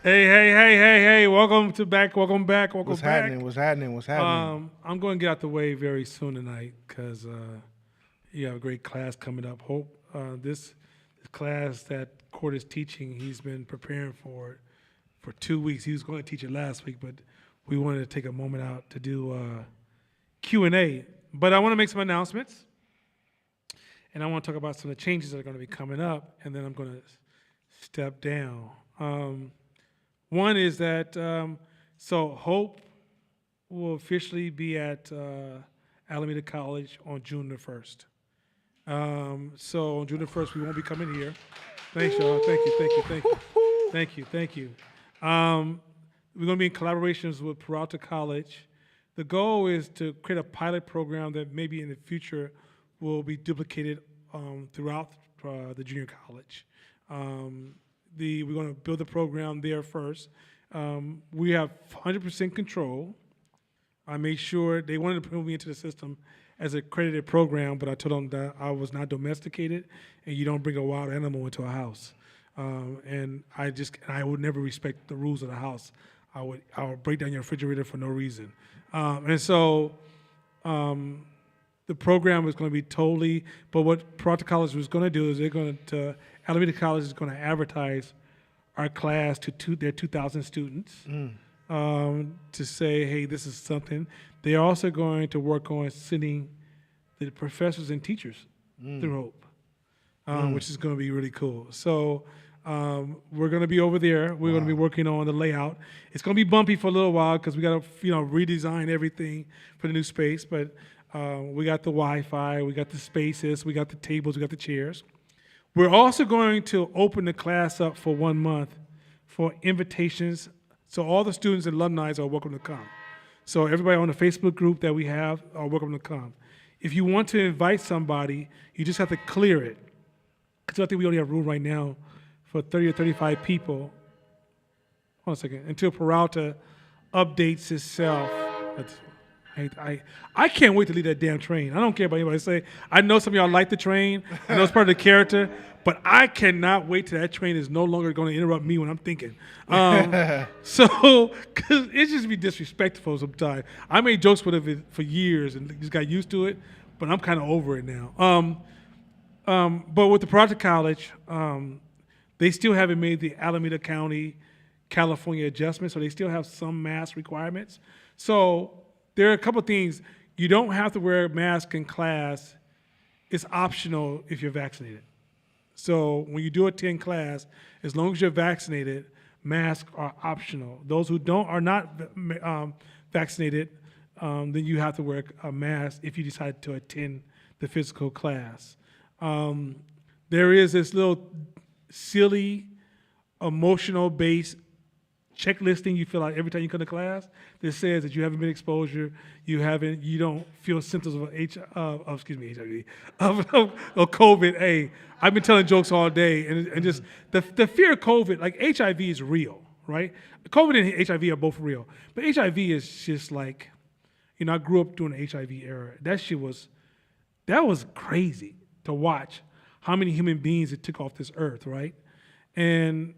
Hey. Welcome back. Welcome back. Welcome What's back. happening? What's happening? What's happening? I'm going to get out the way very soon tonight because you have a great class coming up. Hope this class that Court is teaching, he's been preparing for 2 weeks. He was going to teach it last week, but we wanted to take a moment out to do Q&A. But I want to make some announcements, and I want to talk about some of the changes that are going to be coming up, and then I'm going to step down. One is that so Hope will officially be at Alameda College on June the 1st. So on June the 1st, we won't be coming here. Thanks, y'all. Thank you. We're going to be in collaborations with Peralta College. The goal is to create a pilot program that maybe in the future will be duplicated throughout the junior college. We're going to build the program there first. We have 100% control. I made sure they wanted to put me into the system as an accredited program, but I told them that I was not domesticated, and you don't bring a wild animal into a house. And I would never respect the rules of the house. I would break down your refrigerator for no reason. And so the program is going to be totally. But what Peralta College was going to do is Alameda College is going to advertise our class to their 2,000 students to say, hey, this is something. They're also going to work on sending the professors and teachers through Hope, which is going to be really cool. So we're going to be over there. We're going to be working on the layout. It's going to be bumpy for a little while because we got to redesign everything for the new space. But we got the Wi-Fi, we got the spaces, we got the tables, we got the chairs. We're also going to open the class up for 1 month for invitations. So all the students and alumni are welcome to come. So everybody on the Facebook group that we have are welcome to come. If you want to invite somebody, you just have to clear it. Because I think we only have room right now for 30 or 35 people. Hold on a second. Until Peralta updates itself. I can't wait to leave that damn train. I don't care about anybody say. I know some of y'all like the train. I know it's part of the character. But I cannot wait till that train is no longer going to interrupt me when I'm thinking. So, because it just be disrespectful sometimes. I made jokes with it for years and just got used to it, but I'm kind of over it now. But with the Project College, they still haven't made the Alameda County, California adjustment, so they still have some mask requirements. So there are a couple things. You don't have to wear a mask in class. It's optional if you're vaccinated. So when you do attend class, as long as you're vaccinated, masks are optional. Those who are not vaccinated, then you have to wear a mask if you decide to attend the physical class. There is this little silly, emotional-based checklisting you fill out every time you come to class that says that you haven't been exposed, you don't feel symptoms of HIV, of COVID. Hey, I've been telling jokes all day, and just the fear of COVID, like HIV is real, right? COVID and HIV are both real, but HIV is just like, I grew up during the HIV era. That was crazy to watch how many human beings it took off this earth, right? And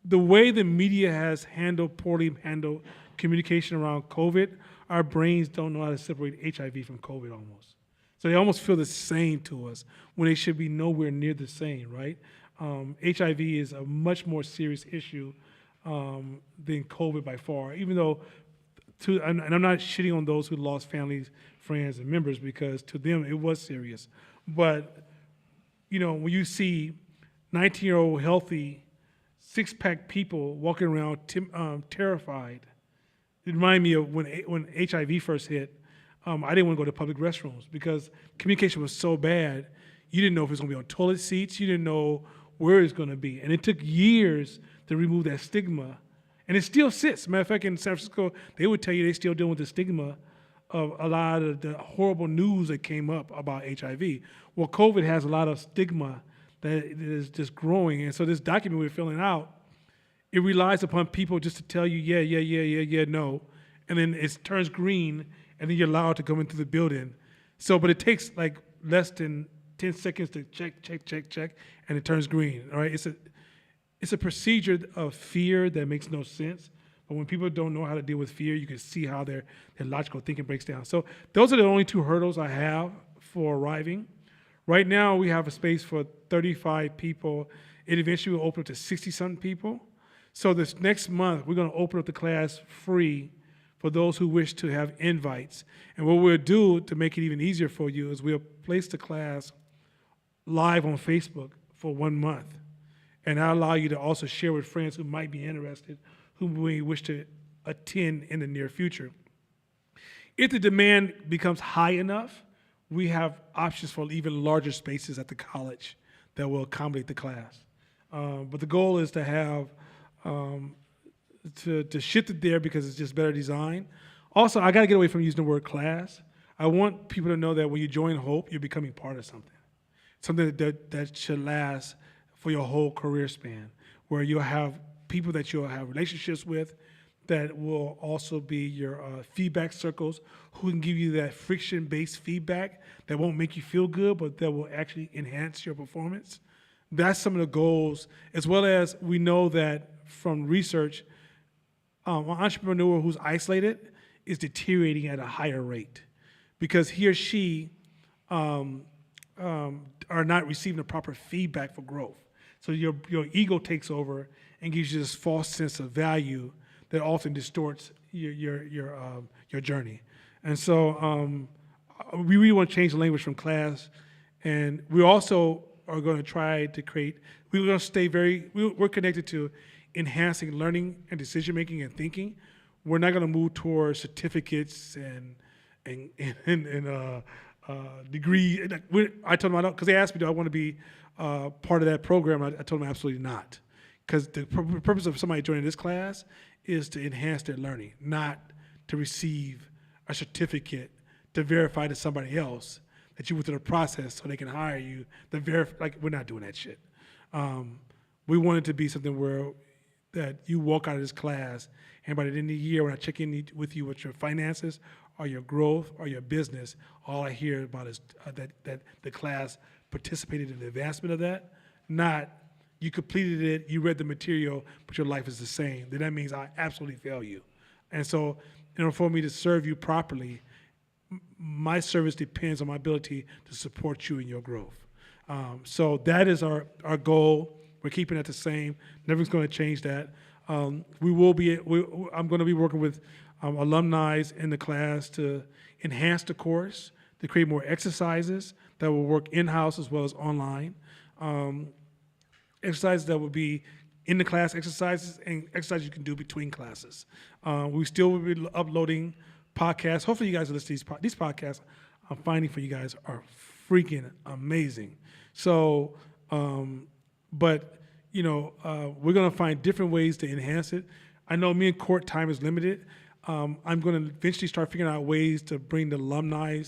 the way the media has poorly handled communication around COVID, our brains don't know how to separate HIV from COVID almost. So they almost feel the same to us when they should be nowhere near the same, right? HIV is a much more serious issue than COVID by far, even though, and I'm not shitting on those who lost families, friends, and members, because to them it was serious. But, when you see 19-year-old healthy, six-pack people walking around terrified. It reminded me of when HIV first hit. I didn't want to go to public restrooms because communication was so bad. You didn't know if it was going to be on toilet seats. You didn't know where it was going to be. And it took years to remove that stigma. And it still sits. Matter of fact, in San Francisco, they would tell you they're still dealing with the stigma of a lot of the horrible news that came up about HIV. Well, COVID has a lot of stigma that is just growing. And so this document we're filling out, it relies upon people just to tell you, yeah, no. And then it turns green, and then you're allowed to come into the building. So, but it takes like less than 10 seconds to check, and it turns green, all right? It's it's a procedure of fear that makes no sense. But when people don't know how to deal with fear, you can see how their logical thinking breaks down. So those are the only 2 hurdles I have for arriving. Right now, we have a space for 35 people. It eventually will open up to 60-something people. So this next month, we're going to open up the class free for those who wish to have invites. And what we'll do to make it even easier for you is we'll place the class live on Facebook for 1 month. And that'll allow you to also share with friends who might be interested, who may wish to attend in the near future. If the demand becomes high enough, we have options for even larger spaces at the college that will accommodate the class. But the goal is to have, to shift it there because it's just better design. Also, I gotta get away from using the word class. I want people to know that when you join Hope, you're becoming part of something that should last for your whole career span, where you'll have people that you'll have relationships with that will also be your feedback circles who can give you that friction-based feedback that won't make you feel good, but that will actually enhance your performance. That's some of the goals, as well as we know that from research, an entrepreneur who's isolated is deteriorating at a higher rate because he or she are not receiving the proper feedback for growth. So your ego takes over and gives you this false sense of value that often distorts your journey. And so we really want to change the language from class, and we also are going to try to create. We're going to stay we're connected to enhancing learning and decision making and thinking. We're not going to move towards certificates and degree. I told them because they asked me, do I want to be part of that program? I told them absolutely not, because the purpose of somebody joining this class is to enhance their learning, not to receive a certificate to verify to somebody else that you went through the process so they can hire you. We're not doing that shit. We want it to be something where that you walk out of this class, and by the end of the year, when I check in with you with your finances or your growth or your business, all I hear about is that the class participated in the advancement of that, not you completed it, you read the material, but your life is the same. Then that means I absolutely fail you. And so in order for me to serve you properly, my service depends on my ability to support you in your growth. So that is our goal. We're keeping it the same. Nothing's going to change that. I'm going to be working with alumni in the class to enhance the course, to create more exercises that will work in-house as well as online. Exercises that will be in the class exercises and exercises you can do between classes. We still will be uploading podcasts. Hopefully you guys will listen to these podcasts I'm finding for you guys are freaking amazing. So, but we're gonna find different ways to enhance it. I know me and Court time is limited. I'm gonna eventually start figuring out ways to bring the alumni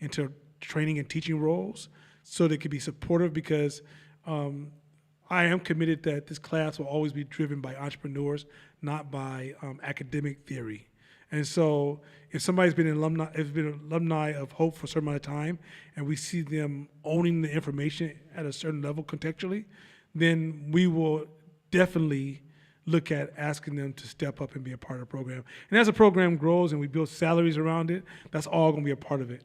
into training and teaching roles so they can be supportive, because I am committed that this class will always be driven by entrepreneurs, not by academic theory. And so if somebody's been an alumni of Hope for a certain amount of time, and we see them owning the information at a certain level contextually, then we will definitely look at asking them to step up and be a part of the program. And as the program grows and we build salaries around it, that's all going to be a part of it.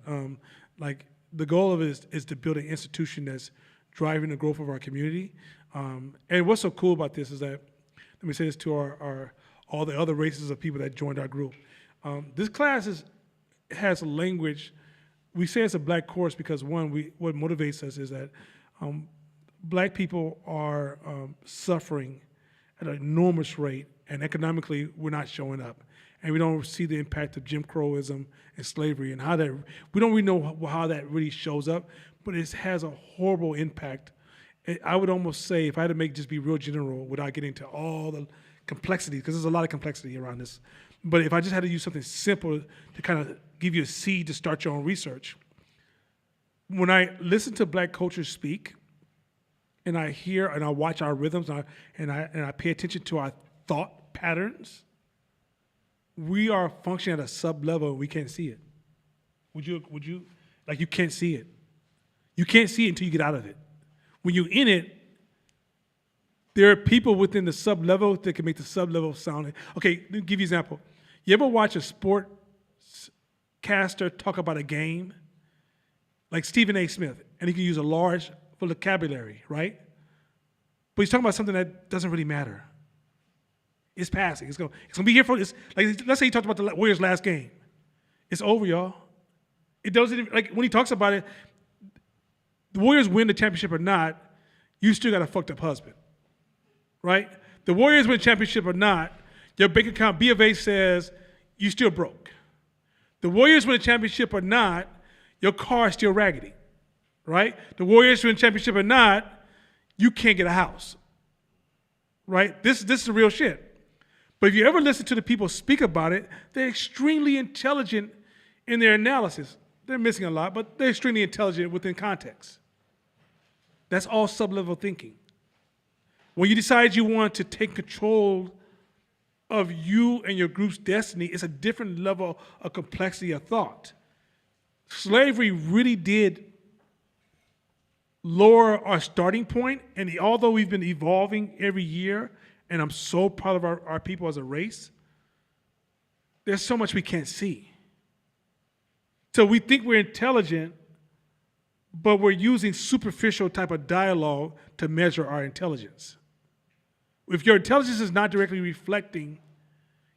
The goal of it is to build an institution that's driving the growth of our community. And what's so cool about this is that, let me say this to all the other races of people that joined our group. This class has a language. We say it's a black course because, one, what motivates us is that black people are suffering at an enormous rate, and economically we're not showing up. And we don't see the impact of Jim Crowism and slavery and how that, we don't really know how that really shows up, but it has a horrible impact. I would almost say, if I had to just be real general without getting into all the complexity, because there's a lot of complexity around this, but if I just had to use something simple to kind of give you a seed to start your own research, when I listen to black cultures speak, and I hear and I watch our rhythms, and I pay attention to our thought patterns, we are functioning at a sub-level and we can't see it. Would you, you can't see it. You can't see it until you get out of it. When you're in it, There are people within the sub-level that can make the sub-level sound. Okay, let me give you an example. You ever watch a sportcaster talk about a game? Like Stephen A. Smith, and he can use a large vocabulary, right? But he's talking about something that doesn't really matter. It's passing. It's gonna be here for, like, let's say he talked about the Warriors' last game. It's over, y'all. It doesn't even, like, when he talks about it, the Warriors win the championship or not, you still got a fucked up husband, right? The Warriors win the championship or not, your bank account, B of A says you still broke. The Warriors win the championship or not, your car is still raggedy, right? The Warriors win the championship or not, you can't get a house, right? This is the real shit. But if you ever listen to the people speak about it, they're extremely intelligent in their analysis. They're missing a lot, but they're extremely intelligent within context. That's all sub-level thinking. When you decide you want to take control of you and your group's destiny, it's a different level of complexity of thought. Slavery really did lower our starting point, and although we've been evolving every year, and I'm so proud of our people as a race, there's so much we can't see. So we think we're intelligent, but we're using superficial type of dialogue to measure our intelligence. If your intelligence is not directly reflecting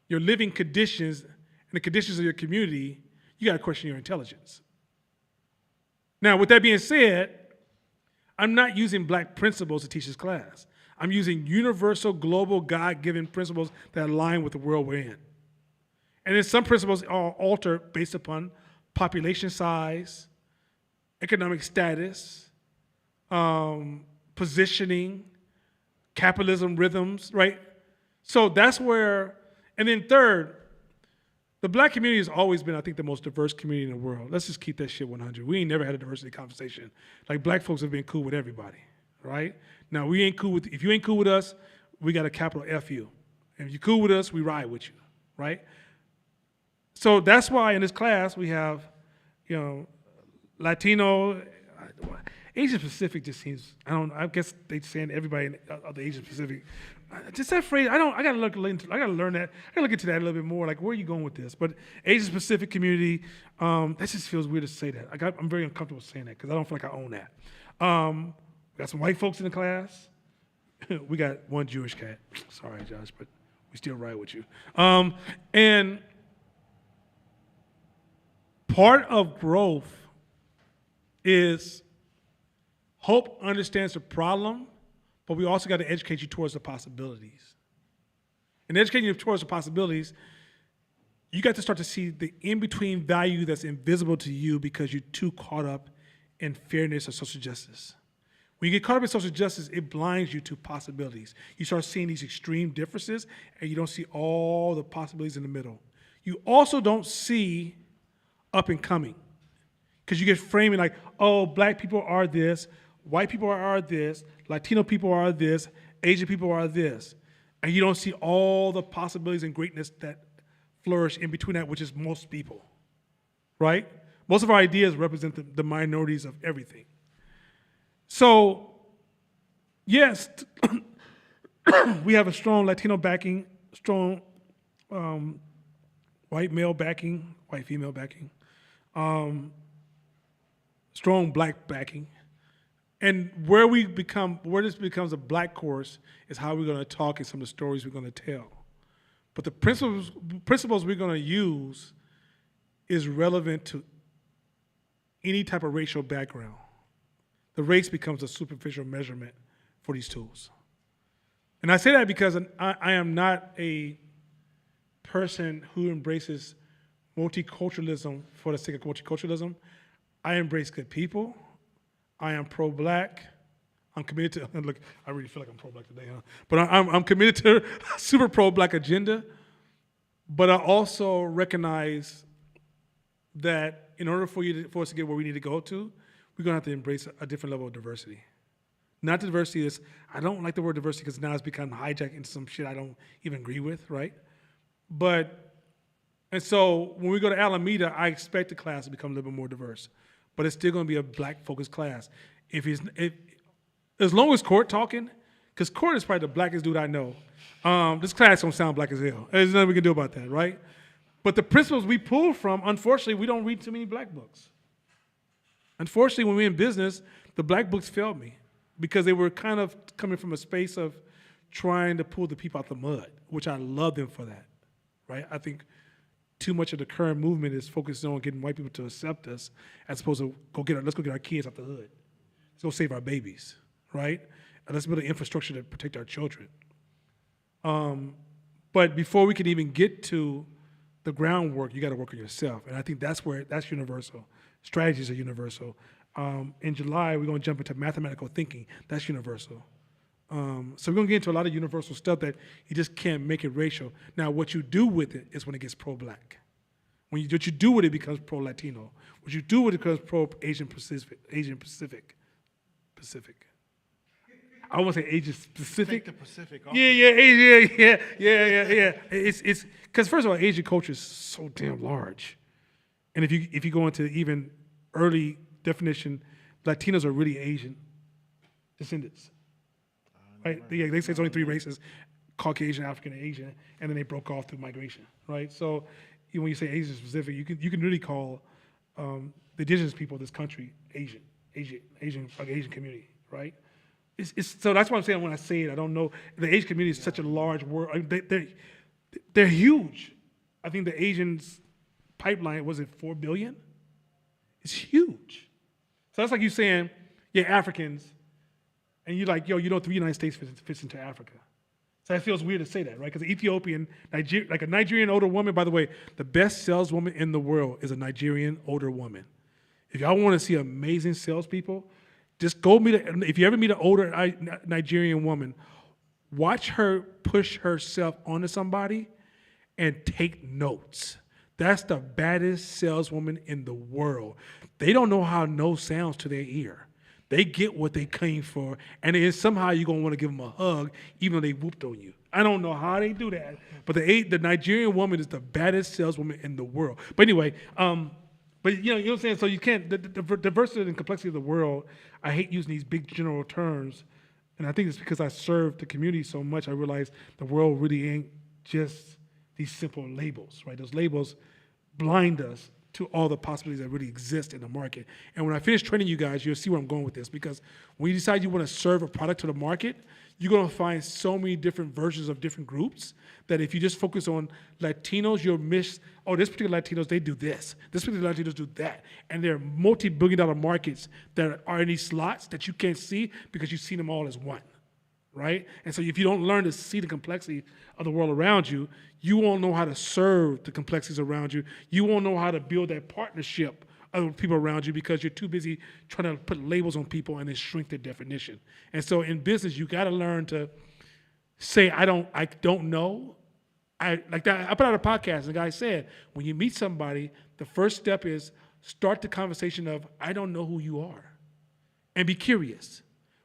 your living conditions and the conditions of your community, you got to question your intelligence. Now, with that being said, I'm not using black principles to teach this class. I'm using universal, global, God-given principles that align with the world we're in. And then some principles are altered based upon population size, economic status, positioning, capitalism rhythms, right? So that's where, and then third, the black community has always been, I think, the most diverse community in the world. Let's just keep that shit 100. We ain't never had a diversity conversation. Like, black folks have been cool with everybody, right? Now, we ain't cool with, if you ain't cool with us, we got a capital F you. And if you're cool with us, we ride with you, right? So that's why in this class we have, Latino, Asian Pacific just seems, I guess they're saying everybody of the Asian Pacific. Just that phrase, I gotta learn that. I gotta look into that a little bit more. Like, where are you going with this? But Asian Pacific community, that just feels weird to say that. I'm very uncomfortable saying that because I don't feel like I own that. We got some white folks in the class. We got one Jewish cat. Sorry, Josh, but we still ride with you. And part of growth is hope understands the problem, but we also got to educate you towards the possibilities. And educating you towards the possibilities, you got to start to see the in-between value that's invisible to you because you're too caught up in fairness or social justice. When you get caught up in social justice, it blinds you to possibilities. You start seeing these extreme differences, and you don't see all the possibilities in the middle. You also don't see up and coming, because you get framing like, oh, black people are this, white people are this, Latino people are this, Asian people are this. And you don't see all the possibilities and greatness that flourish in between that, which is most people, right? Most of our ideas represent the minorities of everything. So, yes, we have a strong Latino backing, strong white male backing, white female backing, strong black backing. And where this becomes a black course is how we're going to talk and some of the stories we're going to tell. But the principles we're going to use is relevant to any type of racial background. The race becomes a superficial measurement for these tools. And I say that because I am not a person who embraces multiculturalism for the sake of multiculturalism. I embrace good people. I am pro-black. I'm committed to, look, I really feel like I'm pro-black today, huh? But I'm committed to a super pro-black agenda. But I also recognize that in order for us to get where we need to go to, we're gonna have to embrace a different level of diversity. Not the diversity is, I don't like the word diversity because now it's become hijacked into some shit I don't even agree with, right? And so when we go to Alameda, I expect the class to become a little bit more diverse. But it's still gonna be a black focused class. As long as court talking, because Court is probably the blackest dude I know. This class don't sound black as hell. There's nothing we can do about that, right? But the principles we pull from, unfortunately, we don't read too many black books. Unfortunately, when we're in business, the black books failed me because they were kind of coming from a space of trying to pull the people out the mud, which I love them for that, right? I think too much of the current movement is focused on getting white people to accept us as opposed to let's go get our kids out the hood. Let's go save our babies, right? And let's build an infrastructure to protect our children. But before we can even get to the groundwork, you got to work on yourself. And I think that's universal. Strategies are universal. In July, we're going to jump into mathematical thinking. That's universal. So we're going to get into a lot of universal stuff that you just can't make it racial. Now, what you do with it is when it gets pro-black. What you do with it becomes pro-Latino. What you do with it becomes pro-Asian Pacific. I won't say Asian Pacific. Take the Pacific off. Yeah. It's because first of all, Asian culture is so damn large, and if you go into even early definition, Latinos are really Asian descendants. Right? They say it's only 3 races: Caucasian, African, and Asian, and then they broke off through migration. Right? So when you say Asian specific, you can really call the indigenous people of this country Asian community. Right? So that's what I'm saying when I say it. I don't know. The Asian community is such a large world. I mean, they're huge. I think the Asians pipeline, was it 4 billion? It's huge. So that's like you saying, yeah, Africans, and you're like, the United States fits into Africa. So that feels weird to say that, right? Because Ethiopian, like a Nigerian older woman, by the way, the best saleswoman in the world is a Nigerian older woman. If y'all want to see amazing salespeople, just go if you ever meet an older Nigerian woman, watch her push herself onto somebody and take notes. That's the baddest saleswoman in the world. They don't know how no sounds to their ear. They get what they came for, and then somehow you're going to want to give them a hug, even though they whooped on you. I don't know how they do that, but the Nigerian woman is the baddest saleswoman in the world. But anyway, but you know what I'm saying? So you can't, the diversity and complexity of the world, I hate using these big general terms, and I think it's because I serve the community so much, I realize the world really ain't just these simple labels, right? Those labels blind us to all the possibilities that really exist in the market. And when I finish training you guys, you'll see where I'm going with this, because when you decide you want to serve a product to the market, you're going to find so many different versions of different groups that if you just focus on Latinos, you'll miss, this particular Latinos, they do this. This particular Latinos do that. And there are multi-billion-dollar markets that are in these slots that you can't see because you've seen them all as one, right? And so if you don't learn to see the complexity of the world around you, you won't know how to serve the complexities around you. You won't know how to build that partnership of people around you because you're too busy trying to put labels on people and then shrink their definition. And so in business, you got to learn to say, I don't know. Like that. I put out a podcast, and the guy said, when you meet somebody, the first step is start the conversation of, I don't know who you are, and be curious.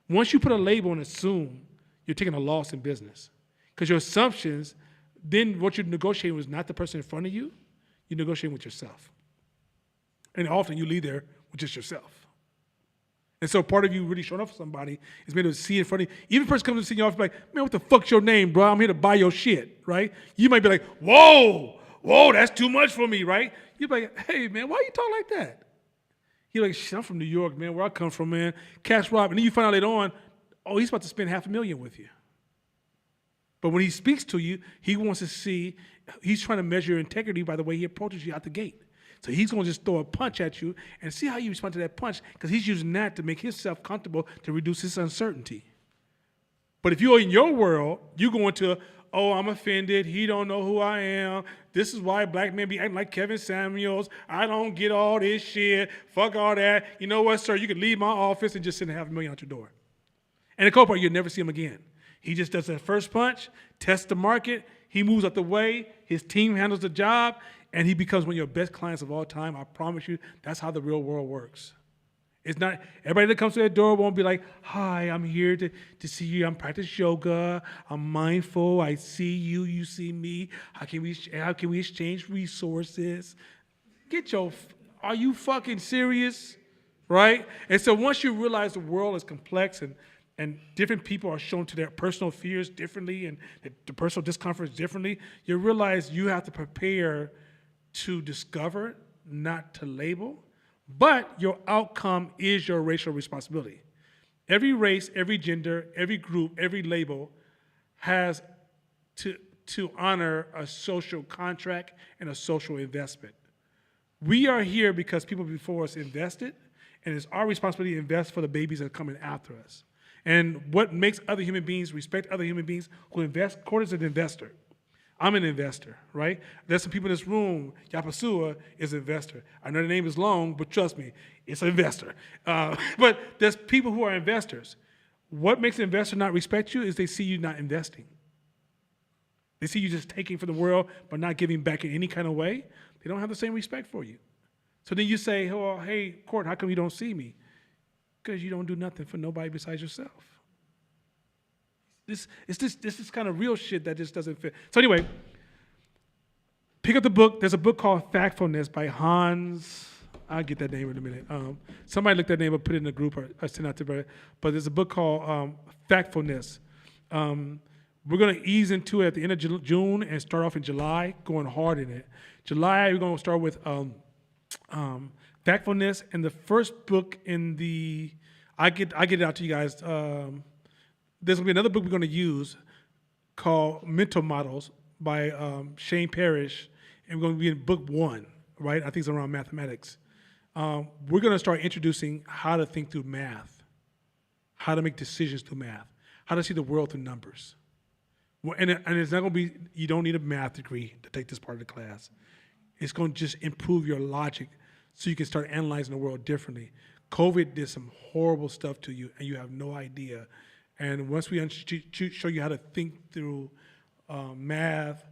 Once you put a label and assume, you're taking a loss in business. Because your assumptions, then what you're negotiating with is not the person in front of you, you're negotiating with yourself. And often you leave there with just yourself. And so part of you really showing up for somebody is maybe to see in front of you. Even if a person comes to see you off, like, man, what the fuck's your name, bro? I'm here to buy your shit, right? You might be like, whoa, that's too much for me, right? You'd be like, hey, man, why you talk like that? You're like, shit, I'm from New York, man, where I come from, man. Cash Rob. And then you find out later on, he's about to spend $500,000 with you. But when he speaks to you, he wants to see, he's trying to measure your integrity by the way he approaches you out the gate. So he's going to just throw a punch at you and see how you respond to that punch, because he's using that to make himself comfortable to reduce his uncertainty. But if you're in your world, you go into, I'm offended. He don't know who I am. This is why black men be acting like Kevin Samuels. I don't get all this shit. Fuck all that. You know what, sir? You can leave my office and just send $500,000 out your door. And the cold part, you'll never see him again. He just does that first punch, tests the market, he moves out the way, his team handles the job, and he becomes one of your best clients of all time. I promise you, that's how the real world works. It's not, everybody that comes to that door won't be like, hi, I'm here to see you. I'm practice yoga. I'm mindful. I see you. You see me. How can we exchange resources? Are you fucking serious? Right? And so once you realize the world is complex and and different people are shown to their personal fears differently and the personal discomforts differently, you realize you have to prepare to discover, not to label, but your outcome is your racial responsibility. Every race, every gender, every group, every label has to honor a social contract and a social investment. We are here because people before us invested, and it's our responsibility to invest for the babies that are coming after us. And what makes other human beings respect other human beings who invest, Court is an investor. I'm an investor, right? There's some people in this room, Yapasua is an investor. I know the name is long, but trust me, it's an investor. But there's people who are investors. What makes an investor not respect you is they see you not investing. They see you just taking from the world but not giving back in any kind of way. They don't have the same respect for you. So then you say, oh, hey, Court, how come you don't see me? Because you don't do nothing for nobody besides yourself. This is kind of real shit that just doesn't fit. So anyway, pick up the book. There's a book called Factfulness by Hans. I'll get that name in a minute. Somebody look that name up, put it in a group, or send out to everybody. But there's a book called Factfulness. We're going to ease into it at the end of June and start off in July, going hard in it. July, we're going to start with Factfulness, and the first book in the, I get it out to you guys. There's going to be another book we're going to use called Mental Models by Shane Parrish, and we're going to be in book 1, right? I think it's around mathematics. We're going to start introducing how to think through math, how to make decisions through math, how to see the world through numbers. And it's not going to be, you don't need a math degree to take this part of the class. It's going to just improve your logic so you can start analyzing the world differently. COVID did some horrible stuff to you, and you have no idea. And once we show you how to think through math,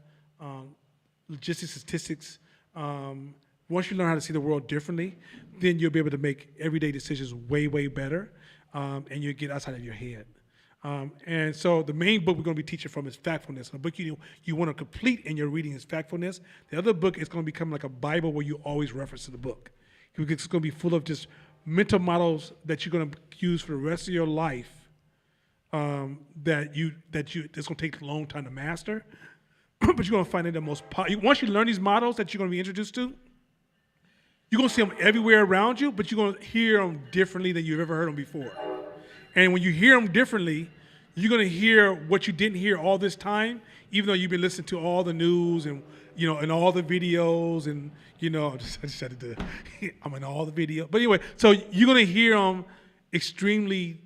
logistics, statistics, once you learn how to see the world differently, then you'll be able to make everyday decisions way, way better, and you'll get outside of your head. And so the main book we're going to be teaching from is Factfulness. The book you want to complete in your reading is Factfulness. The other book is going to become like a Bible where you always reference to the book. It's going to be full of just mental models that you're going to use for the rest of your life. That's going to take a long time to master, but you're going to find it the most. Once you learn these models that you're going to be introduced to, you're going to see them everywhere around you, but you're going to hear them differently than you've ever heard them before. And when you hear them differently, you're going to hear what you didn't hear all this time, even though you've been listening to all the news and and all the videos and I just had to I'm in all the video. But anyway, so you're going to hear them extremely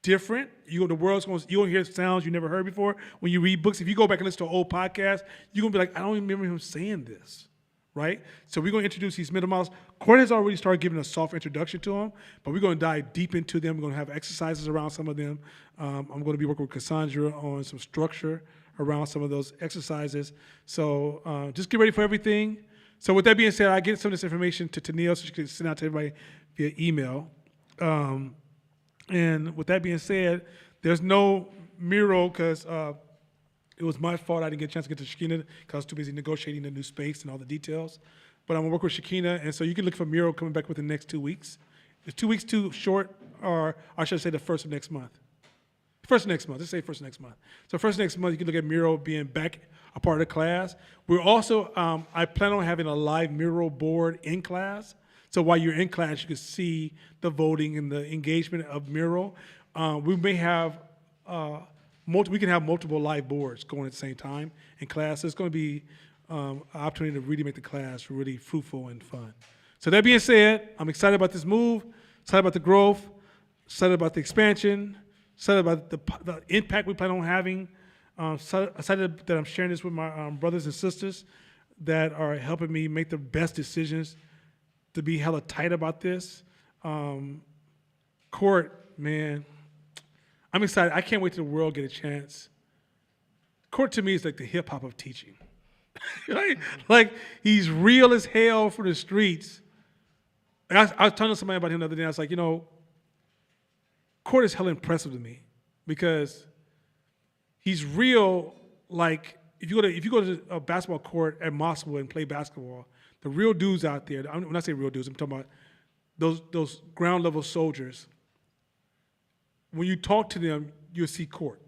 different. The world's going to hear sounds you never heard before. When you read books, if you go back and listen to an old podcast, you're going to be like, I don't even remember him saying this, right? So we're going to introduce these mental models. Court has already started giving a soft introduction to them, but we're going to dive deep into them. We're going to have exercises around some of them. I'm going to be working with Cassandra on some structure around some of those exercises. So just get ready for everything. So with that being said, I get some of this information to Tennille so she can send out to everybody via email. And with that being said, there's no mural because it was my fault I didn't get a chance to get to Shakina because I was too busy negotiating the new space and all the details. But I'm going to work with Shakina, and so you can look for a mural coming back within the next 2 weeks. Is 2 weeks too short, or I should say the first of next month? First of next month. Let's say first of next month. So first of next month, you can look at mural being back a part of the class. We're also, I plan on having a live mural board in class. So while you're in class, you can see the voting and the engagement of mural. We may have, we can have multiple live boards going at the same time in class. So it's going to be an opportunity to really make the class really fruitful and fun. So that being said, I'm excited about this move, excited about the growth, excited about the expansion, excited about the impact we plan on having, excited that I'm sharing this with my brothers and sisters that are helping me make the best decisions to be hella tight about this. Court, man, I'm excited. I can't wait till the world get a chance. Court to me is like the hip hop of teaching. Right? Like he's real as hell for the streets. I was telling somebody about him the other day. I was like, Court is hella impressive to me because he's real. Like if you go to a basketball court at Mosswood and play basketball, the real dudes out there. When I say real dudes, I'm talking about those ground level soldiers. when you talk to them, you'll see Court.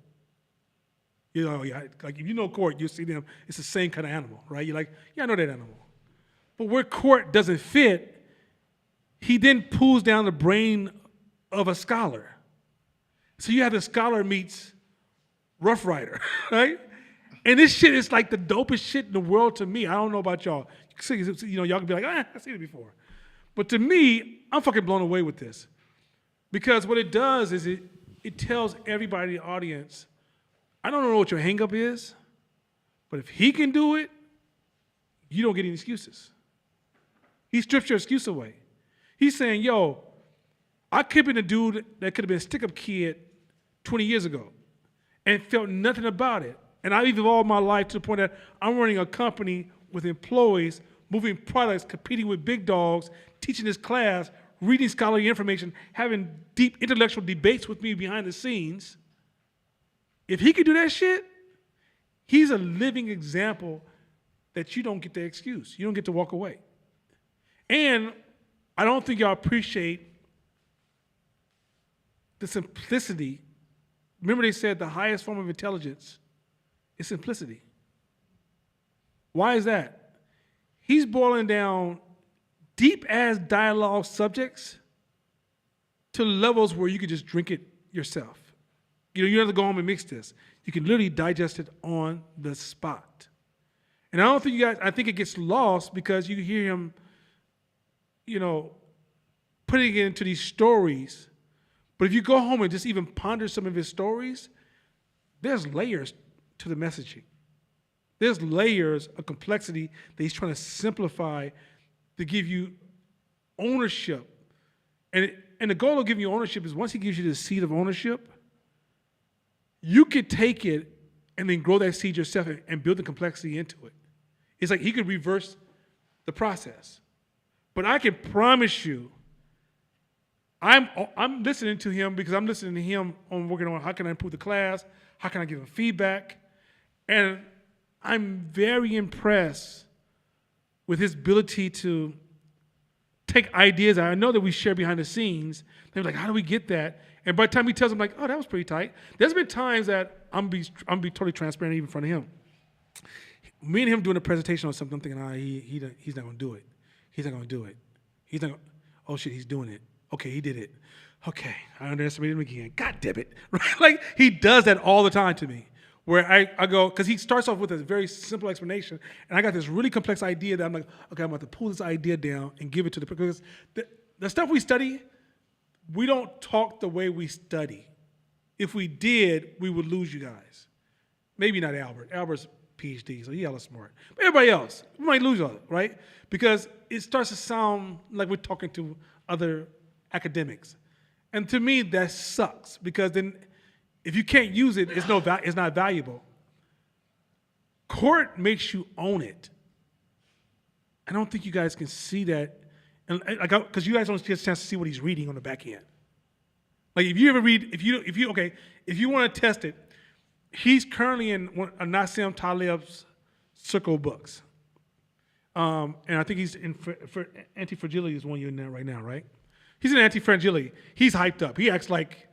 You know, like if you know Court, you'll see them. It's the same kind of animal, right? You're like, yeah, I know that animal. But where Court doesn't fit, he then pulls down the brain of a scholar. So you have the scholar meets Rough Rider, right? And this shit is like the dopest shit in the world to me. I don't know about y'all. You know, y'all can be like, I've seen it before. But to me, I'm fucking blown away with this. Because what it does is it tells everybody in the audience, I don't know what your hang-up is, but if he can do it, you don't get any excuses. He strips your excuse away. He's saying, yo, I could have been a dude that could have been a stick-up kid 20 years ago and felt nothing about it. And I've evolved my life to the point that I'm running a company with employees, moving products, competing with big dogs, teaching this class, reading scholarly information, having deep intellectual debates with me behind the scenes. If he could do that shit, he's a living example that you don't get the excuse. You don't get to walk away. And I don't think y'all appreciate the simplicity. Remember they said the highest form of intelligence is simplicity. Why is that? He's boiling down deep-ass dialogue subjects to levels where you could just drink it yourself. You know, you don't have to go home and mix this. You can literally digest it on the spot. And I don't think I think it gets lost because you hear him, you know, putting it into these stories. But if you go home and just even ponder some of his stories, there's layers to the messaging. There's layers of complexity that he's trying to simplify to give you ownership. And the goal of giving you ownership is once he gives you the seed of ownership, you could take it and then grow that seed yourself and build the complexity into it. It's like he could reverse the process. But I can promise you, I'm listening to him because I'm listening to him on working on how can I improve the class, how can I give him feedback, and I'm very impressed with his ability to take ideas I know that we share behind the scenes. They're like, how do we get that? And by the time he tells them, like, oh, that was pretty tight. There's been times that I'm be totally transparent even in front of him. Me and him doing a presentation on something, I'm thinking, he's not going to do it. He's not going to do it. He's not. Oh shit, he's doing it. Okay, he did it. Okay, I underestimated him again. God damn it! Right? Like he does that all the time to me. Where I go, because he starts off with a very simple explanation, and I got this really complex idea that I'm like, okay, I'm about to pull this idea down and give it to because the stuff we study, we don't talk the way we study. If we did, we would lose you guys. Maybe not Albert. Albert's PhD, so he's hella smart. But everybody else, we might lose all, right? Because it starts to sound like we're talking to other academics. And to me, that sucks because then if you can't use it, it's not valuable. Court makes you own it. I don't think you guys can see that, because you guys don't get a chance to see what he's reading on the back end. Like if you ever read, if you want to test it, he's currently in Nassim Taleb's circle of books, and I think he's in Anti-Fragility is one you're in there right now, right? He's in Anti-Fragility. He's hyped up. He acts like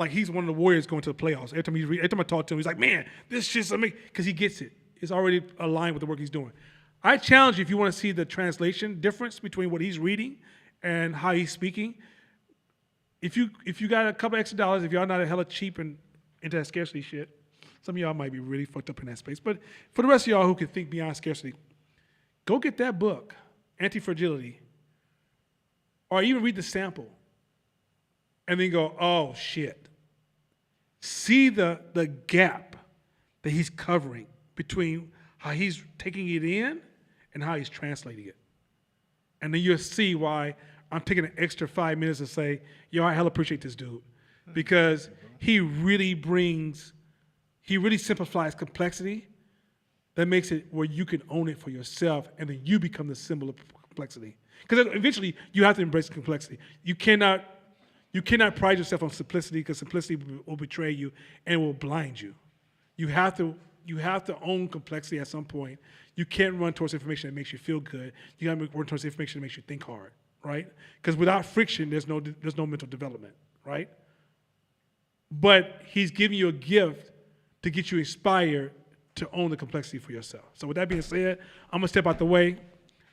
he's one of the Warriors going to the playoffs. Every time I talk to him, he's like, man, this shit's amazing, because he gets it. It's already aligned with the work he's doing. I challenge you, if you want to see the translation difference between what he's reading and how he's speaking, if you got a couple extra dollars, if y'all not a hella cheap and into that scarcity shit, some of y'all might be really fucked up in that space. But for the rest of y'all who can think beyond scarcity, go get that book, Anti-Fragility, or even read the sample, and then go, oh shit. See the gap that he's covering between how he's taking it in and how he's translating it. And then you'll see why I'm taking an extra 5 minutes to say, yo, I hella appreciate this dude. Because he really simplifies complexity that makes it where you can own it for yourself, and then you become the symbol of complexity. Because eventually you have to embrace complexity. You cannot pride yourself on simplicity, because simplicity will betray you and will blind you. You have to own complexity at some point. You can't run towards information that makes you feel good. You got to run towards information that makes you think hard, right? Because without friction, there's no mental development, right? but he's giving you a gift to get you inspired to own the complexity for yourself. So with that being said, I'm gonna step out the way.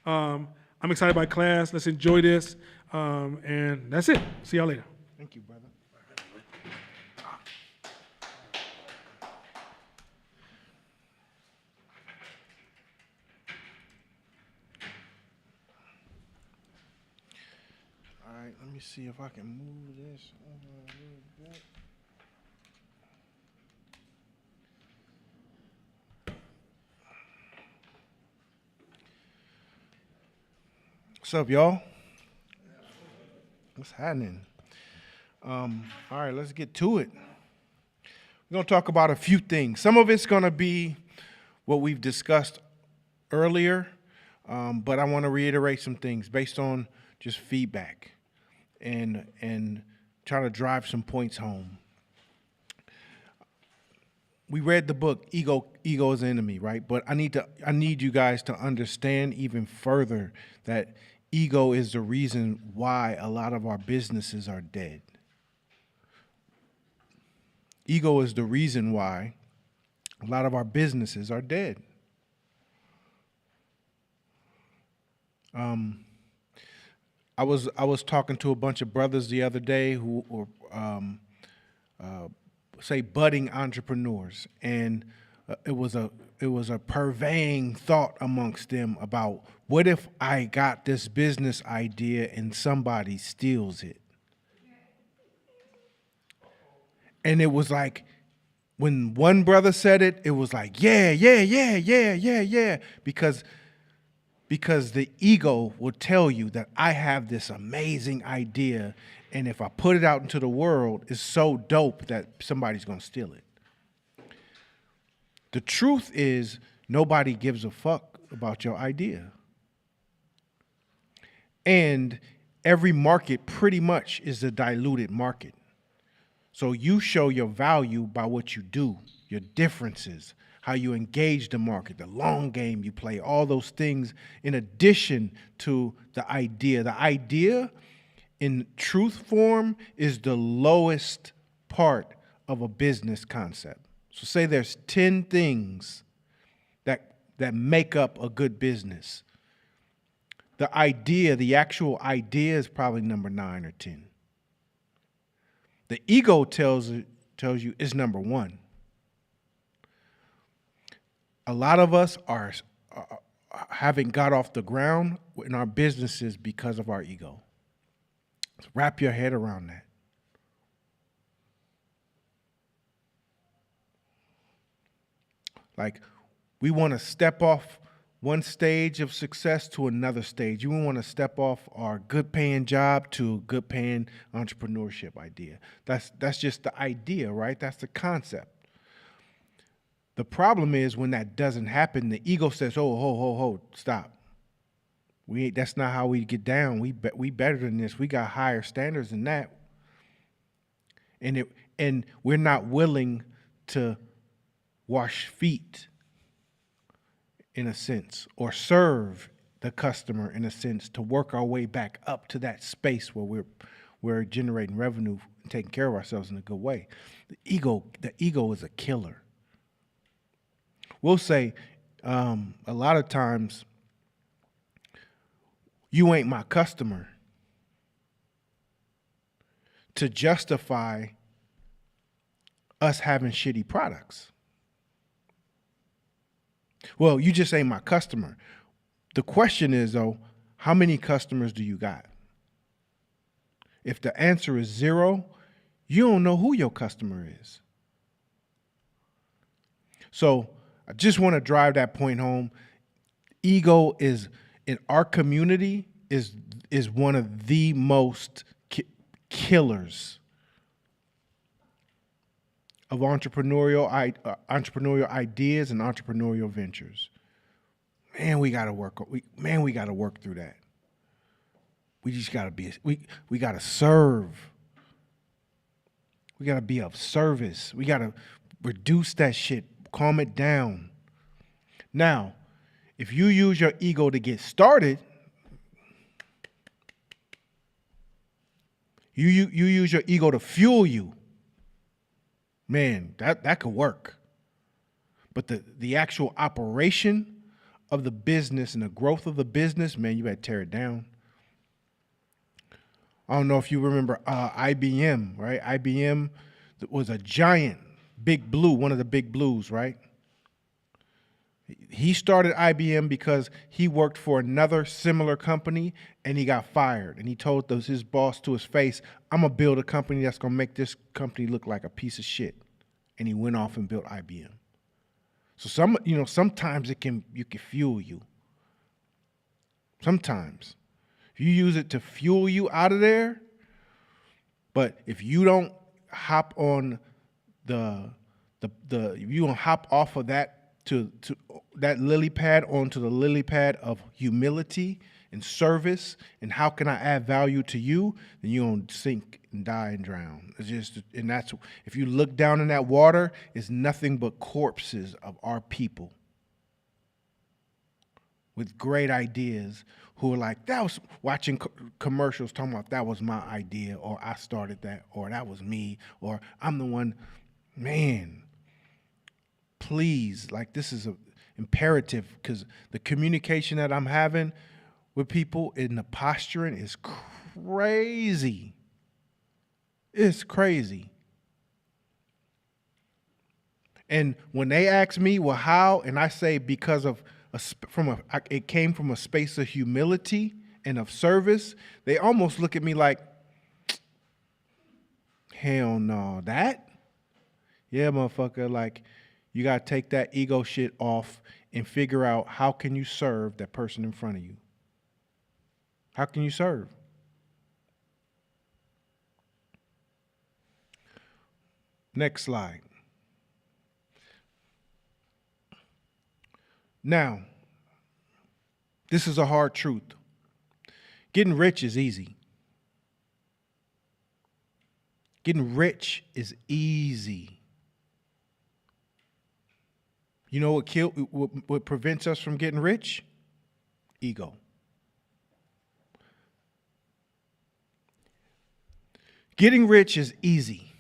I'm excited about class. Let's enjoy this. And that's it. See y'all later. Thank you, brother. All right, let me see if I can move this over a little bit. What's up, y'all? What's happening? All right, let's get to it. We're going to talk about a few things. Some of it's going to be what we've discussed earlier, but I want to reiterate some things based on just feedback and try to drive some points home. We read the book Ego is Enemy, right? But I need you guys to understand even further that ego is the reason why a lot of our businesses are dead. Ego is the reason why a lot of our businesses are dead. I was talking to a bunch of brothers the other day who were say budding entrepreneurs, and it was a purveying thought amongst them about what if I got this business idea and somebody steals it. And it was like, when one brother said it, it was like, yeah, because the ego will tell you that I have this amazing idea, and if I put it out into the world, it's so dope that somebody's going to steal it. The truth is, nobody gives a fuck about your idea. And every market pretty much is a diluted market. So you show your value by what you do, your differences, how you engage the market, the long game you play, all those things in addition to the idea. The idea in truth form is the lowest part of a business concept. So say there's 10 things that make up a good business. The idea, the actual idea is probably number 9 or 10. The ego tells you it's number 1. A lot of us are haven't got off the ground in our businesses because of our ego. So wrap your head around that. Like, we want to step off one stage of success to another stage. You want to step off our good paying job to a good paying entrepreneurship idea. That's just the idea, right? That's the concept. The problem is when that doesn't happen, the ego says, "Oh, stop. That's not how we get down. We better than this. We got higher standards than that." And we're not willing to wash feet, in a sense, or serve the customer in a sense, to work our way back up to that space where we're generating revenue and taking care of ourselves in a good way. The ego is a killer. We'll say a lot of times, "You ain't my customer," to justify us having shitty products. Well, you just ain't my customer. The question is, though, how many customers do you got? If the answer is 0, you don't know who your customer is. So I just want to drive that point home. Ego is, in our community, is one of the most killers of entrepreneurial ideas and entrepreneurial ventures. Man, we got to work through that. We just got to we got to serve. We got to be of service. We got to reduce that shit, calm it down. Now, if you use your ego to get started, you use your ego to fuel you. man, that could work. But the actual operation of the business and the growth of the business, man, you better tear it down. I don't know if you remember IBM, right? IBM was a giant, Big Blue, one of the big blues, right? He started IBM because he worked for another similar company and he got fired. And he told his boss to his face, I'm going to build a company that's going to make this company look like a piece of shit. And he went off and built IBM. So sometimes you can fuel you. Sometimes. If you use it to fuel you out of there, but if you don't hop on if you don't hop off of that to that lily pad onto the lily pad of humility and service and how can I add value to you, then you're gonna sink and die and drown. And that's if you look down in that water, it's nothing but corpses of our people with great ideas who are like, that was watching commercials talking about that was my idea, or I started that, or that was me, or I'm the one. Man, please, like this is an imperative because the communication that I'm having with people in the posturing is crazy. It's crazy. And when they ask me, well, how? And I say because of it came from a space of humility and of service, they almost look at me like, hell no, that? Yeah, motherfucker, like you got to take that ego shit off and figure out how can you serve that person in front of you? How can you serve? Next slide. Now, this is a hard truth. Getting rich is easy. Getting rich is easy. You know what prevents us from getting rich? Ego. Getting rich is easy.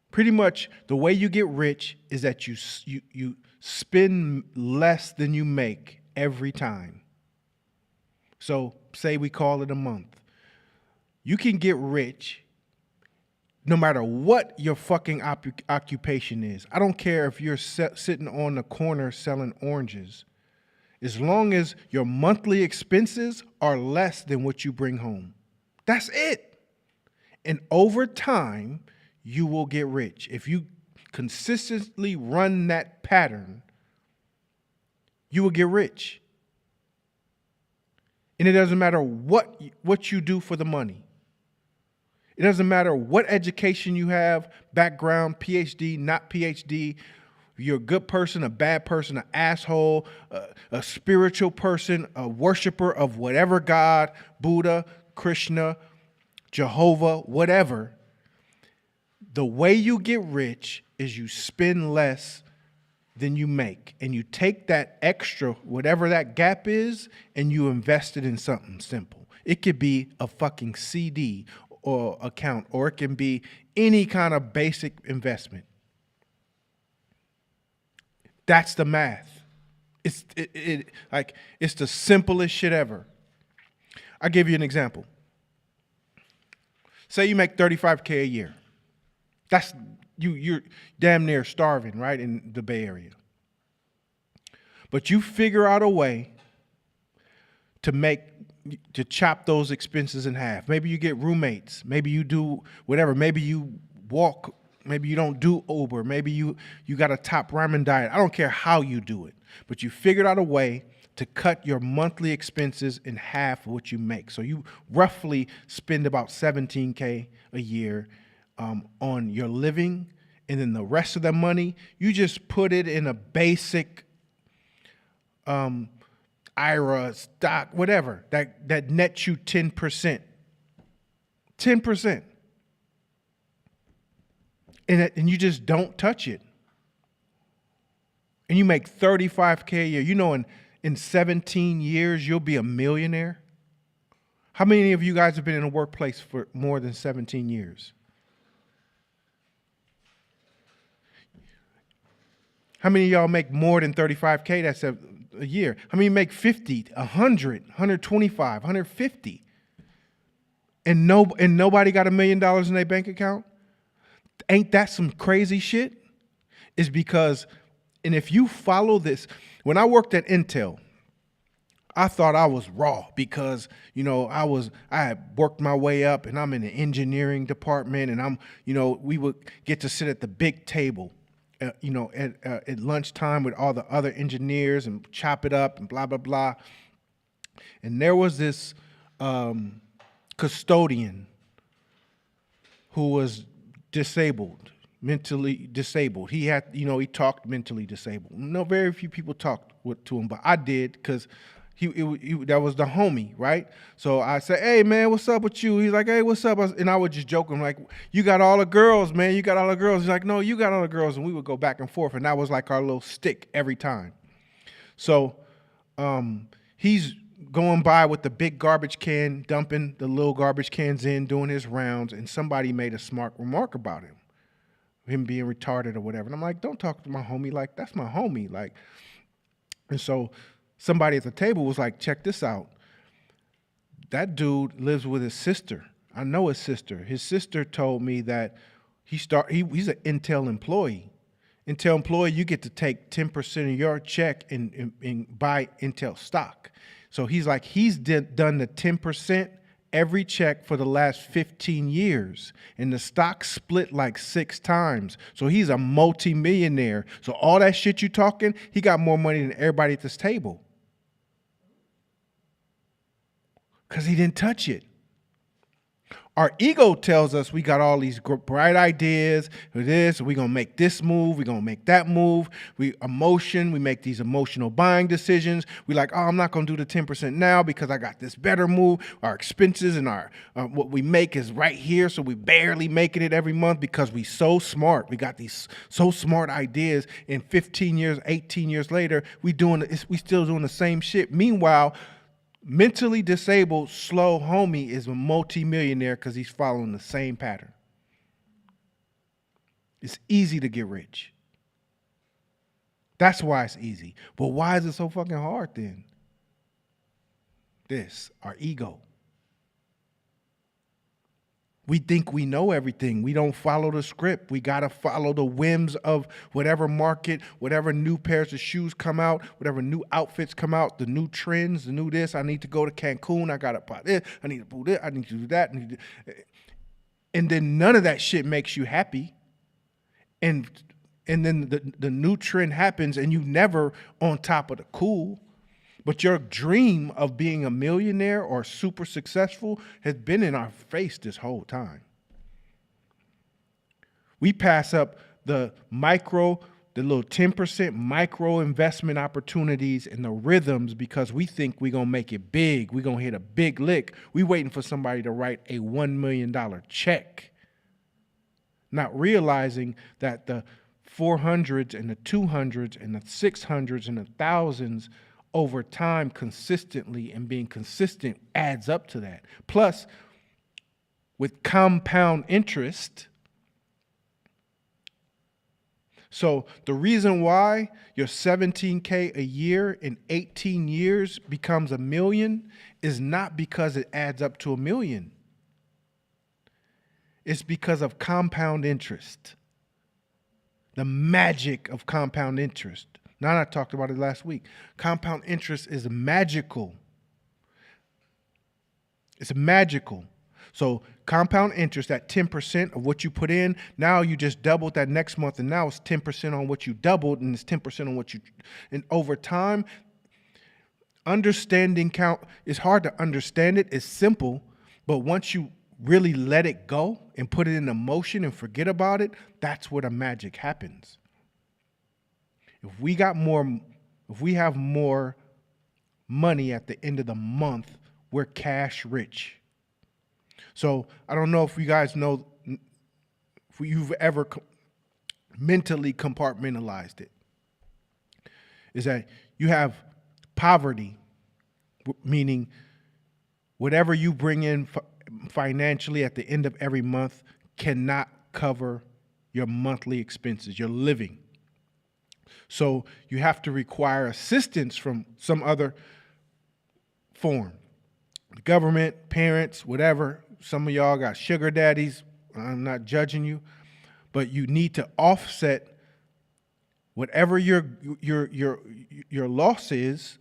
Pretty much the way you get rich is that you spend less than you make every time. So say we call it a month. You can get rich no matter what your fucking occupation is. I don't care if you're sitting on the corner selling oranges. As long as your monthly expenses are less than what you bring home. That's it. And over time, you will get rich. If you consistently run that pattern, you will get rich. And it doesn't matter what you do for the money. It doesn't matter what education you have, background, PhD, not PhD. You're a good person, a bad person, an asshole, a spiritual person, a worshiper of whatever God, Buddha, Krishna, Jehovah, whatever. The way you get rich is you spend less than you make. And you take that extra, whatever that gap is, and you invest it in something simple. It could be a fucking CD or account, or it can be any kind of basic investment. That's the math. It's the simplest shit ever. I'll give you an example. Say you make $35K a year. That's you're damn near starving, right, in the Bay Area. But you figure out a way to chop those expenses in half. Maybe you get roommates. Maybe you do whatever. Maybe you walk. Maybe you don't do Uber. Maybe you got a top ramen diet. I don't care how you do it, but you figured out a way to cut your monthly expenses in half of what you make. So you roughly spend about $17K a year on your living, and then the rest of the money, you just put it in a basic IRA, stock, whatever, that nets you 10%. 10%. And you just don't touch it. And you make $35K a year. You know, in 17 years, you'll be a millionaire. How many of you guys have been in a workplace for more than 17 years? How many of y'all make more than 35K? That's a year. How many make 50, 100, 125, 150? And nobody got $1 million in their bank account? Ain't that some crazy shit? It's because, and if you follow this, when I worked at Intel, I thought I was raw because, I had worked my way up and I'm in the engineering department and we would get to sit at the big table, at lunchtime with all the other engineers and chop it up and blah, blah, blah. And there was this custodian who was disabled, mentally disabled. He had, he talked mentally disabled. No, very few people talked to him, but I did because that was the homie, right? So I said, hey, man, what's up with you? He's like, hey, what's up? And I would just joke him like, you got all the girls, man. You got all the girls. He's like, no, you got all the girls. And we would go back and forth. And that was like our little stick every time. So he's going by with the big garbage can, dumping the little garbage cans in, doing his rounds. And somebody made a smart remark about him being retarded or whatever. And I'm like, don't talk to my homie. Like, that's my homie. Like, and so somebody at the table was like, check this out. That dude lives with his sister. I know his sister. His sister told me that he's an Intel employee. Intel employee, you get to take 10% of your check and buy Intel stock. So he's like, he's done the 10% every check for the last 15 years. And the stock split like 6 times. So he's a multi-millionaire. So all that shit you talking, he got more money than everybody at this table. Because he didn't touch it. Our ego tells us we got all these bright ideas for this, we're going to make this move, we're going to make that move. We make these emotional buying decisions. We like, oh, I'm not going to do the 10% now because I got this better move. Our expenses and our what we make is right here, so we barely making it every month because we so smart. We got these so smart ideas, and 15 years, 18 years later, we still doing the same shit. Meanwhile, mentally disabled, slow homie is a multi-millionaire because he's following the same pattern. It's easy to get rich. That's why it's easy. But why is it so fucking hard then? Our ego. We think we know everything. We don't follow the script. We got to follow the whims of whatever market, whatever new pairs of shoes come out, whatever new outfits come out, the new trends, the new this. I need to go to Cancun. I got to buy this. I need to do this. I need to do that. And then none of that shit makes you happy. And then the new trend happens and you never on top of the cool. But your dream of being a millionaire or super successful has been in our face this whole time. We pass up the little 10% micro investment opportunities and the rhythms because we think we're going to make it big. We're going to hit a big lick. We waiting for somebody to write a $1 million check. Not realizing that the 400s and the 200s and the 600s and the thousands over time consistently and being consistent adds up to that. Plus, with compound interest. So the reason why your $17K a year in 18 years becomes $1 million is not because it adds up to $1 million. It's because of compound interest. The magic of compound interest. Now, I talked about it last week. Compound interest is magical. It's magical. So compound interest, that 10% of what you put in, now you just doubled that next month, and now it's 10% on what you doubled, and it's 10% on what you, and over time, understanding count, it's hard to understand it, it's simple, but once you really let it go and put it in motion and forget about it, that's where the magic happens. If we have more money at the end of the month, we're cash rich. So I don't know if you guys know, if you've ever mentally compartmentalized it, is that you have poverty, meaning whatever you bring in financially at the end of every month cannot cover your monthly expenses, your living. So you have to require assistance from some other form. The government, parents, whatever. Some of y'all got sugar daddies. I'm not judging you, but you need to offset whatever your loss is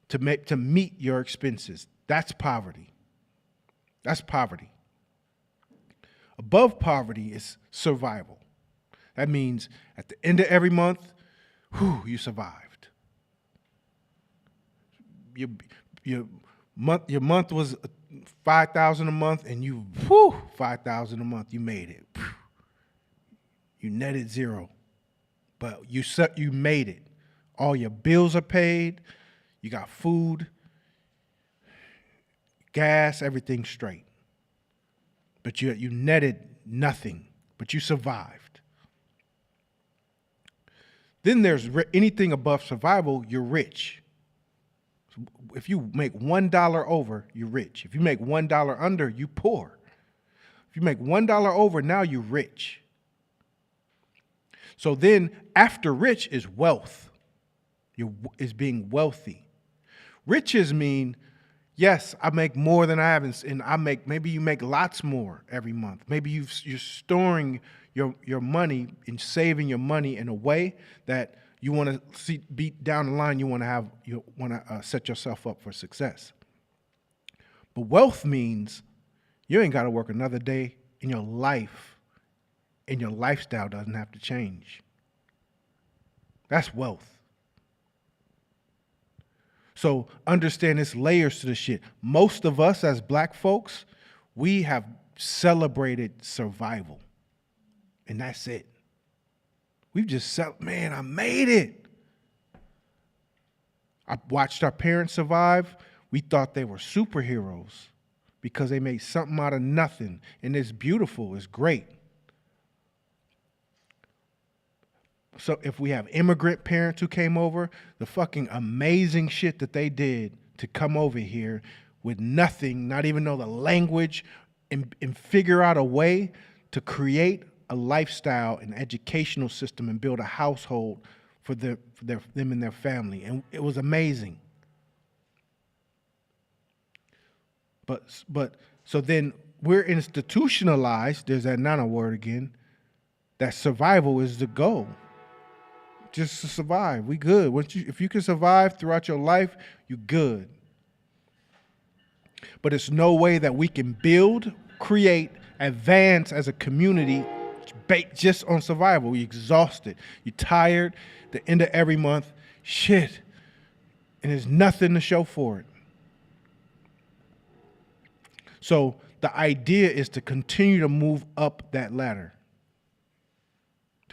to meet your expenses. That's poverty. That's poverty. Above poverty is survival. That means at the end of every month, you survived. Your month was $5,000 a month, and you $5,000 a month. You made it. You netted zero, but you made it. All your bills are paid. You got food, gas, everything straight. But you netted nothing, but you survived. Then there's anything above survival, you're rich. If you make $1 over, you're rich. If you make $1 under, you're poor. If you make $1 over, now you're rich. So then after rich is wealth. Is being wealthy. Riches mean, yes, I make more than I have, and maybe you make lots more every month. Maybe you're storing your money and saving your money in a way that you want to see down the line. You want to set yourself up for success. But wealth means you ain't got to work another day in your life, and your lifestyle doesn't have to change. That's wealth. So understand there's layers to the shit. Most of us as black folks, we have celebrated survival. And that's it. We've just said, man, I made it. I watched our parents survive. We thought they were superheroes because they made something out of nothing. And it's beautiful. It's great. So if we have immigrant parents who came over, the fucking amazing shit that they did to come over here with nothing, not even know the language, and figure out a way to create a lifestyle, an educational system, and build a household for them and their family. And it was amazing. But so then we're institutionalized, there's that Nana word again, that survival is the goal. Just to survive. We good. If you can survive throughout your life, you're good. But it's no way that we can build, create, advance as a community based just on survival. You're exhausted. You're tired. The end of every month, shit. And there's nothing to show for it. So the idea is to continue to move up that ladder.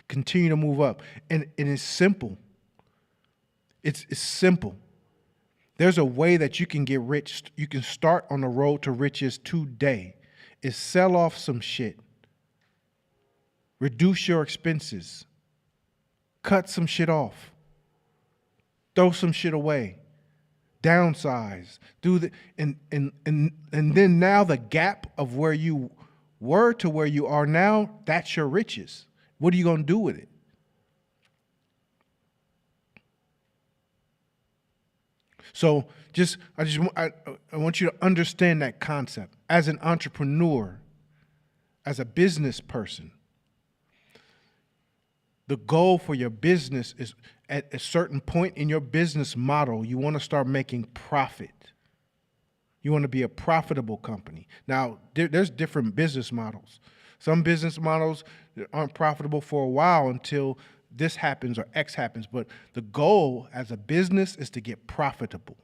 Continue to move up. And it's simple. It's simple. There's a way that you can get rich. You can start on the road to riches today. Is sell off some shit. Reduce your expenses. Cut some shit off. Throw some shit away. Downsize. And then now the gap of where you were to where you are now, that's your riches. What are you going to do with it? So I want you to understand that concept. As an entrepreneur, as a business person, the goal for your business is at a certain point in your business model, you want to start making profit. You want to be a profitable company. Now, there's different business models. Some business models aren't profitable for a while until this happens or X happens. But the goal as a business is to get profitable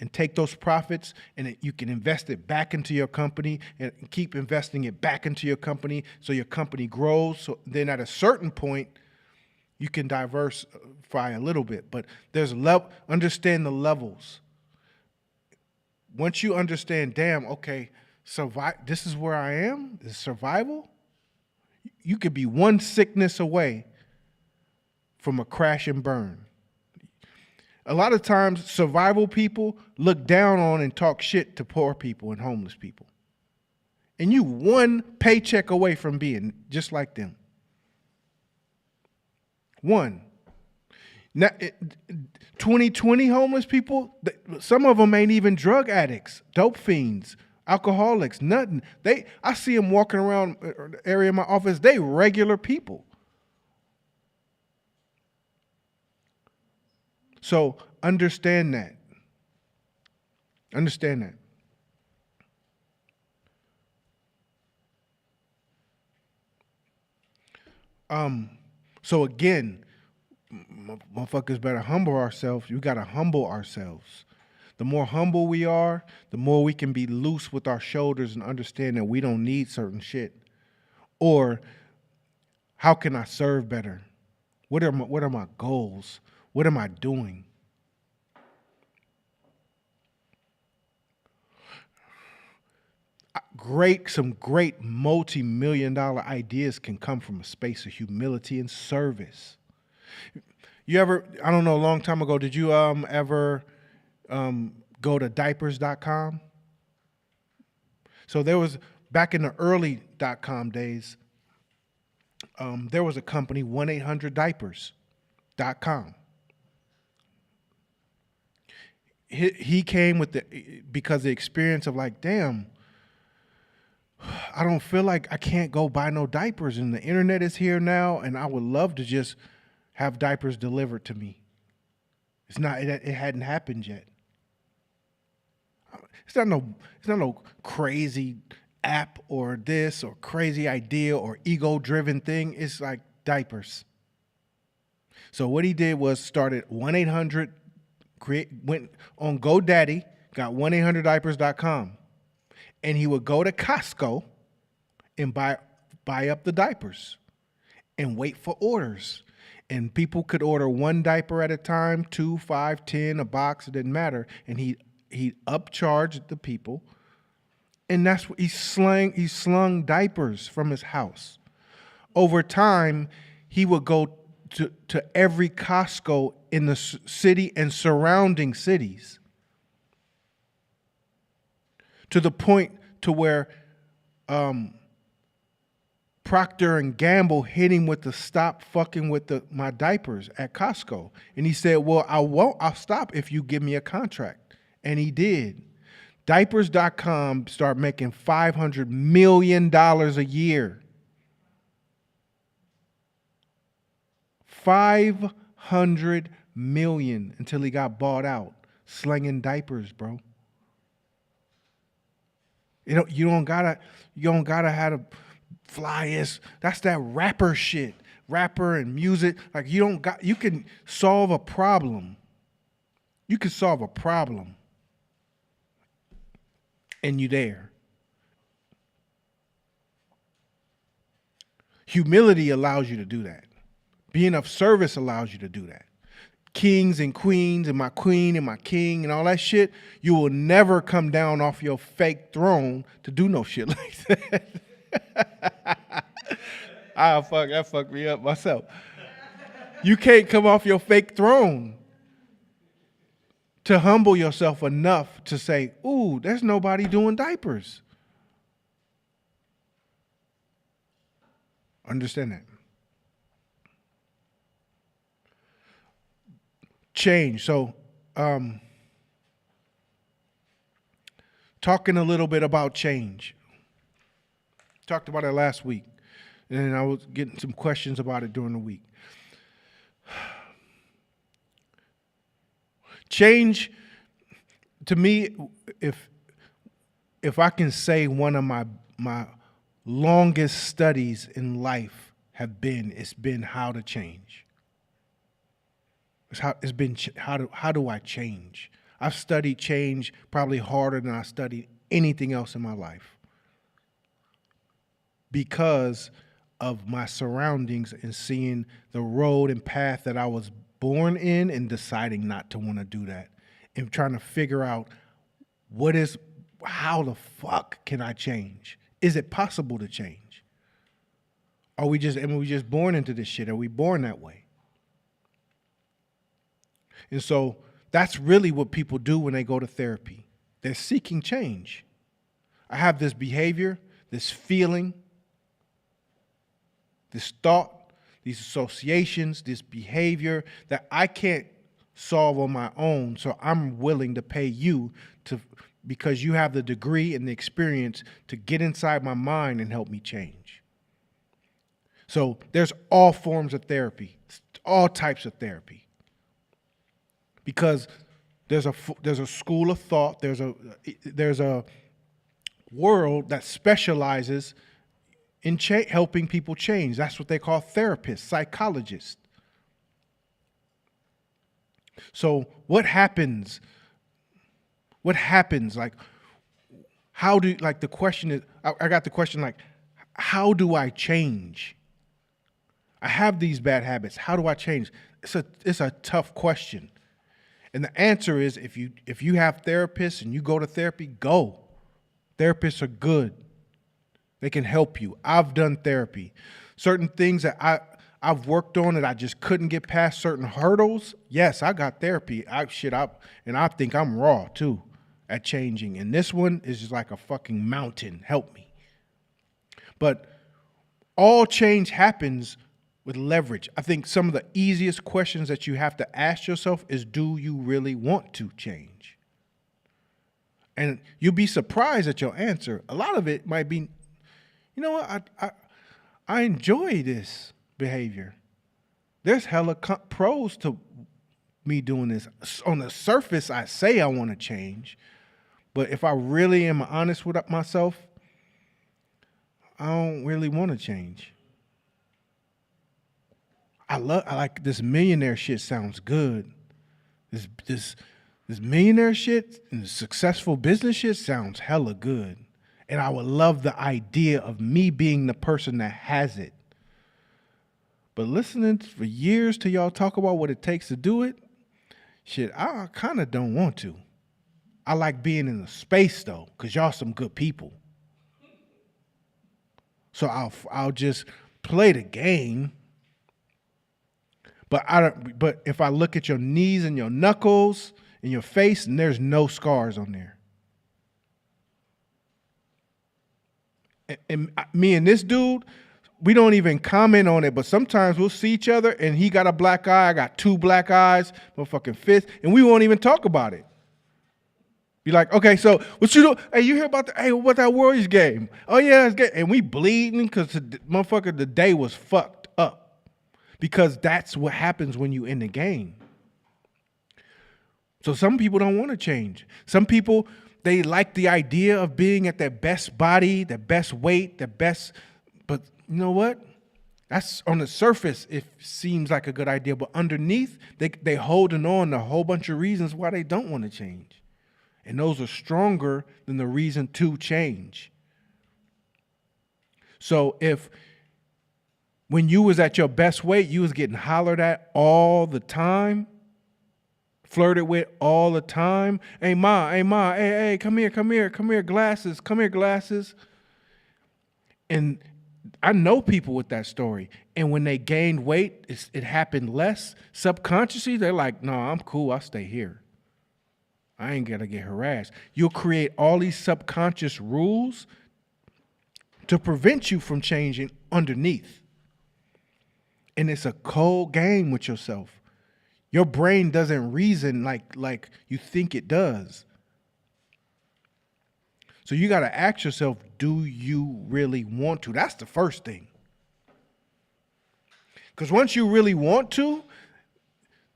and take those profits and you can invest it back into your company and keep investing it back into your company so your company grows. So then at a certain point, you can diversify a little bit. But there's understand the levels. Once you understand, damn, okay, this is where I am, is survival. You could be one sickness away from a crash and burn. A lot of times, survival people look down on and talk shit to poor people and homeless people. And you one paycheck away from being just like them. One. Now, 2020 homeless people, some of them ain't even drug addicts, dope fiends, alcoholics, nothing. I see them walking around the area of my office. They regular people. So understand that. Understand that. So again, motherfuckers better humble ourselves. You got to humble ourselves. The more humble we are, the more we can be loose with our shoulders and understand that we don't need certain shit. Or how can I serve better? What are my goals? What am I doing? Some great multi-million-dollar ideas can come from a space of humility and service. You ever, I don't know, a long time ago, did you ever go to diapers.com? So there was, back in the early .com days, there was a company, 1-800-diapers.com. He came with because the experience of like, damn, I don't feel like I can't go buy no diapers, and the internet is here now, and I would love to just have diapers delivered to me. It hadn't happened yet. It's not no crazy app or this or crazy idea or ego-driven thing. It's like diapers. So what he did was started 1-800, went on GoDaddy, got 1-800-diapers.com. And he would go to Costco and buy up the diapers and wait for orders. And people could order one diaper at a time, 2, 5, 10, a box, it didn't matter. And he upcharged the people. And that's what he slung diapers from his house. Over time, he would go to every Costco in the city and surrounding cities, to the point to where Procter and Gamble hit him with the stop fucking with my diapers at Costco. And he said, well, I'll stop if you give me a contract. And he did. Diapers.com started making $500 million a year. $500 million until he got bought out, slinging diapers, bro. You don't gotta have a flyest. That's that rapper shit. Rapper and music. Like you can solve a problem. You can solve a problem. And you there. Humility allows you to do that. Being of service allows you to do that. Kings and queens and my queen and my king and all that shit, you will never come down off your fake throne to do no shit like that. That fucked me up myself. You can't come off your fake throne to humble yourself enough to say, ooh, there's nobody doing diapers. Understand that. Change. So, talking a little bit about change. Talked about it last week, and I was getting some questions about it during the week. Change, to me, if I can say one of my longest studies in life it's been how to change. How do I change? I've studied change probably harder than I studied anything else in my life because of my surroundings and seeing the road and path that I was born in and deciding not to want to do that and trying to figure out how the fuck can I change? Is it possible to change? Are we just born into this shit? Are we born that way? And so that's really what people do when they go to therapy. They're seeking change. I have this behavior, this feeling, this thought these associations, this behavior that I can't solve on my own. So I'm willing to pay you because you have the degree and the experience to get inside my mind and help me change. So there's all forms of therapy, all types of therapy, because there's a school of thought, there's a world that specializes in helping people change. That's what they call therapists, psychologists. So what happens? Like, the question is, I got the question like, how do I change? I have these bad habits. How do I change? It's a tough question. And the answer is, if you have therapists and you go to therapy, go. Therapists are good. They can help you. I've done therapy. Certain things that I've worked on that I just couldn't get past certain hurdles. Yes, I got therapy. I think I'm raw too at changing. And this one is just like a fucking mountain. Help me. But all change happens with leverage. I think some of the easiest questions that you have to ask yourself is, do you really want to change? And you'll be surprised at your answer. A lot of it might be, you know what, I enjoy this behavior. There's hella pros to me doing this. On the surface, I say I want to change, but if I really am honest with myself, I don't really want to change. I like this millionaire shit. Sounds good. This millionaire shit and successful business shit sounds hella good. And I would love the idea of me being the person that has it. But listening for years to y'all talk about what it takes to do it, shit, I kind of don't want to. I like being in the space though, because y'all some good people. So I'll just play the game. But if I look at your knees and your knuckles and your face, and there's no scars on there. And me and this dude, we don't even comment on it, but sometimes we'll see each other and he got a black eye, I got two black eyes, motherfucking fifth, and we won't even talk about it. Be like, okay, so what you do? Hey, you hear about what that Warriors game? Oh yeah, it's good. And we bleeding because the day was fucked up. Because that's what happens when you in the game. So some people don't want to change. Some people, they like the idea of being at their best body, their best weight, their best, but you know what? That's on the surface, it seems like a good idea, but underneath, they holding on to a whole bunch of reasons why they don't want to change. And those are stronger than the reason to change. So when you was at your best weight, you was getting hollered at all the time, flirted with all the time. Hey, ma, hey, come here, glasses. And I know people with that story. And when they gained weight, it happened less. Subconsciously, they're like, no, I'm cool, I'll stay here. I ain't gonna get harassed. You'll create all these subconscious rules to prevent you from changing underneath. And it's a cold game with yourself. Your brain doesn't reason like you think it does. So you got to ask yourself, do you really want to? That's the first thing. Because once you really want to,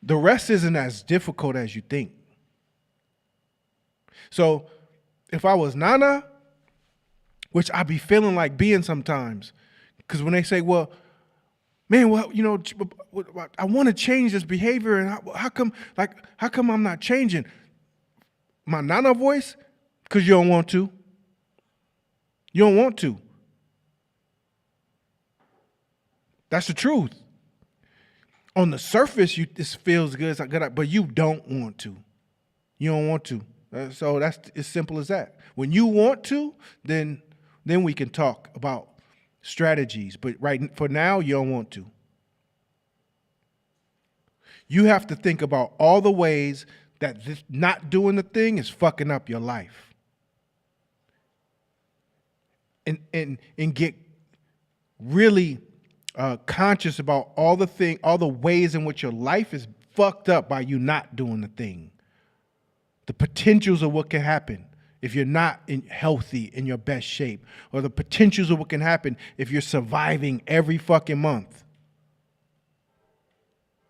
the rest isn't as difficult as you think. So if I was Nana, which I be feeling like being sometimes, because when they say, well, man, well, you know, I want to change this behavior, and how come I'm not changing? My Nana voice, because you don't want to. You don't want to. That's the truth. On the surface, this feels good, but you don't want to. You don't want to. So that's as simple as that. When you want to, then we can talk about strategies. But for now, you don't want to. You have to think about all the ways that this not doing the thing is fucking up your life. And get really conscious about all the ways in which your life is fucked up by you not doing the thing. The potentials of what can happen if you're not healthy, in your best shape, or the potentials of what can happen if you're surviving every fucking month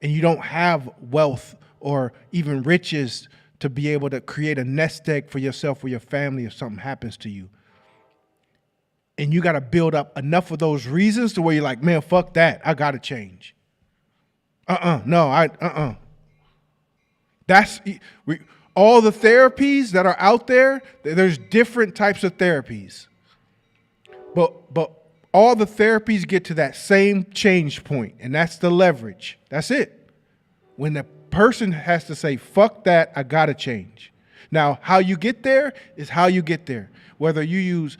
and you don't have wealth or even riches to be able to create a nest egg for yourself or your family if something happens to you. And you got to build up enough of those reasons to where you're like, man, fuck that. I got to change. That's all the therapies that are out there. There's different types of therapies. But all the therapies get to that same change point, and that's the leverage. That's it. When the person has to say, fuck that, I got to change. Now, how you get there is how you get there. Whether you use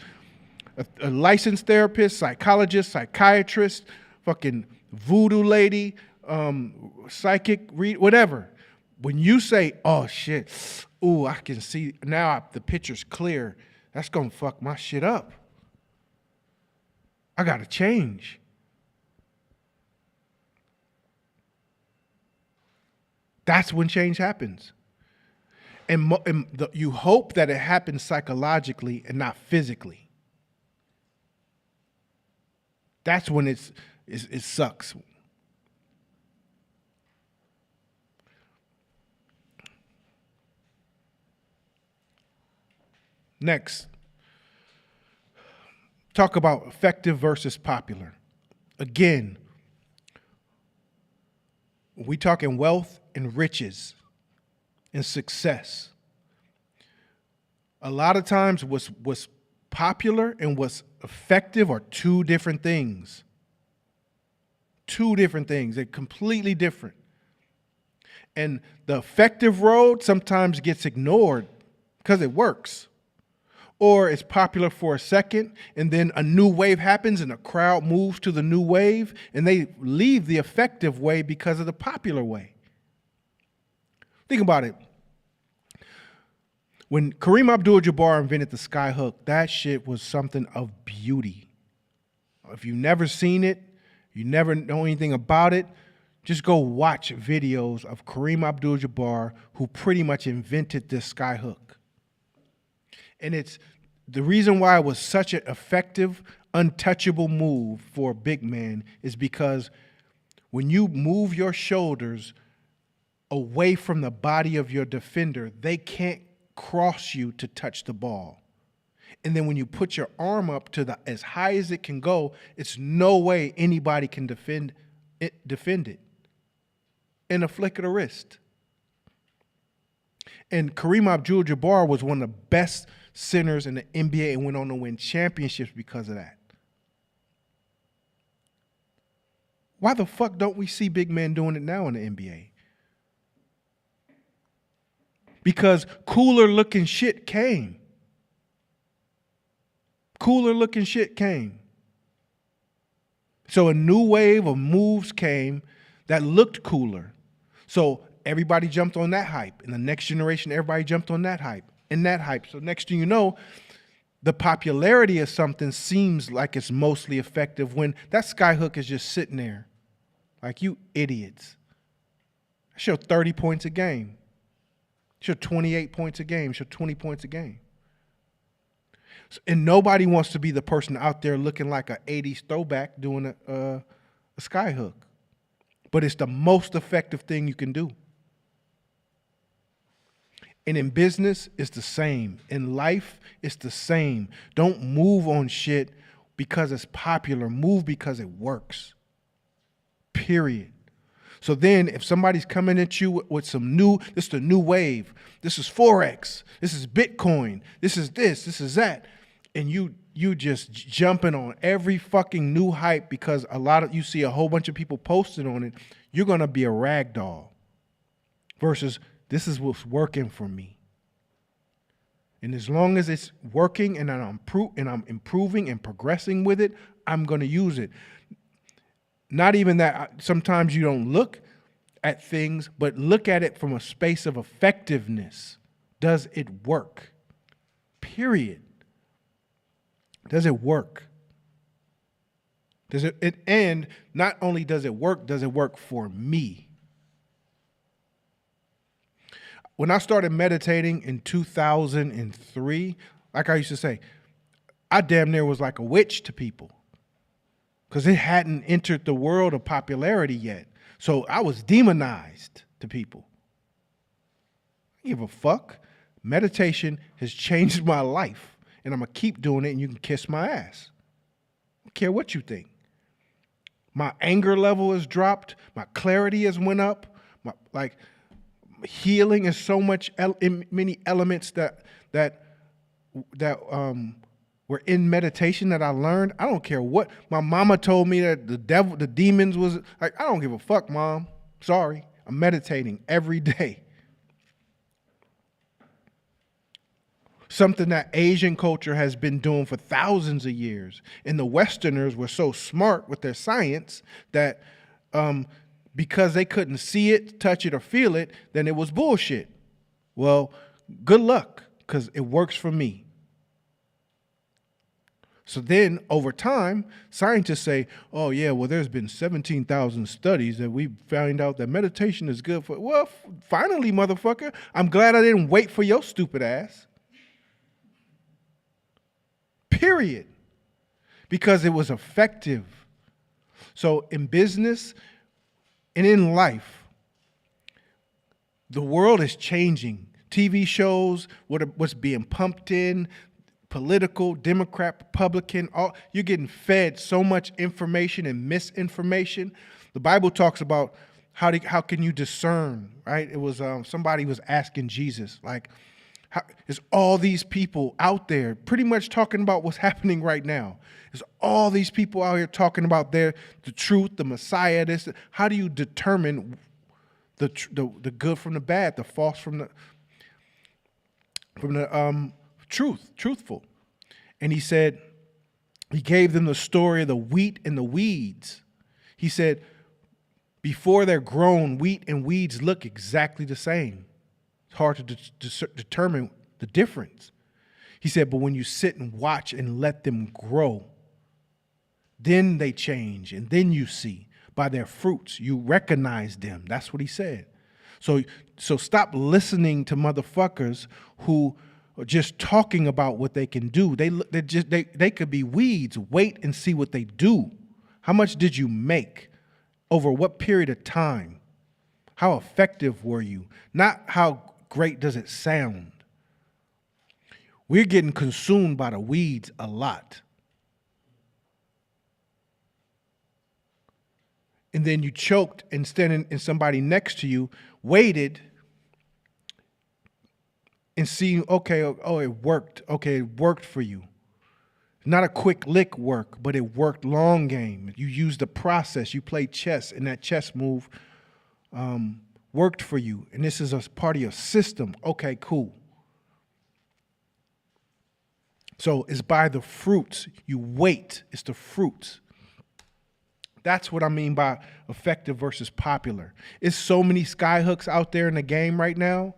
a licensed therapist, psychologist, psychiatrist, fucking voodoo lady, psychic, whatever. When you say, oh shit, ooh, I can see now the picture's clear, that's gonna fuck my shit up. I gotta change. That's when change happens. And you hope that it happens psychologically and not physically. That's when it sucks. Next, talk about effective versus popular. Again, we talking wealth and riches and success. A lot of times what's popular and what's effective are two different things. Two different things. They're completely different. And the effective road sometimes gets ignored because it works. Or it's popular for a second, and then a new wave happens and the crowd moves to the new wave, and they leave the effective way because of the popular way. Think about it. When Kareem Abdul-Jabbar invented the skyhook, that shit was something of beauty. If you've never seen it, you never know anything about it, just go watch videos of Kareem Abdul-Jabbar, who pretty much invented this skyhook. And it's the reason why it was such an effective, untouchable move for a big man is because when you move your shoulders away from the body of your defender, they can't cross you to touch the ball. And then when you put your arm up to as high as it can go, it's no way anybody can defend it in a flick of the wrist. And Kareem Abdul-Jabbar was one of the best centers in the NBA and went on to win championships because of that. Why the fuck don't we see big men doing it now in the NBA? Because cooler looking shit came. Cooler looking shit came. So a new wave of moves came that looked cooler. So everybody jumped on that hype. In the next generation, everybody jumped on that hype and that hype. So next thing you know, the popularity of something seems like it's mostly effective when that skyhook is just sitting there. Like, you idiots. I show 30 points a game. Show 28 points a game. Show 20 points a game. And nobody wants to be the person out there looking like an 80s throwback doing a skyhook. But it's the most effective thing you can do. And in business, it's the same. In life, it's the same. Don't move on shit because it's popular. Move because it works. Period. So then if somebody's coming at you with some this is the new wave. This is Forex. This is Bitcoin. This is that. And you just jumping on every fucking new hype because you see a whole bunch of people posting on it, you're going to be a rag doll versus this is what's working for me. And as long as it's working and I'm improving and progressing with it, I'm going to use it. Not even that. Sometimes you don't look at things, but look at it from a space of effectiveness. Does it work? Period. Does it work? And not only does it work for me? When I started meditating in 2003, like I used to say, I damn near was like a witch to people because it hadn't entered the world of popularity yet. So I was demonized to people. I don't give a fuck. Meditation has changed my life, and I'm going to keep doing it, and you can kiss my ass. I don't care what you think. My anger level has dropped. My clarity has went up. Healing is so much in many elements that were in meditation that I learned. I don't care what my mama told me that the demons was like. I don't give a fuck, Mom. Sorry, I'm meditating every day. Something that Asian culture has been doing for thousands of years, and the Westerners were so smart with their science that because they couldn't see it, touch it, or feel it, then it was bullshit. Well, good luck, because it works for me. So then, over time, scientists say, oh, yeah, well, there's been 17,000 studies that we found out that meditation is good for. Well, finally, motherfucker, I'm glad I didn't wait for your stupid ass. Period. Because it was effective. So in business and in life, the world is changing. TV shows, what's being pumped in, political, Democrat, Republican, you're getting fed so much information and misinformation. The Bible talks about how can you discern, right? It was somebody was asking Jesus, like, there's all these people out there pretty much talking about what's happening right now. There's all these people out here talking about the truth, the Messiah, this. How do you determine the good from the bad, the false from the truthful? And he said, he gave them the story of the wheat and the weeds. He said, before they're grown, wheat and weeds look exactly the same. It's hard to determine the difference. He said, but when you sit and watch and let them grow, then they change, and then you see by their fruits, you recognize them. That's what he said. So stop listening to motherfuckers who are just talking about what they can do. They could be weeds. Wait and see what they do. How much did you make? Over what period of time? How effective were you? Not how great does it sound. We're getting consumed by the weeds a lot. And then you choked and standing and somebody next to you waited and see, okay, oh, it worked. Okay, it worked for you. Not a quick lick work, but it worked long game. You used the process. You played chess, and that chess move worked for you. And this is a part of your system. Okay, cool. So it's by the fruits. You wait. It's the fruits. That's what I mean by effective versus popular. It's so many skyhooks out there in the game right now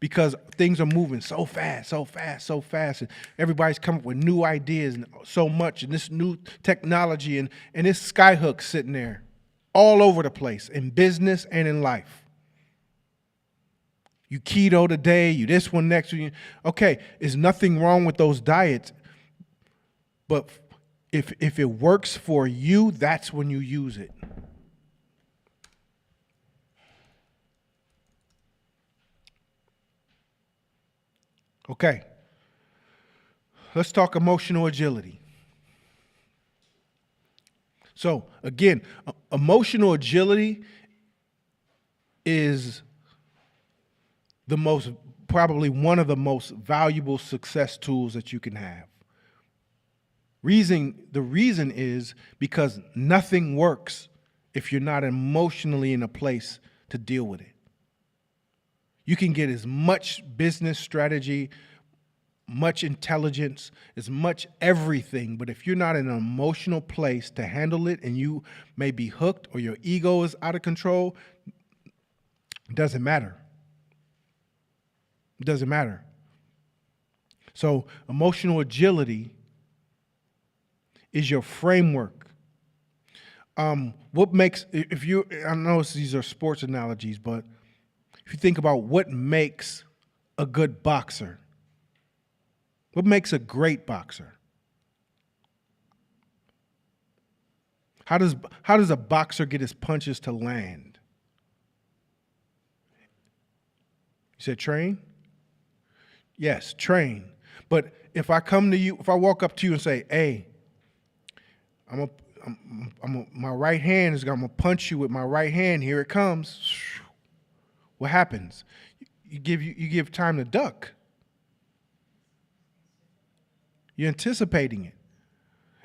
because things are moving so fast, so fast, so fast. And everybody's coming up with new ideas and so much, and this new technology, and this skyhook sitting there all over the place in business and in life. You keto today, you this one next week. Okay, there's nothing wrong with those diets, but if it works for you, that's when you use it. Okay, let's talk emotional agility. So again, emotional agility is probably one of the most valuable success tools that you can have. The reason is because nothing works if you're not emotionally in a place to deal with it. You can get as much business strategy, much intelligence, as much everything, but if you're not in an emotional place to handle it and you may be hooked or your ego is out of control, it doesn't matter. It doesn't matter. So emotional agility is your framework What makes, if you, I know these are sports analogies, but if you think about what makes a good boxer, what makes a great boxer? How does a boxer get his punches to land? You said train? Yes, train. But if I come to you, if I walk up to you and say, "Hey, my right hand is gonna punch you with my right hand. Here it comes." What happens? You give time to duck. You're anticipating it.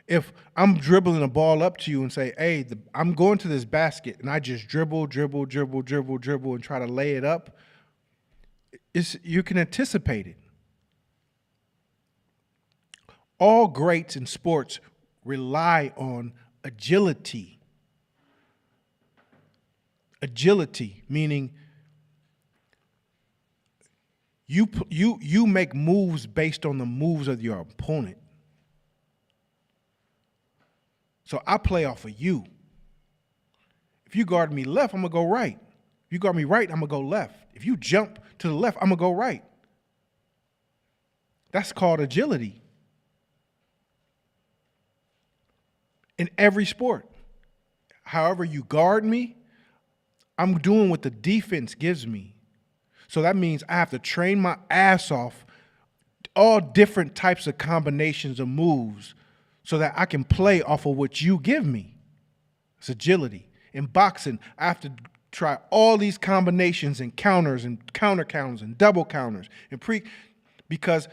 If I'm dribbling a ball up to you and say, "Hey, I'm going to this basket," and I just dribble, and try to lay it up, you can anticipate it. All greats in sports rely on agility. Agility, meaning you make moves based on the moves of your opponent. So I play off of you. If you guard me left, I'm going to go right. If you guard me right, I'm going to go left. If you jump to the left, I'm going to go right. That's called agility. In every sport. However you guard me, I'm doing what the defense gives me. So that means I have to train my ass off all different types of combinations of moves so that I can play off of what you give me. It's agility. In boxing, I have to try all these combinations and counters and counter counters and double counters and because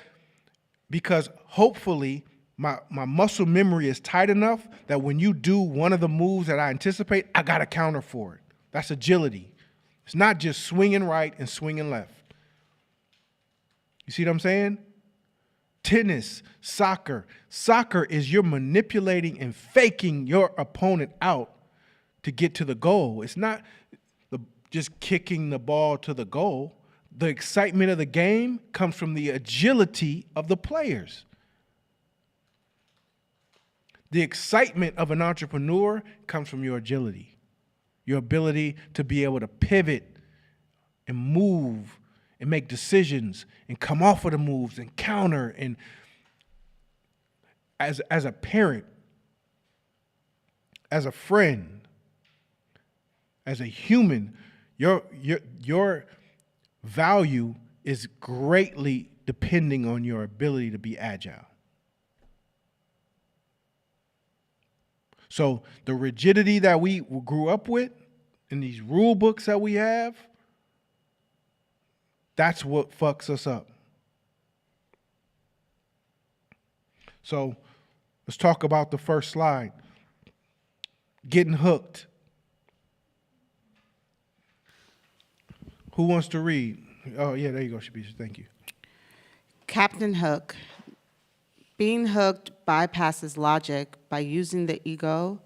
hopefully my muscle memory is tight enough that when you do one of the moves that I anticipate, I got to counter for it. That's agility. It's not just swinging right and swinging left. You see what I'm saying? Tennis, soccer. Soccer is you're manipulating and faking your opponent out to get to the goal. It's not just kicking the ball to the goal. The excitement of the game comes from the agility of the players. The excitement of an entrepreneur comes from your agility, your ability to be able to pivot and move and make decisions and come off of the moves and counter. And as a parent, as a friend, as a human, your value is greatly depending on your ability to be agile. So the rigidity that we grew up with in these rule books that we have, that's what fucks us up. So let's talk about the first slide. Getting hooked. Who wants to read? Oh, yeah, there you go, Shabisha. Thank you. Captain Hook. Being hooked bypasses logic by using the ego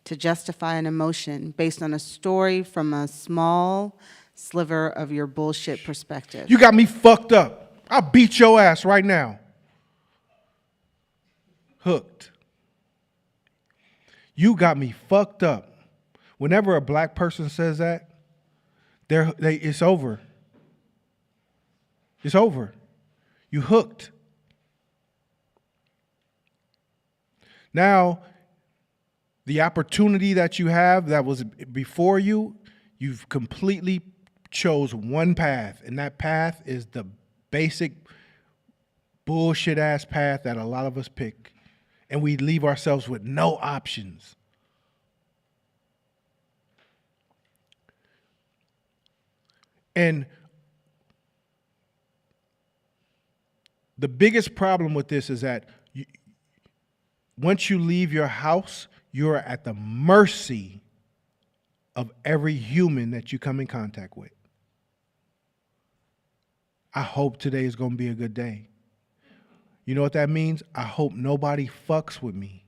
to justify an emotion based on a story from a small sliver of your bullshit perspective. You got me fucked up. I'll beat your ass right now. Hooked. You got me fucked up. Whenever a black person says that, it's over. It's over. You hooked. Now, the opportunity that you have that was before you, you've completely chose one path, and that path is the basic bullshit-ass path that a lot of us pick, and we leave ourselves with no options. And the biggest problem with this is that once you leave your house, you're at the mercy of every human that you come in contact with. I hope today is going to be a good day. You know what that means? I hope nobody fucks with me.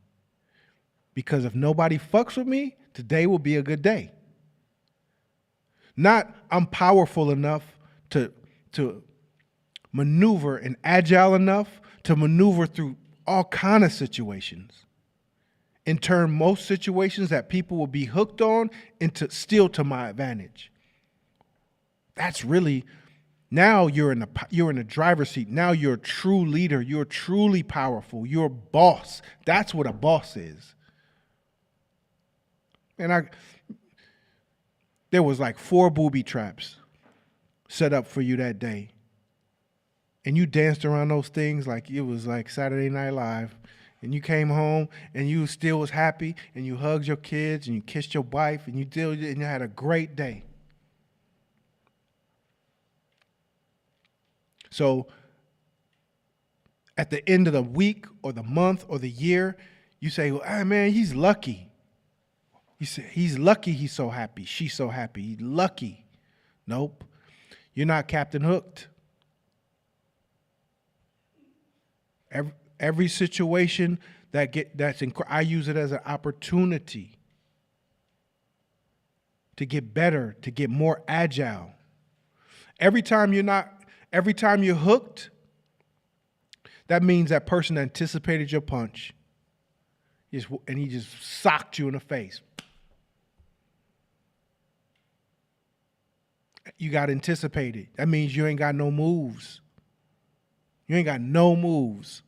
Because if nobody fucks with me, today will be a good day. Not I'm powerful enough to maneuver and agile enough to maneuver through all kind of situations and turn most situations that people will be hooked on into still to my advantage. That's really, now you're in the driver's seat. Now you're a true leader. You're truly powerful. You're a boss. That's what a boss is. And there was like 4 booby traps set up for you that day. And you danced around those things like it was like Saturday Night Live. And you came home and you still was happy and you hugged your kids and you kissed your wife and you had a great day. So at the end of the week or the month or the year, you say, well, ah, man, he's lucky. You say, he's lucky he's so happy. She's so happy. He's lucky. Nope. You're not Captain Hooked. Every situation I use it as an opportunity to get better, to get more agile. Every time you're hooked, that means that person anticipated your punch, and he just socked you in the face. You got anticipated. That means you ain't got no moves. You ain't got no moves.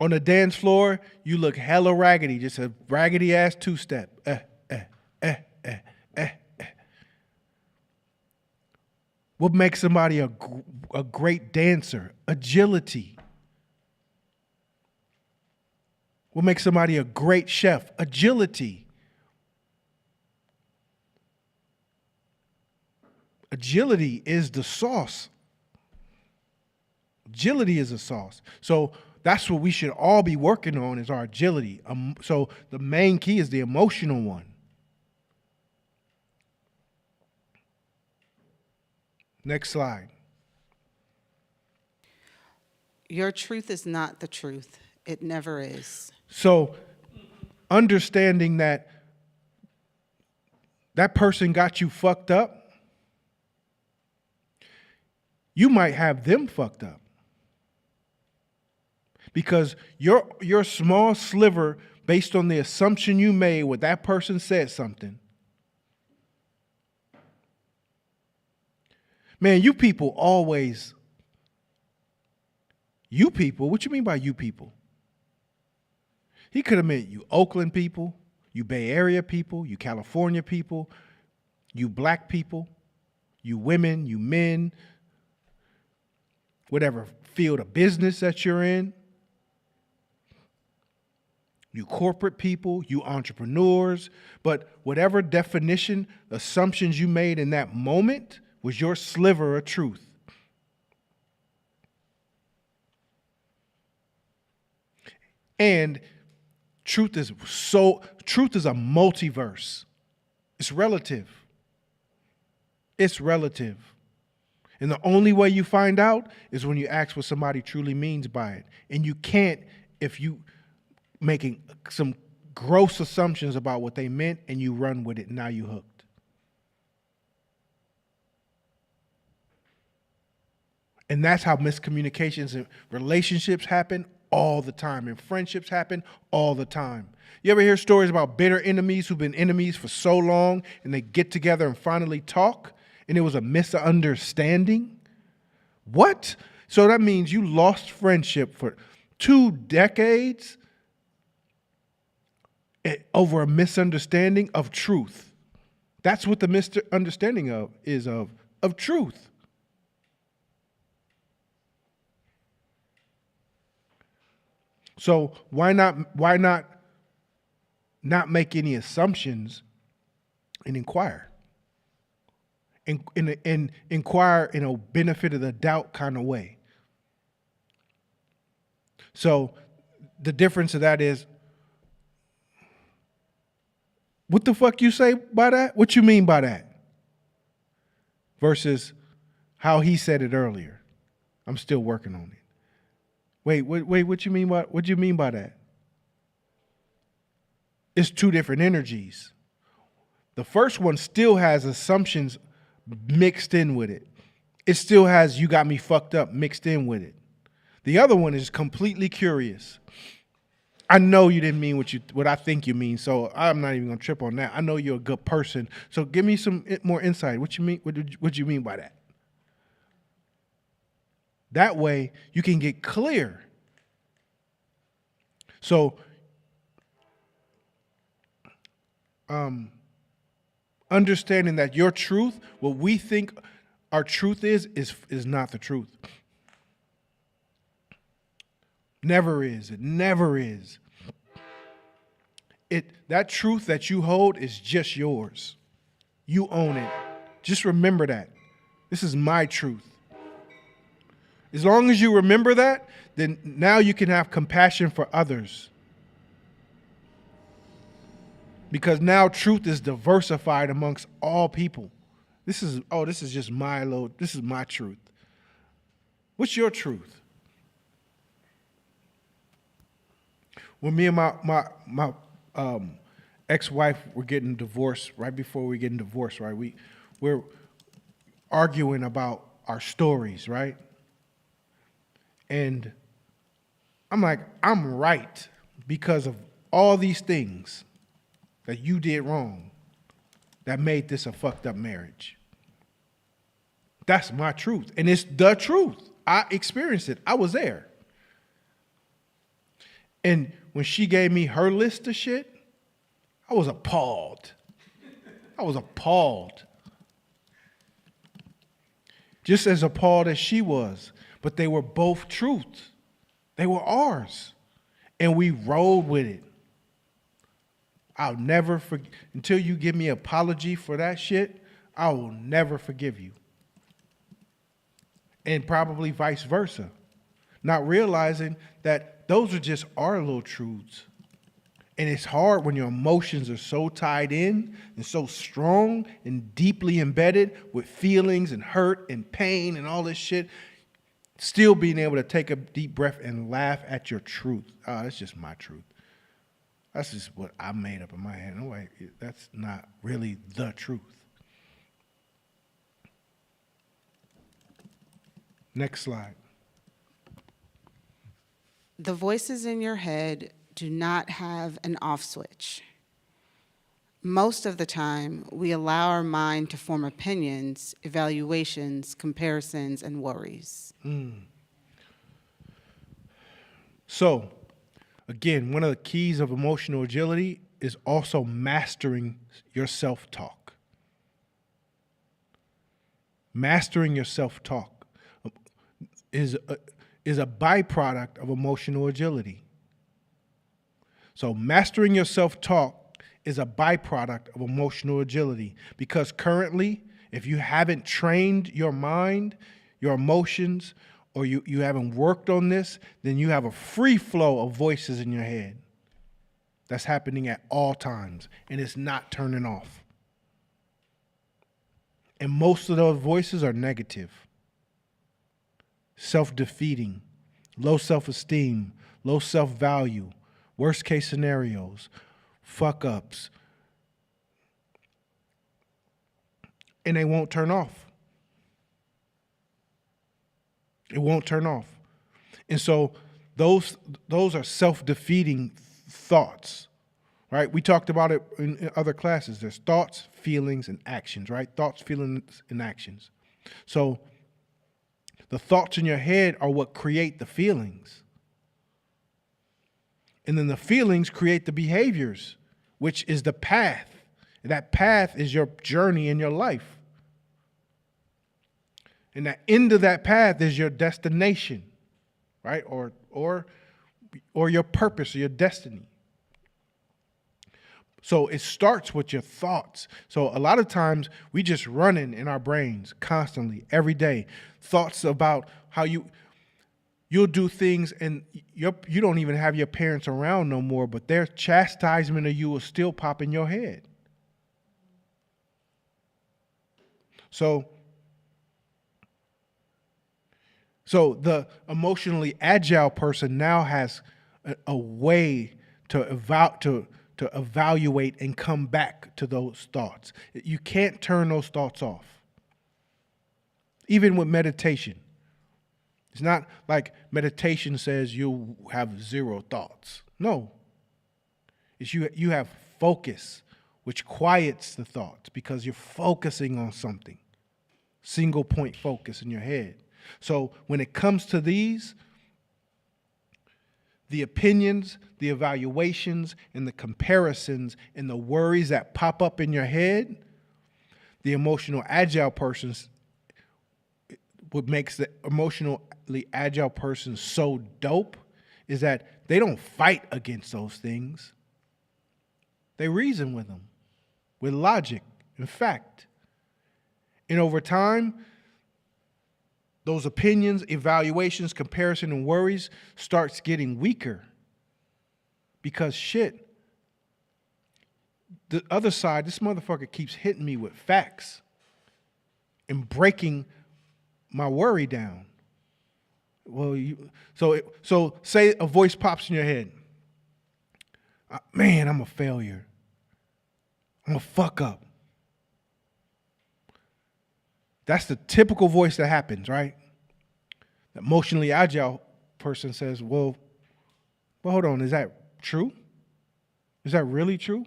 On the dance floor, you look hella raggedy, just a raggedy ass 2-step. What makes somebody a great dancer? Agility. What makes somebody a great chef? Agility. Agility is the sauce. Agility is a sauce. So that's what we should all be working on, is our agility. So the main key is the emotional one. Next slide. Your truth is not the truth. It never is. So understanding that person got you fucked up, you might have them fucked up. Because your small sliver, based on the assumption you made when that person said something. Man, you people, what you mean by you people? He could have meant you Oakland people, you Bay Area people, you California people, you black people, you women, you men, whatever field of business that you're in. You corporate people, you entrepreneurs, but whatever definition, assumptions you made in that moment was your sliver of truth. And truth is a multiverse. It's relative. It's relative. And the only way you find out is when you ask what somebody truly means by it. And you can't if you making some gross assumptions about what they meant and you run with it and now you hooked. And that's how miscommunications in relationships happen all the time, and friendships happen all the time. You ever hear stories about bitter enemies who've been enemies for so long and they get together and finally talk and it was a misunderstanding? What? So that means you lost friendship for 2 decades over a misunderstanding of truth. That's what the misunderstanding of truth. So why not make any assumptions and inquire? And inquire in a benefit of the doubt kind of way. So the difference of that is, what the fuck you say by that? What you mean by that? Versus how he said it earlier. I'm still working on it. Wait, what you mean by that? It's 2 different energies. The first one still has assumptions mixed in with it. It still has you got me fucked up mixed in with it. The other one is completely curious. I know you didn't mean what I think you mean, so I'm not even gonna trip on that. I know you're a good person, so give me some more insight. What you mean? What you mean by that? That way you can get clear. So, understanding that your truth, what we think our truth is not the truth. Never is. It never is. That truth that you hold is just yours. You own it. Just remember that. This is my truth. As long as you remember that, then now you can have compassion for others. Because now truth is diversified amongst all people. This is just this is my truth. What's your truth? When me and my ex-wife were getting divorced, right before we were getting divorced, right? We're arguing about our stories, right? And I'm like, I'm right because of all these things that you did wrong that made this a fucked up marriage. That's my truth. And it's the truth. I experienced it. I was there. And when she gave me her list of shit, I was appalled. I was appalled. Just as appalled as she was. But they were both truths. They were ours. And we rolled with it. I'll never forgive. Until you give me an apology for that shit, I will never forgive you. And probably vice versa. Not realizing that those are just our little truths. And it's hard when your emotions are so tied in and so strong and deeply embedded with feelings and hurt and pain and all this shit. Still being able to take a deep breath and laugh at your truth. Oh, that's just my truth. That's just what I made up in my head. No way, that's not really the truth. Next slide. The voices in your head do not have an off switch. Most of the time, we allow our mind to form opinions, evaluations, comparisons, and worries. So, again, one of the keys of emotional agility is also mastering your self-talk. Mastering your self-talk is a byproduct of emotional agility. So mastering your self-talk is a byproduct of emotional agility because currently, if you haven't trained your mind, your emotions, or you haven't worked on this, then you have a free flow of voices in your head that's happening at all times, and it's not turning off. And most of those voices are negative, self-defeating, low self-esteem, low self-value, worst case scenarios, fuck-ups, and they won't turn off. It won't turn off. And so those are self-defeating thoughts, right? We talked about it in other classes. There's thoughts, feelings, and actions, right? Thoughts, feelings, and actions. So the thoughts in your head are what create the feelings. And then the feelings create the behaviors, which is the path. That path is your journey in your life. And the end of that path is your destination, right? Or your purpose or your destiny. So it starts with your thoughts. So a lot of times we just running in our brains constantly, every day. Thoughts about how you'll do things and you don't even have your parents around no more, but their chastisement of you will still pop in your head. So the emotionally agile person now has a way to evaluate and come back to those thoughts. You can't turn those thoughts off. Even with meditation. It's not like meditation says you'll have zero thoughts. No, is you have focus, which quiets the thoughts because you're focusing on something. Single point focus in your head. So when it comes to these, the opinions, the evaluations, and the comparisons, and the worries that pop up in your head, the emotional agile person's, what makes the emotionally agile person so dope is that they don't fight against those things. They reason with them, with logic and fact. And over time, those opinions, evaluations, comparison, and worries starts getting weaker. Because shit, the other side, this motherfucker keeps hitting me with facts and breaking my worry down. Well, so say a voice pops in your head. Man, I'm a failure. I'm a fuck up. That's the typical voice that happens, right? The emotionally agile person says, well, hold on, is that true? Is that really true?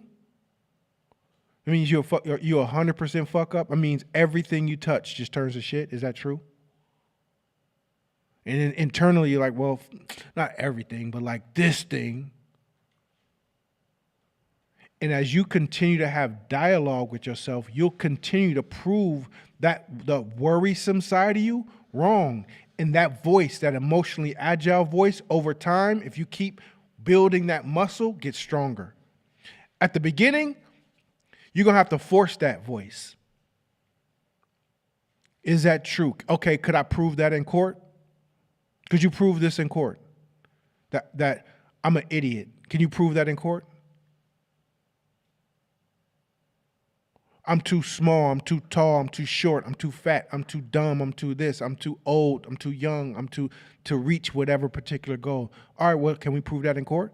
It means you're 100% fuck up? It means everything you touch just turns to shit? Is that true? And then internally you're like, well, not everything, but like this thing. And as you continue to have dialogue with yourself, you'll continue to prove that the worrisome side of you wrong. And that voice, that emotionally agile voice, over time, if you keep building that muscle, gets stronger. At the beginning, you're going to have to force that voice. Is that true? Okay, could I prove that in court? Could you prove this in court? That I'm an idiot. Can you prove that in court? I'm too small, I'm too tall, I'm too short, I'm too fat, I'm too dumb, I'm too this, I'm too old, I'm too young, I'm too to reach whatever particular goal. All right, well, can we prove that in court?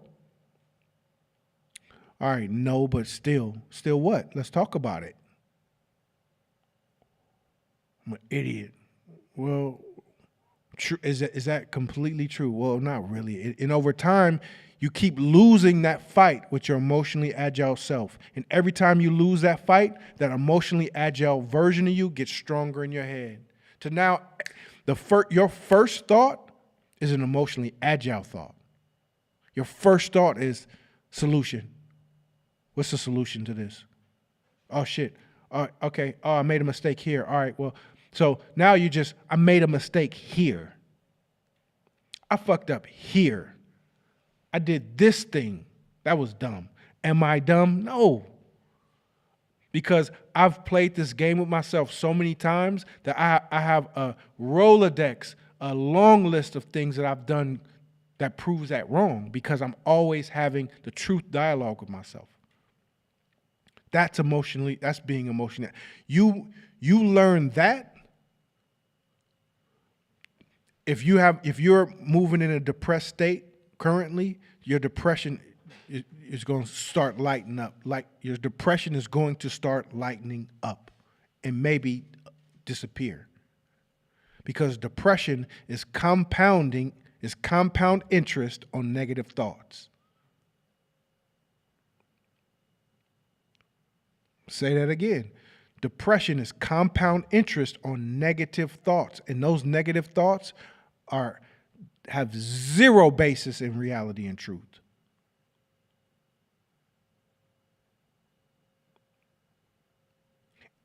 All right, no, but still what? Let's talk about it. I'm an idiot. Well, is that completely true? Well, not really. And over time, you keep losing that fight with your emotionally agile self. And every time you lose that fight, that emotionally agile version of you gets stronger in your head. To now, your first thought is an emotionally agile thought. Your first thought is solution. What's the solution to this? Oh, shit. Okay. Oh, I made a mistake here. All right, well, so now I made a mistake here. I fucked up here. I did this thing. That was dumb. Am I dumb? No. Because I've played this game with myself so many times that I have a Rolodex, a long list of things that I've done that proves that wrong because I'm always having the truth dialogue with myself. That's being emotional. You learn that. If you're moving in a depressed state currently, your depression is going to start lightening up. Like your depression is going to start lightening up and maybe disappear. Because depression is compound interest on negative thoughts. Say that again. Depression is compound interest on negative thoughts, and those negative thoughts have zero basis in reality and truth.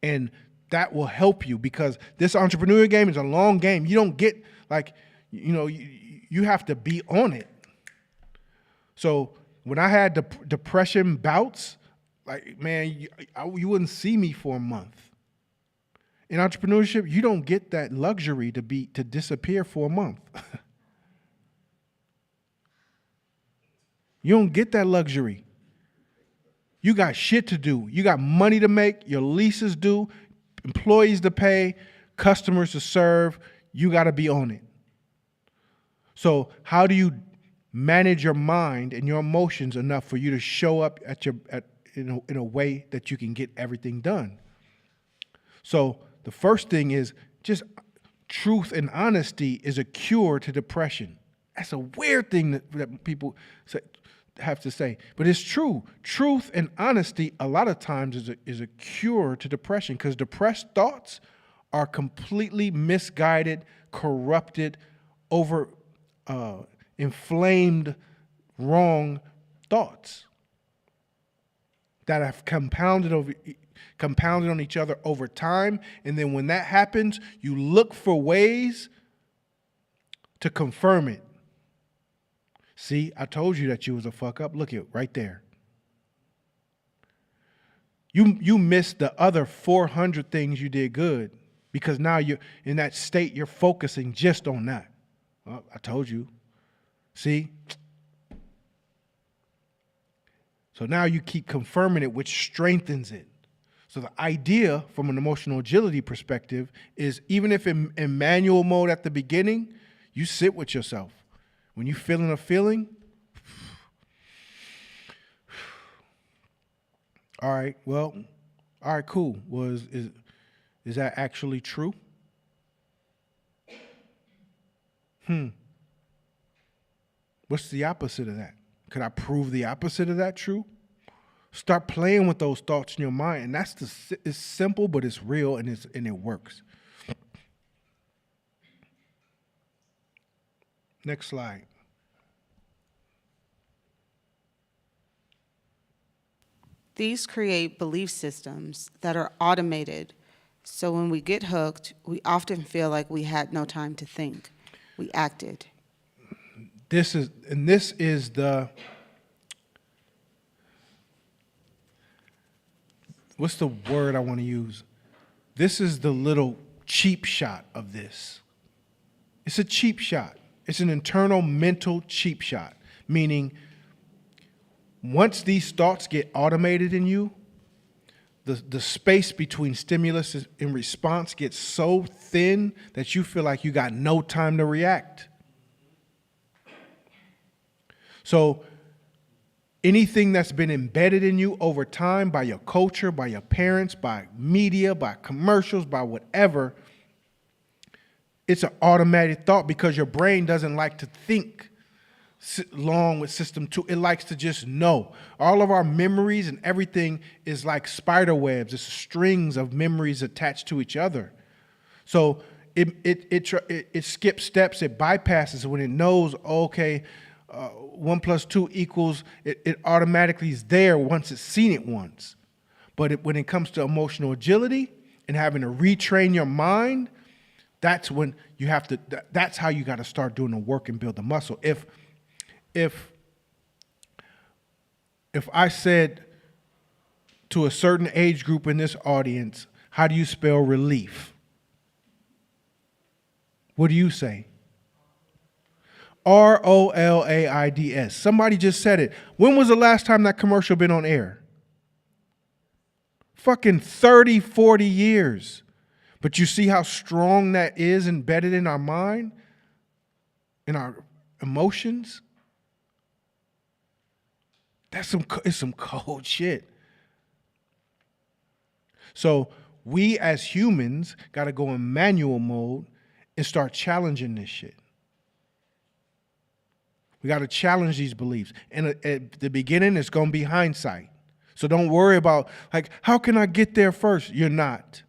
And that will help you because this entrepreneurial game is a long game. You don't get you have to be on it. So when I had depression bouts, like, man, you wouldn't see me for a month. In entrepreneurship, you don't get that luxury to disappear for a month. You don't get that luxury. You got shit to do. You got money to make, your leases due, employees to pay, customers to serve. You got to be on it. So how do you manage your mind and your emotions enough for you to show up in a way that you can get everything done? So the first thing is just truth and honesty is a cure to depression. That's a weird thing that people say. have to say, but it's true. Truth and honesty a lot of times is a cure to depression, because depressed thoughts are completely misguided, corrupted, over inflamed, wrong thoughts that have compounded on each other over time. And then when that happens, you look for ways to confirm it. See, I told you that you was a fuck up. Look at it right there. You missed the other 400 things you did good, because now you're in that state, you're focusing just on that. Well, I told you. See? So now you keep confirming it, which strengthens it. So the idea from an emotional agility perspective is, even if in manual mode at the beginning, you sit with yourself. When you're feeling a feeling, all right, well, all right, cool. Is that actually true? What's the opposite of that? Could I prove the opposite of that true? Start playing with those thoughts in your mind, and it's simple, but it's real, and it works. Next slide. These create belief systems that are automated. So when we get hooked, we often feel like we had no time to think. We acted. This is the, what's the word I want to use? This is the little cheap shot of this. It's a cheap shot. It's an internal mental cheap shot, meaning once these thoughts get automated in you, the space between stimulus and response gets so thin that you feel like you got no time to react. So anything that's been embedded in you over time by your culture, by your parents, by media, by commercials, by whatever, it's an automatic thought, because your brain doesn't like to think long with system 2. It likes to just know. All of our memories and everything is like spider webs. It's strings of memories attached to each other. So it skips steps. It bypasses when it knows, okay, 1 + 2 equals, it automatically is there once it's seen it once. But when it comes to emotional agility and having to retrain your mind, that's when you have to, that's how you got to start doing the work and build the muscle. If I said to a certain age group in this audience, how do you spell relief? What do you say? ROLAIDS. Somebody just said it. When was the last time that commercial been on air? Fucking 30, 40 years. But you see how strong that is embedded in our mind, in our emotions? It's some cold shit. So we as humans got to go in manual mode and start challenging this shit. We got to challenge these beliefs. And at the beginning, it's going to be hindsight. So don't worry about, like, how can I get there first? You're not.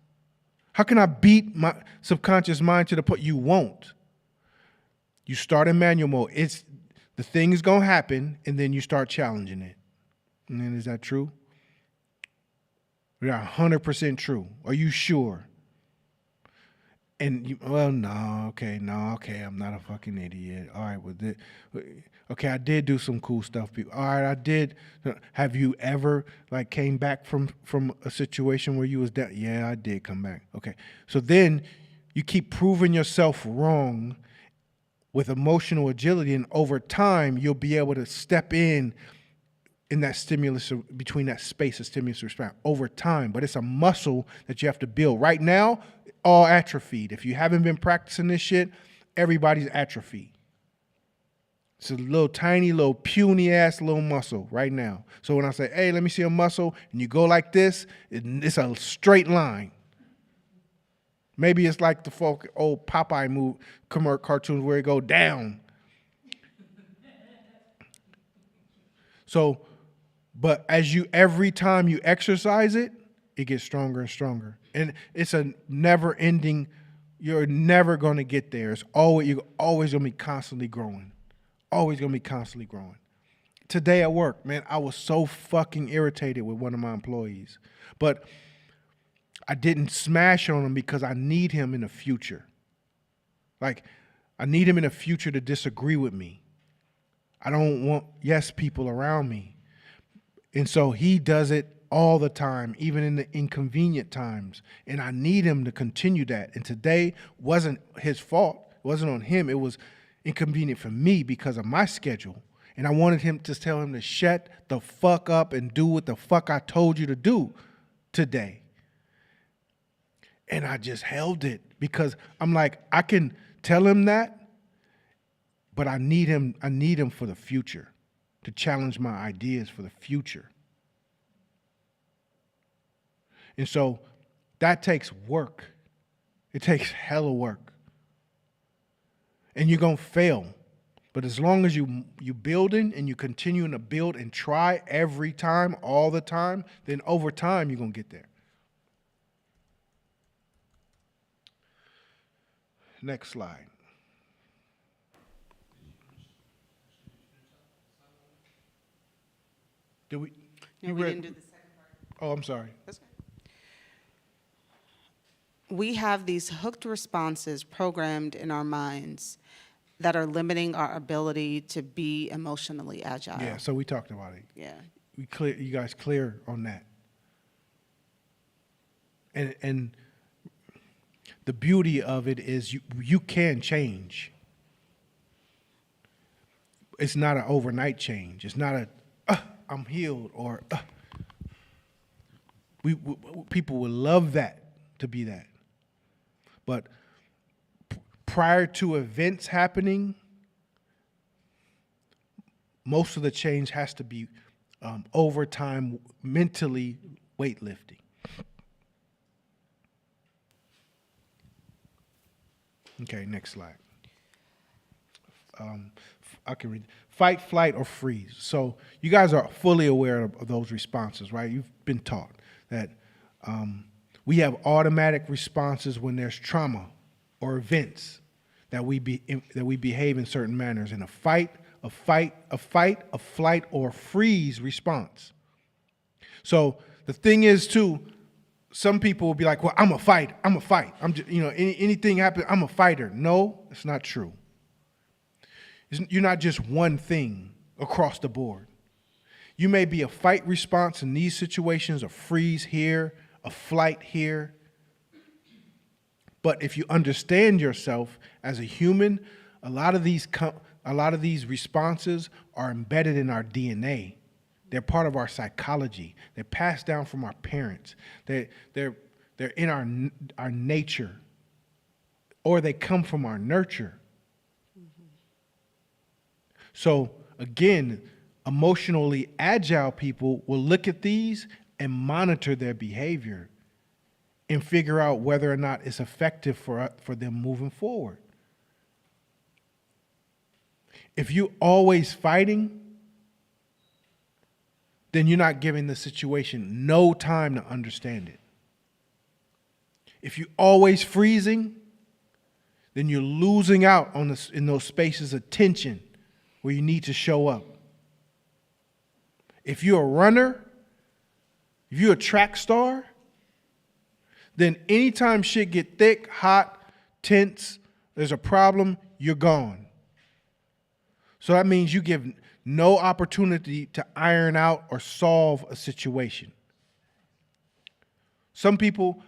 How can I beat my subconscious mind to the point? You won't. You start in manual mode. The thing is going to happen, and then you start challenging it. And then, is that true? We are 100% true. Are you sure? And no, okay, I'm not a fucking idiot. All right, okay, I did do some cool stuff. All right, I did. Have you ever came back from a situation where you was down? Yeah, I did come back. Okay, so then you keep proving yourself wrong with emotional agility, and over time you'll be able to step in that stimulus, between that space of stimulus response over time. But it's a muscle that you have to build. Right now, all atrophied. If you haven't been practicing this shit, everybody's atrophied. It's a little tiny, little puny ass little muscle right now. So when I say, hey, let me see a muscle, and you go like this, it's a straight line. Maybe it's like the old Popeye cartoons where it go down. So, but every time you exercise it, it gets stronger and stronger. And it's a never ending, you're never going to get there. You're always going to be constantly growing. Always going to be constantly growing. Today at work, man, I was so fucking irritated with one of my employees. But I didn't smash on him because I need him in the future. Like, I need him in the future to disagree with me. I don't want yes people around me. And so he does it all the time, even in the inconvenient times. And I need him to continue that. And today wasn't his fault. It wasn't on him. It was inconvenient for me because of my schedule. And I wanted him to tell him to shut the fuck up and do what the fuck I told you to do today. And I just held it because I'm like, I can tell him that, but I need him for the future, to challenge my ideas for the future. And so that takes work. It takes hella work. And you're going to fail. But as long as you building and you continuing to build and try every time, all the time, then over time you're going to get there. Next slide. Did we? No, we didn't do the second part. Oh, I'm sorry. That's okay. We have these hooked responses programmed in our minds that are limiting our ability to be emotionally agile. Yeah, so we talked about it. Yeah. You guys clear on that. And the beauty of it is you can change. It's not an overnight change. It's not I'm healed or people would love that to be that. But prior to events happening, most of the change has to be over time, mentally weightlifting. Okay, next slide. I can read. Fight, flight, or freeze. So you guys are fully aware of those responses, right? You've been taught that we have automatic responses when there's trauma or events that we behave in certain manners. In a fight, a flight, or a freeze response. So the thing is, too, some people will be like, "Well, I'm a fight. I'm just, anything happens, I'm a fighter." No, it's not true. You're not just one thing across the board. You may be a fight response in these situations, a freeze here, a flight here. But if you understand yourself as a human, a lot of these responses are embedded in our DNA. They're part of our psychology. They're passed down from our parents. They're in our nature, or they come from our nurture. So again, emotionally agile people will look at these and monitor their behavior and figure out whether or not it's effective for them moving forward. If you're always fighting, then you're not giving the situation no time to understand it. If you're always freezing, then you're losing out in those spaces of tension where you need to show up. If you're a runner, if you're a track star, then anytime shit get thick, hot, tense, there's a problem, you're gone. So that means you give no opportunity to iron out or solve a situation. Some people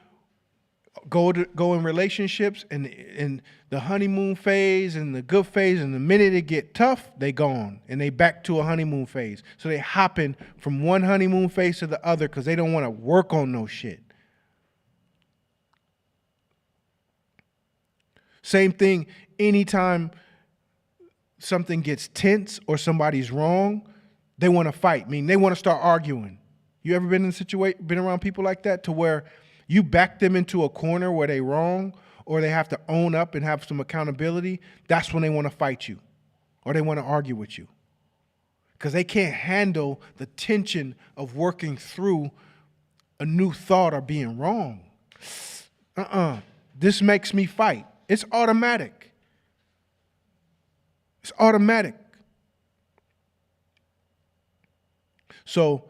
go in relationships and the honeymoon phase and the good phase, and the minute it get tough, they gone and they back to a honeymoon phase. So they hopping from one honeymoon phase to the other because they don't want to work on no shit. Same thing, anytime something gets tense or somebody's wrong, they want to fight. I mean, they want to start arguing. You ever been been around people like that, to where you back them into a corner where they wrong, or they have to own up and have some accountability? That's when they want to fight you, or they want to argue with you. because they can't handle the tension of working through a new thought or being wrong. This makes me fight. It's automatic. It's automatic. So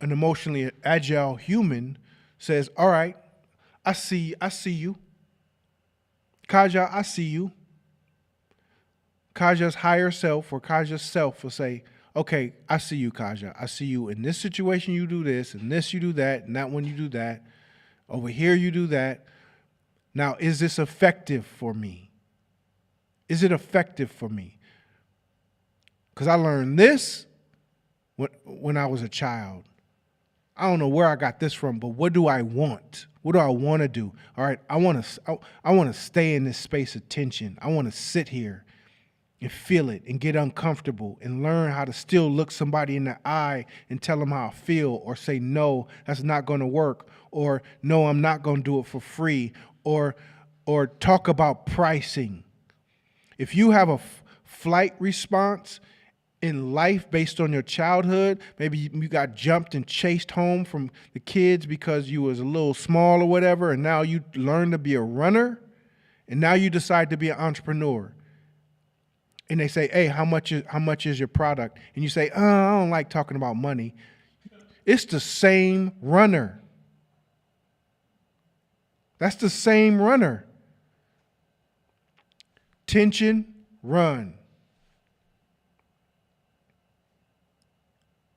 an emotionally agile human says, all right, I see you. Kaja, I see you. Kaja's higher self or Kaja's self will say, okay, I see you, Kaja. I see you in this situation, you do this, and this you do that, and that one you do that. Over here you do that. Now, is this effective for me? Is it effective for me? Because I learned this when I was a child. I don't know where I got this from, but what do I want? What do I want to do? All right, I want to stay in this space of tension. I want to sit here and feel it and get uncomfortable and learn how to still look somebody in the eye and tell them how I feel, or say, no, that's not going to work, or no, I'm not going to do it for free, or talk about pricing. If you have a flight response in life based on your childhood, maybe you got jumped and chased home from the kids because you was a little small or whatever, and now you learn to be a runner, and now you decide to be an entrepreneur. And they say, hey, how much is your product? And you say, I don't like talking about money. It's the same runner. That's the same runner. Tension, run.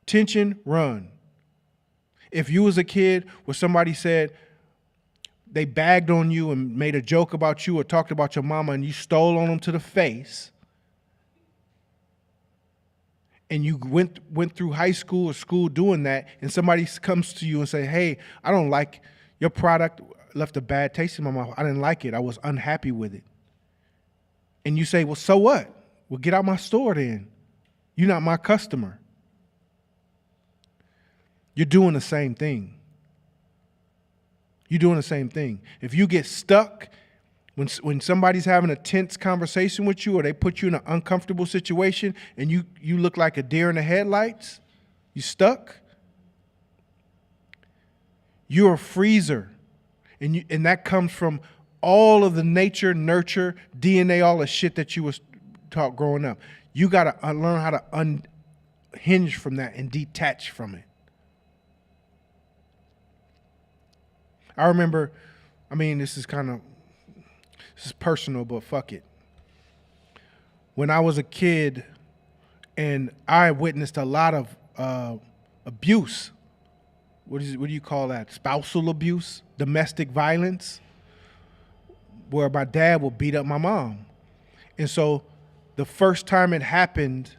Tension, run. If you was a kid where somebody said they bagged on you and made a joke about you or talked about your mama and you stole on them to the face, and you went through high school or school doing that, and somebody comes to you and say, hey, I don't like your product, left a bad taste in my mouth. I didn't like it. I was unhappy with it. And you say, well, so what? Well, get out my store then. You're not my customer. You're doing the same thing. You're doing the same thing. If you get stuck when somebody's having a tense conversation with you, or they put you in an uncomfortable situation and you look like a deer in the headlights, you stuck, you're a freezer. And that comes from all of the nature, nurture, DNA, all the shit that you was taught growing up. You got to learn how to unhinge from that and detach from it. I remember, this is personal, but fuck it. When I was a kid and I witnessed a lot of abuse, what do you call that? Spousal abuse, domestic violence, where my dad would beat up my mom. And so the first time it happened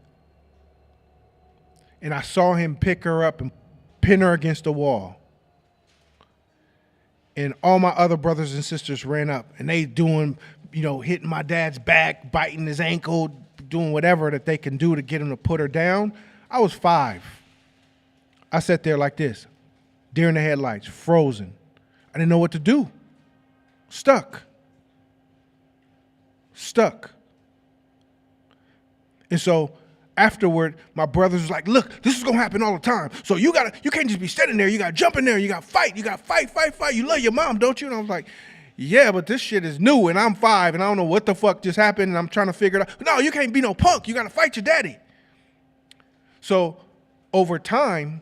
and I saw him pick her up and pin her against the wall, and all my other brothers and sisters ran up and they doing, hitting my dad's back, biting his ankle, doing whatever that they can do to get him to put her down. I was 5. I sat there like this, deer in the headlights, frozen. I didn't know what to do. Stuck. And so afterward, my brothers was like, look, this is going to happen all the time. So you can't just be standing there. You got to jump in there. You got to fight. You got to fight. You love your mom, don't you? And I was like, yeah, but this shit is new and I'm 5 and I don't know what the fuck just happened and I'm trying to figure it out. No, you can't be no punk. You got to fight your daddy. So over time,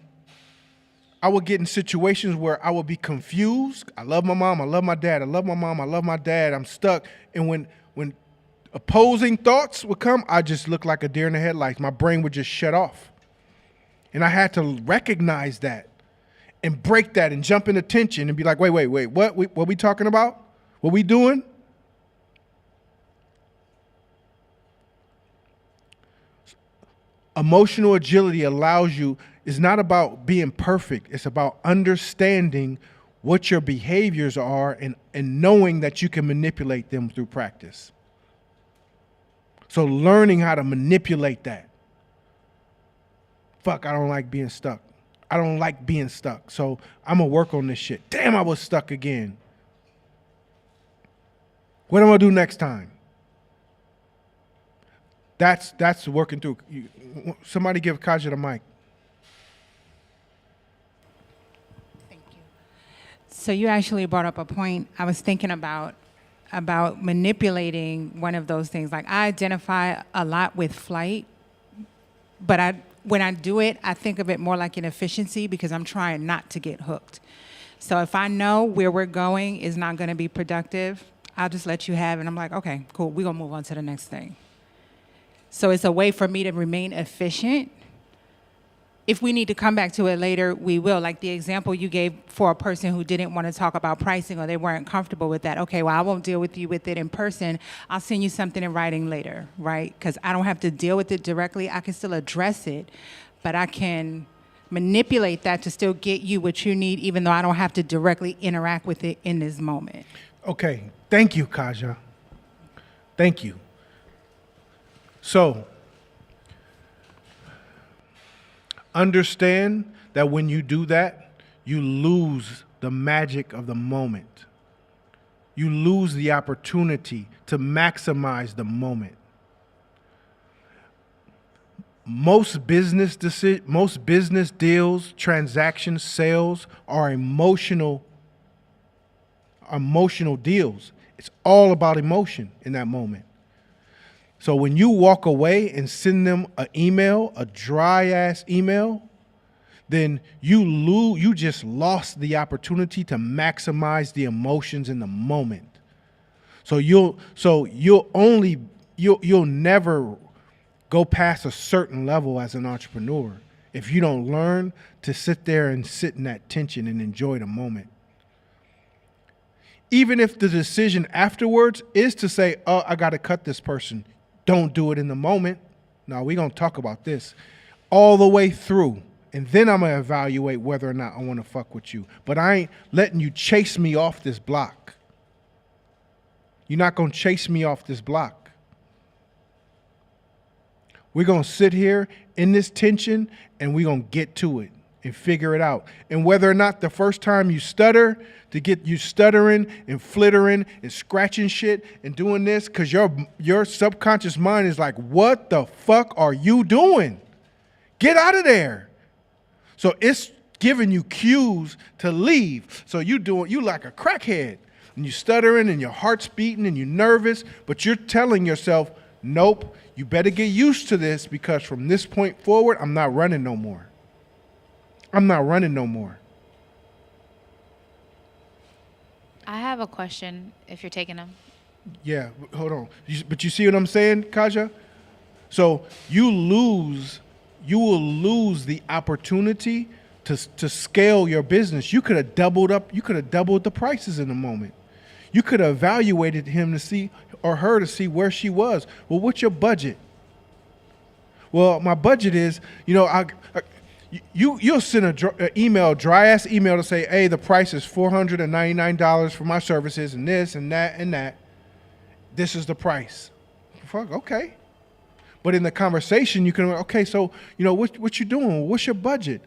I would get in situations where I would be confused. I love my mom. I love my dad. I love my mom. I love my dad. I'm stuck. And when opposing thoughts would come, I just looked like a deer in the headlights. My brain would just shut off. And I had to recognize that and break that and jump into tension and be like, wait, what we talking about? What we doing? Emotional agility is not about being perfect. It's about understanding what your behaviors are and knowing that you can manipulate them through practice. So learning how to manipulate that. Fuck, I don't like being stuck. So I'm going to work on this shit. Damn, I was stuck again. What am I going to do next time? That's working through. Somebody give Kaja the mic. Thank you. So you actually brought up a point I was thinking about manipulating one of those things. Like I identify a lot with flight, but when I do it, I think of it more like an efficiency because I'm trying not to get hooked. So if I know where we're going is not going to be productive, I'll just let you have it. And I'm like, okay, cool. We're going to move on to the next thing. So it's a way for me to remain efficient. If we need to come back to it later, we will. Like the example you gave for a person who didn't want to talk about pricing or they weren't comfortable with that. Okay, well, I won't deal with you with it in person. I'll send you something in writing later, right? Because I don't have to deal with it directly. I can still address it, but I can manipulate that to still get you what you need, even though I don't have to directly interact with it in this moment. Okay, thank you, Kaja. Thank you. So, understand that when you do that, you lose the magic of the moment. You lose the opportunity to maximize the moment. Most business deals, transactions, sales are emotional deals. It's all about emotion in that moment. So when you walk away and send them an email, a dry ass email, then you just lost the opportunity to maximize the emotions in the moment. So you'll never go past a certain level as an entrepreneur if you don't learn to sit there and sit in that tension and enjoy the moment. Even if the decision afterwards is to say, oh, I got to cut this person, don't do it in the moment. No, we're going to talk about this all the way through. And then I'm going to evaluate whether or not I want to fuck with you. But I ain't letting you chase me off this block. You're not going to chase me off this block. We're going to sit here in this tension and we're going to get to it and figure it out. And whether or not the first time you stutter, to get you stuttering and flittering and scratching shit and doing this, because your subconscious mind is like, what the fuck are you doing? Get out of there. So it's giving you cues to leave. So you like a crackhead. And you stuttering and your heart's beating and you're nervous, but you're telling yourself, nope, you better get used to this because from this point forward, I'm not running no more. I'm not running no more. I have a question if you're taking them. Yeah, hold on. But you see what I'm saying, Kaja? So you will lose the opportunity to scale your business. You could have doubled the prices in a moment. You could have evaluated him to see, or her to see where she was. Well, what's your budget? Well, my budget is, you'll send a dry ass email to say, hey, the price is $499 for my services and this and that and that. This is the price. Fuck, okay. But in the conversation, you can, okay, so, what you doing? What's your budget?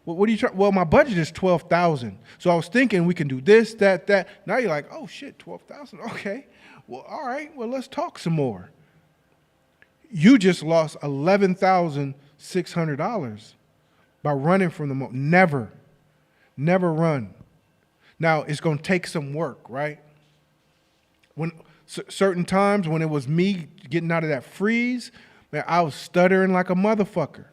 What are you trying? Well, my budget is $12,000. So I was thinking we can do this, that. Now you're like, oh shit, $12,000. Okay. Well, all right. Well, let's talk some more. You just lost $11,600 by running from the moment. Never run. Now it's going to take some work, right? When certain times when it was me getting out of that freeze, man, I was stuttering like a motherfucker.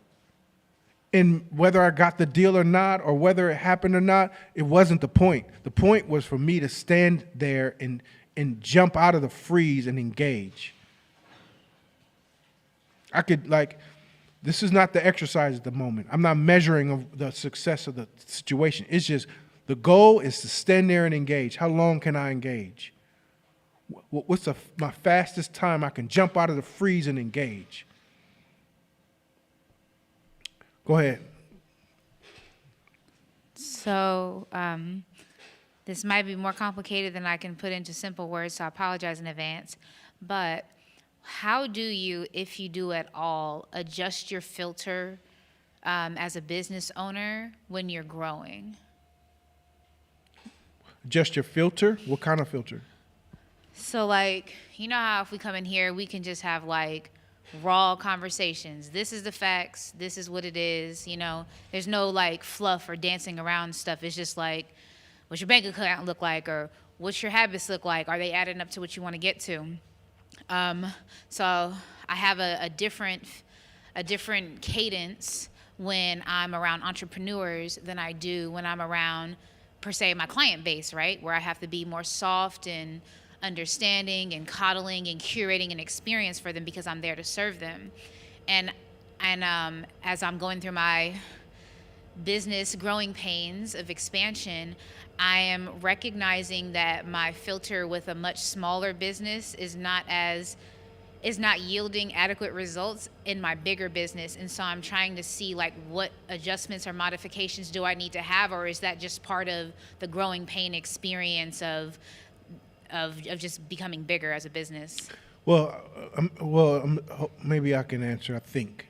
And whether I got the deal or not, or whether it happened or not, it wasn't the point. The point was for me to stand there and jump out of the freeze and engage. I could, this is not the exercise at the moment. I'm not measuring the success of the situation. It's just the goal is to stand there and engage. How long can I engage? What's my fastest time I can jump out of the freeze and engage? Go ahead. So this might be more complicated than I can put into simple words, so I apologize in advance. But how do you, if you do at all, adjust your filter as a business owner when you're growing? Adjust your filter? What kind of filter? So, you know how if we come in here, we can just have, raw conversations. This is the facts. This is what it is. You know, there's no like fluff or dancing around stuff. It's just like, what's your bank account look like, or what's your habits look like? Are they adding up to what you want to get to? So I have a different cadence when I'm around entrepreneurs than I do when I'm around, per se, my client base, right? Where I have to be more soft and understanding and coddling and curating an experience for them because I'm there to serve them. And as I'm going through my business growing pains of expansion, I am recognizing that my filter with a much smaller business is not yielding adequate results in my bigger business. And so I'm trying to see like what adjustments or modifications do I need to have, or is that just part of the growing pain experience of just becoming bigger as a business? Well, maybe I can answer. I think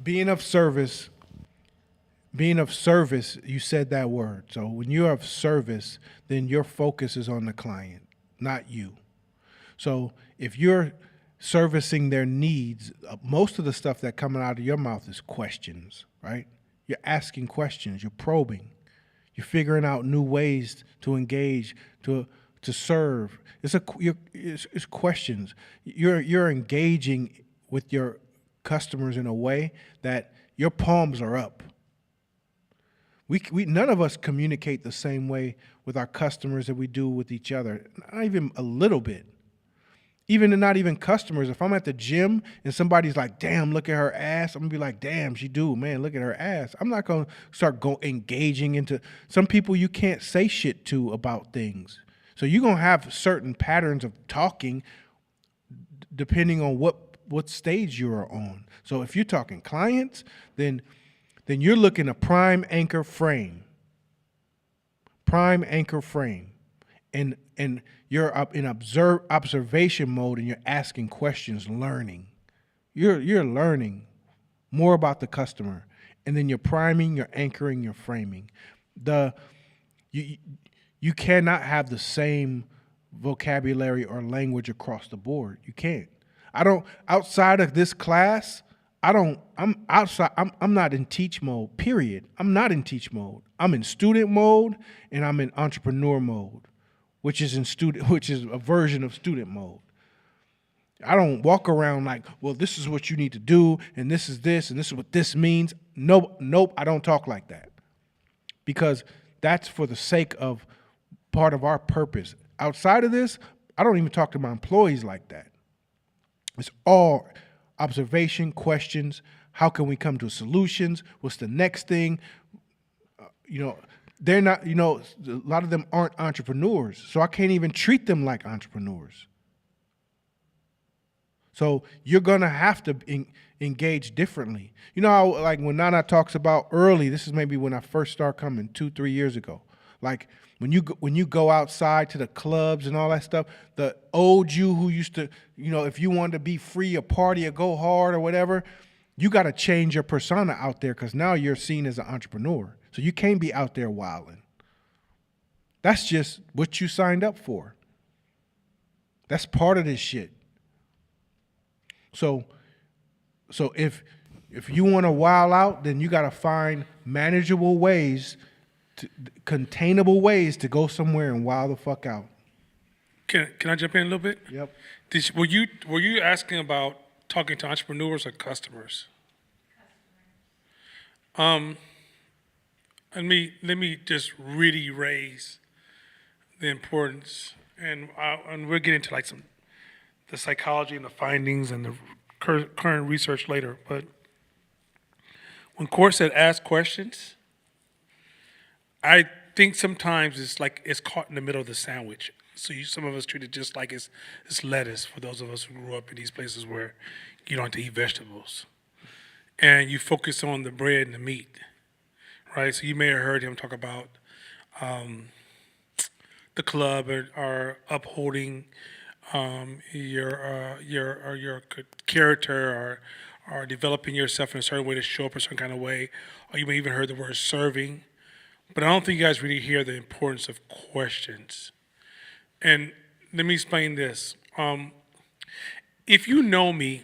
being of service, you said that word. So when you're of service, then your focus is on the client, not you. So if you're servicing their needs, most of the stuff that coming out of your mouth is questions, right? You're asking questions, you're probing, you're figuring out new ways to engage, to serve. It's questions. You're engaging with your customers in a way that your palms are up. We none of us communicate the same way with our customers that we do with each other, not even a little bit. Not even customers. If I'm at the gym and somebody's like, damn, look at her ass, I'm gonna be like, damn, she do, man, look at her ass. I'm not gonna start engaging into, some people you can't say shit to about things. So you're gonna have certain patterns of talking depending on what stage you're on. So if you're talking clients, then you're looking at prime anchor frame. And you're up in observation mode and you're asking questions, learning. You're learning more about the customer. And then you're priming, you're anchoring, you're framing. You cannot have the same vocabulary or language across the board. You can't. Outside of this class, I'm not in teach mode, period. I'm not in teach mode. I'm in student mode and I'm in entrepreneur mode, which is a version of student mode. I don't walk around like, well, this is what you need to do, and this is this, and this is what this means. Nope, I don't talk like that. Because that's for the sake of part of our purpose. Outside of this, I don't even talk to my employees like that. It's all observation, questions, how can we come to solutions, what's the next thing? They're not, a lot of them aren't entrepreneurs, so I can't even treat them like entrepreneurs. So you're going to have to engage differently. You know how, like, when Nana talks about early, this is maybe when I first started coming 2-3 years ago. Like, when you go outside to the clubs and all that stuff, the old you who used to, if you wanted to be free or party or go hard or whatever, you got to change your persona out there because now you're seen as an entrepreneur. So you can't be out there wilding. That's just what you signed up for. That's part of this shit. So if you want to wild out, then you got to find manageable ways, containable ways to go somewhere and wild the fuck out. Can I jump in a little bit? Yep. Were you asking about talking to entrepreneurs or customers? Let me just really raise the importance, and we'll get into like the psychology and the findings and the current research later. But when Court said ask questions, I think sometimes it's caught in the middle of the sandwich. So some of us treat it just like it's lettuce for those of us who grew up in these places where you don't have to eat vegetables. And you focus on the bread and the meat, right? So you may have heard him talk about the club or upholding your character or developing yourself in a certain way to show up a certain kind of way. Or you may even heard the word serving. But I don't think you guys really hear the importance of questions. And let me explain this. if you know me,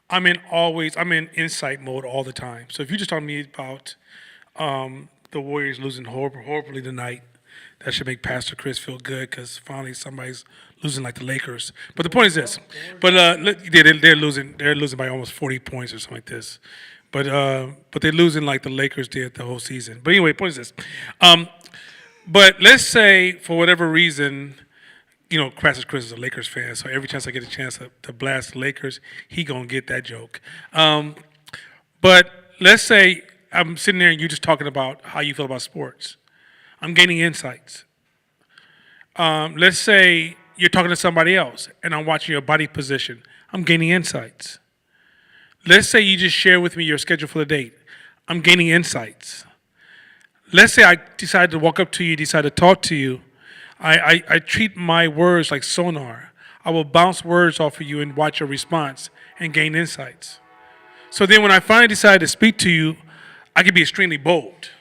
I'm in insight mode all the time. So if you just talk to me about the Warriors losing horribly tonight, that should make Pastor Chris feel good because finally somebody's losing like the Lakers. But the point is this. But they're losing by almost 40 points or something like this. But they're losing like the Lakers did the whole season. But anyway, point is this. But let's say for whatever reason, Pastor Chris is a Lakers fan, so every chance I get a chance to blast the Lakers, he gonna get that joke. But let's say I'm sitting there and you're just talking about how you feel about sports. I'm gaining insights. Let's say you're talking to somebody else and I'm watching your body position. I'm gaining insights. Let's say you just share with me your schedule for the date. I'm gaining insights. Let's say I decide to walk up to you, decide to talk to you. I treat my words like sonar. I will bounce words off of you and watch your response and gain insights. So then when I finally decide to speak to you, I can be extremely bold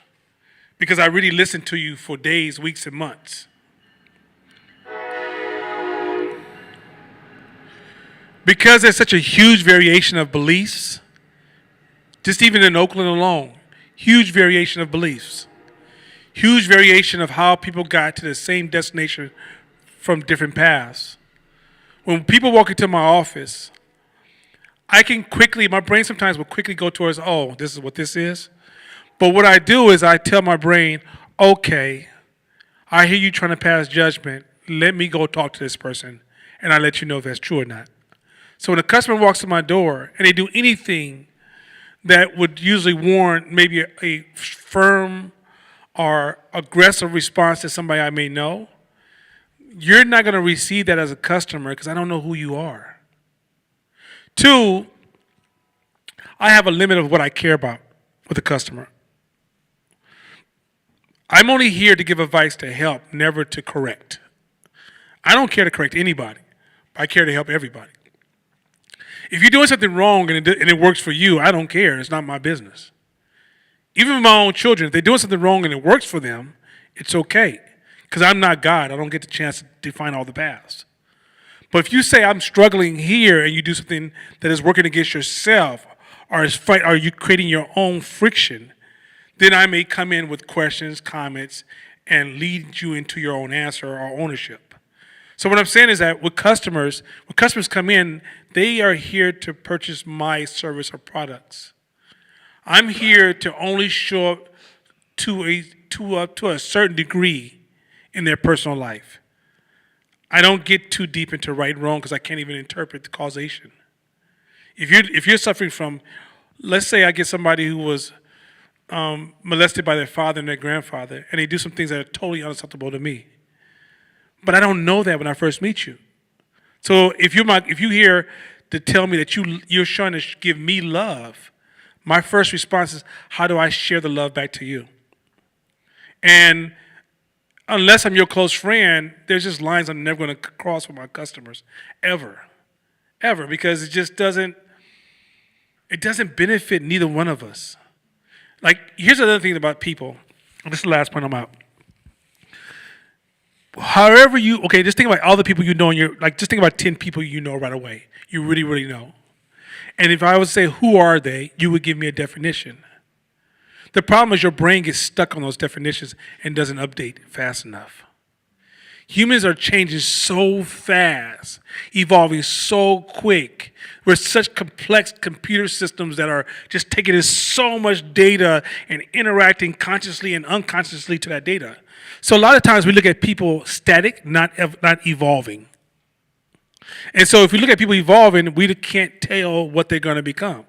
because I really listened to you for days, weeks, and months. Because there's such a huge variation of beliefs, just even in Oakland alone, huge variation of beliefs. Huge variation of how people got to the same destination from different paths. When people walk into my office, my brain sometimes will quickly go towards, oh, this is what this is. But what I do is I tell my brain, okay, I hear you trying to pass judgment. Let me go talk to this person, and I let you know if that's true or not. So when a customer walks to my door and they do anything that would usually warrant maybe a firm or aggressive response to somebody I may know, you're not going to receive that as a customer because I don't know who you are. 2, I have a limit of what I care about with a customer. I'm only here to give advice to help, never to correct. I don't care to correct anybody. I care to help everybody. If you're doing something wrong and it works for you, I don't care. It's not my business. Even with my own children, if they're doing something wrong and it works for them, it's okay. Because I'm not God. I don't get the chance to define all the paths. But if you say I'm struggling here and you do something that is working against yourself or are you creating your own friction, then I may come in with questions, comments, and lead you into your own answer or ownership. So what I'm saying is that when customers come in, they are here to purchase my service or products. I'm here to only show up to a certain degree in their personal life. I don't get too deep into right and wrong because I can't even interpret the causation. If you're suffering from, let's say I get somebody who was molested by their father and their grandfather, and they do some things that are totally unacceptable to me. But I don't know that when I first meet you. So if you're here to tell me that you're trying to give me love, my first response is, how do I share the love back to you? And unless I'm your close friend, there's just lines I'm never going to cross with my customers, ever, because it just doesn't benefit neither one of us. Like, here's another thing about people. This is the last point I'm out. Just think about all the people you know, just think about 10 people you know right away. You really, really know. And if I would say, who are they, you would give me a definition. The problem is your brain gets stuck on those definitions and doesn't update fast enough. Humans are changing so fast, evolving so quick. We're such complex computer systems that are just taking in so much data and interacting consciously and unconsciously to that data. So a lot of times we look at people static, not evolving. And so if we look at people evolving, we can't tell what they're going to become.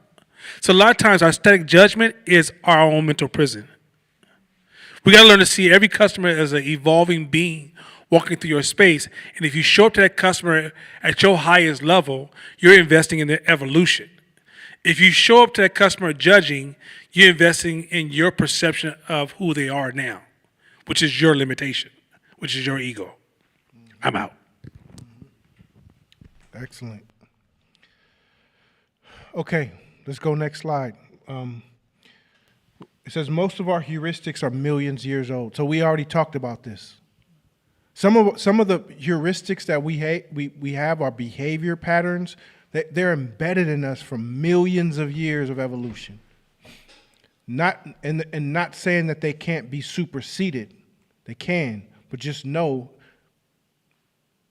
So a lot of times our static judgment is our own mental prison. We got to learn to see every customer as an evolving being walking through your space. And if you show up to that customer at your highest level, you're investing in their evolution. If you show up to that customer judging, you're investing in your perception of who they are now, which is your limitation, which is your ego. I'm out. Excellent. Okay, let's go next slide. It says most of our heuristics are millions of years old. So we already talked about this. Some of the heuristics that we have, our behavior patterns, they're embedded in us from millions of years of evolution. Not saying that they can't be superseded. They can, but just know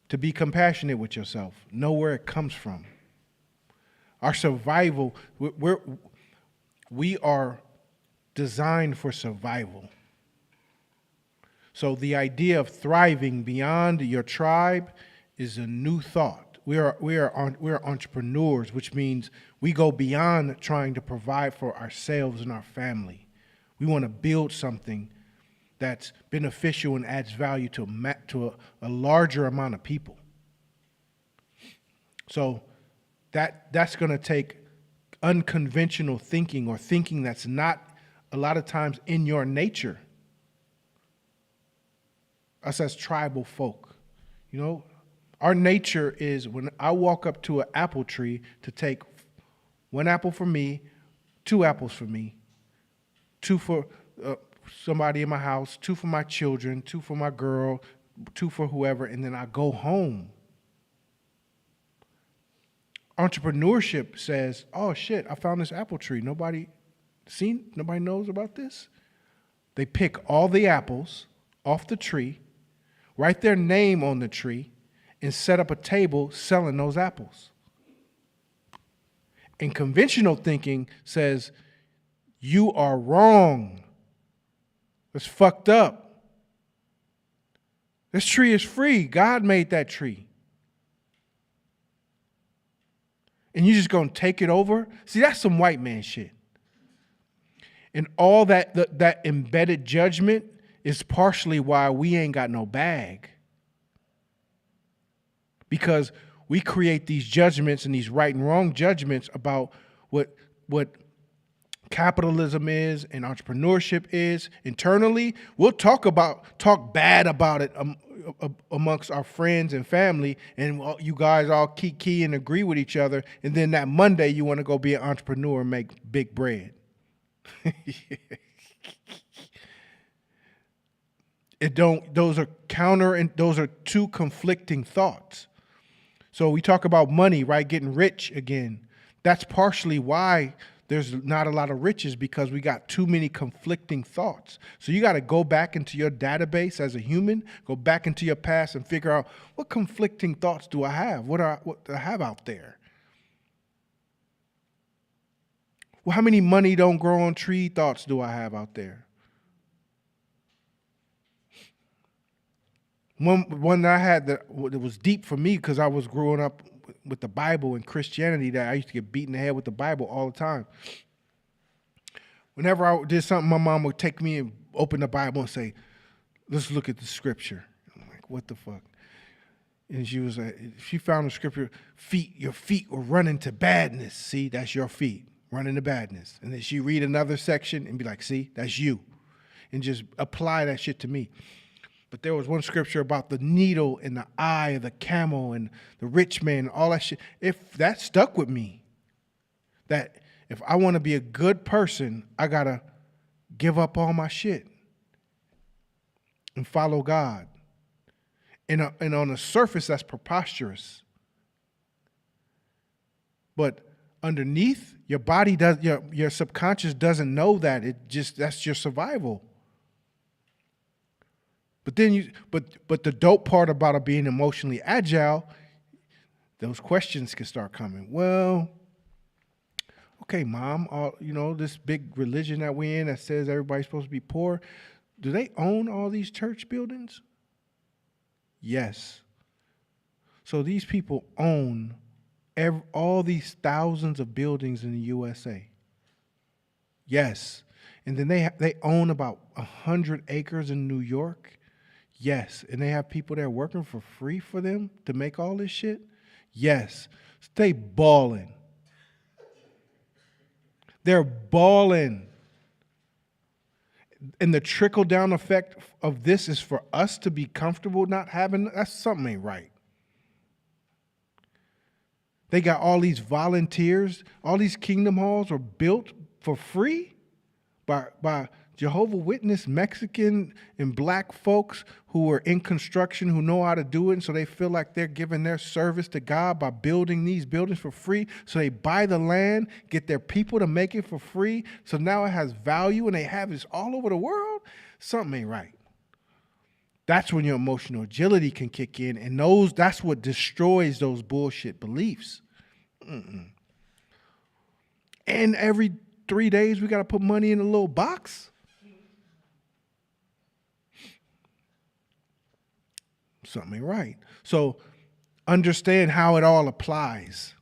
to be compassionate with yourself. Know where it comes from. Our survival, we are designed for survival. So the idea of thriving beyond your tribe is a new thought. We are entrepreneurs, which means we go beyond trying to provide for ourselves and our family. We want to build something that's beneficial and adds value to a larger amount of people. So that's going to take unconventional thinking, or thinking that's not a lot of times in your nature. Us as tribal folk, our nature is, when I walk up to an apple tree, to take one apple for me, 2 apples for me, 2 for somebody in my house, 2 for my children, 2 for my girl, 2 for whoever, and then I go home. Entrepreneurship says, oh shit, I found this apple tree. Nobody knows about this. They pick all the apples off the tree, write their name on the tree, and set up a table selling those apples. And conventional thinking says, you are wrong. It's fucked up. This tree is free. God made that tree. And you're just going to take it over? See, that's some white man shit. And all that embedded judgment is partially why we ain't got no bag. Because we create these judgments and these right and wrong judgments about what capitalism is and entrepreneurship is. Internally, we'll talk bad about it amongst our friends and family, and you guys all key and agree with each other, and then that Monday you want to go be an entrepreneur and make big bread. Those are counter, and those are two conflicting thoughts. So we talk about money, right? Getting rich again. That's partially why there's not a lot of riches, because we got too many conflicting thoughts. So you got to go back into your database as a human, go back into your past and figure out, what conflicting thoughts do I have? What do I have out there? Well, how many money don't grow on tree thoughts do I have out there? One that I had that was deep for me, because I was growing up with the Bible and Christianity, that I used to get beaten in the head with the Bible all the time. Whenever I did something, my mom would take me and open the Bible and say, let's look at the scripture. I'm like, what the fuck? And she was like, she found the scripture, your feet were running to badness. See, that's your feet, running to badness. And then she read another section and be like, see, that's you. And just apply that shit to me. But there was one scripture about the needle in the eye of the camel and the rich man, all that shit. If that stuck with me, that if I want to be a good person, I got to give up all my shit and follow God. And on the surface, that's preposterous. But underneath, your body does, your subconscious doesn't know that. That's your survival. But then but the dope part about it being emotionally agile, those questions can start coming. Well, okay, Mom, this big religion that we're in that says everybody's supposed to be poor, do they own all these church buildings? Yes. So these people own all these thousands of buildings in the USA. Yes. And then they own about 100 acres in New York. Yes. And they have people there working for free for them to make all this shit? Yes. Stay balling. They're balling. And the trickle-down effect of this is for us to be comfortable not having, that's something ain't right. They got all these volunteers. All these kingdom halls are built for free by Jehovah Witness, Mexican and black folks who are in construction, who know how to do it, and so they feel like they're giving their service to God by building these buildings for free. So they buy the land, get their people to make it for free. So now it has value, and they have this all over the world. Something ain't right. That's when your emotional agility can kick in, and that's what destroys those bullshit beliefs. And every 3 days we got to put money in a little box. Something ain't right. So understand how it all applies,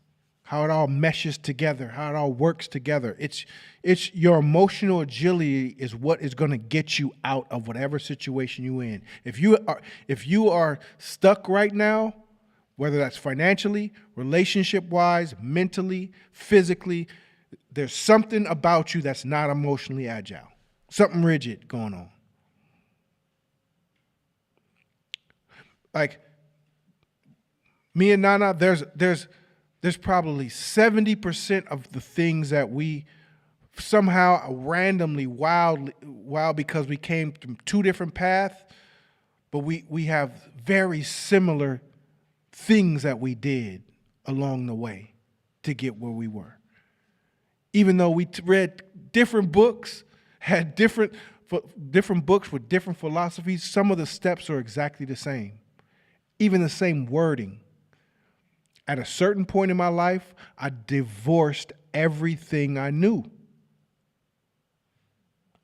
how it all meshes together, how it all works together. It's your emotional agility is what is going to get you out of whatever situation you're in. If you are stuck right now, whether that's financially, relationship-wise, mentally, physically, there's something about you that's not emotionally agile. Something rigid going on. Like me and Nana, there's probably 70% of the things that we somehow randomly, wild because we came from two different paths, but we have very similar things that we did along the way to get where we were. Even though we read different books, had different books with different philosophies, some of the steps are exactly the same. Even the same wording. At a certain point in my life, I divorced everything I knew.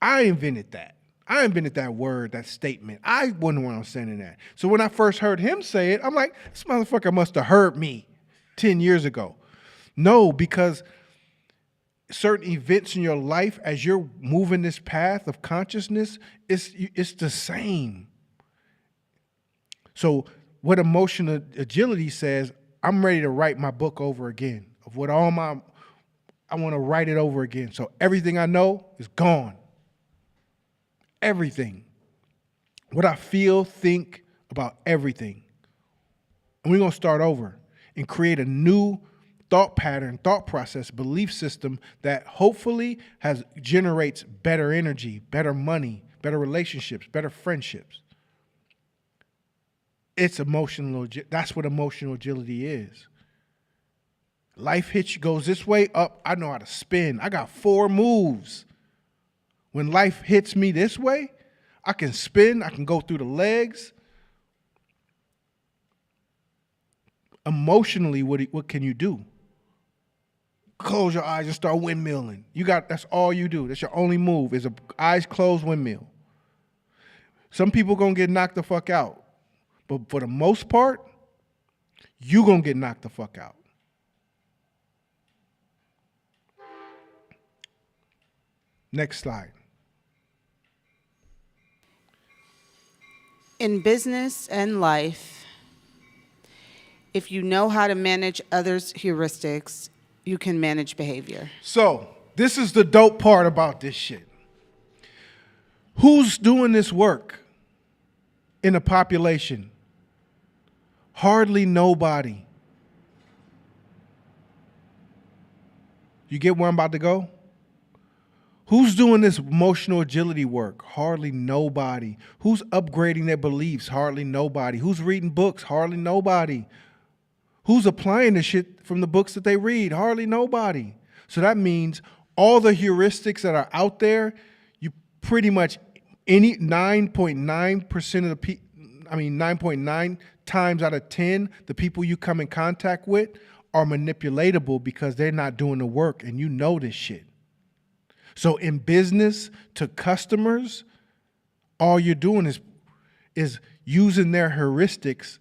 I invented that. I invented that word, that statement. I wasn't the one saying that. So when I first heard him say it, I'm like, this motherfucker must have heard me 10 years ago. No, because certain events in your life, as you're moving this path of consciousness, it's the same. So what emotional agility says, I'm ready to write my book over again. I want to write it over again. So everything I know is gone. Everything. What I feel, think about everything. And we're going to start over and create a new thought pattern, thought process, belief system that hopefully generates better energy, better money, better relationships, better friendships. It's emotional. That's what emotional agility is. Life hits you, goes this way, up. I know how to spin. I got 4 moves. When life hits me this way, I can spin. I can go through the legs. Emotionally, what can you do? Close your eyes and start windmilling. That's all you do. That's your only move is a eyes closed windmill. Some people gonna get knocked the fuck out. But for the most part, you gonna get knocked the fuck out. Next slide. In business and life, if you know how to manage others' heuristics, you can manage behavior. So, this is the dope part about this shit. Who's doing this work in the population? Hardly nobody. You get where I'm about to go? Who's doing this emotional agility work? Hardly nobody. Who's upgrading their beliefs? Hardly nobody. Who's reading books? Hardly nobody. Who's applying the shit from the books that they read? Hardly nobody. So that means all the heuristics that are out there, you pretty much 9.9% of the people, 9.9 times out of 10, the people you come in contact with are manipulatable because they're not doing the work, and you know this shit. So in business to customers, all you're doing is using their heuristics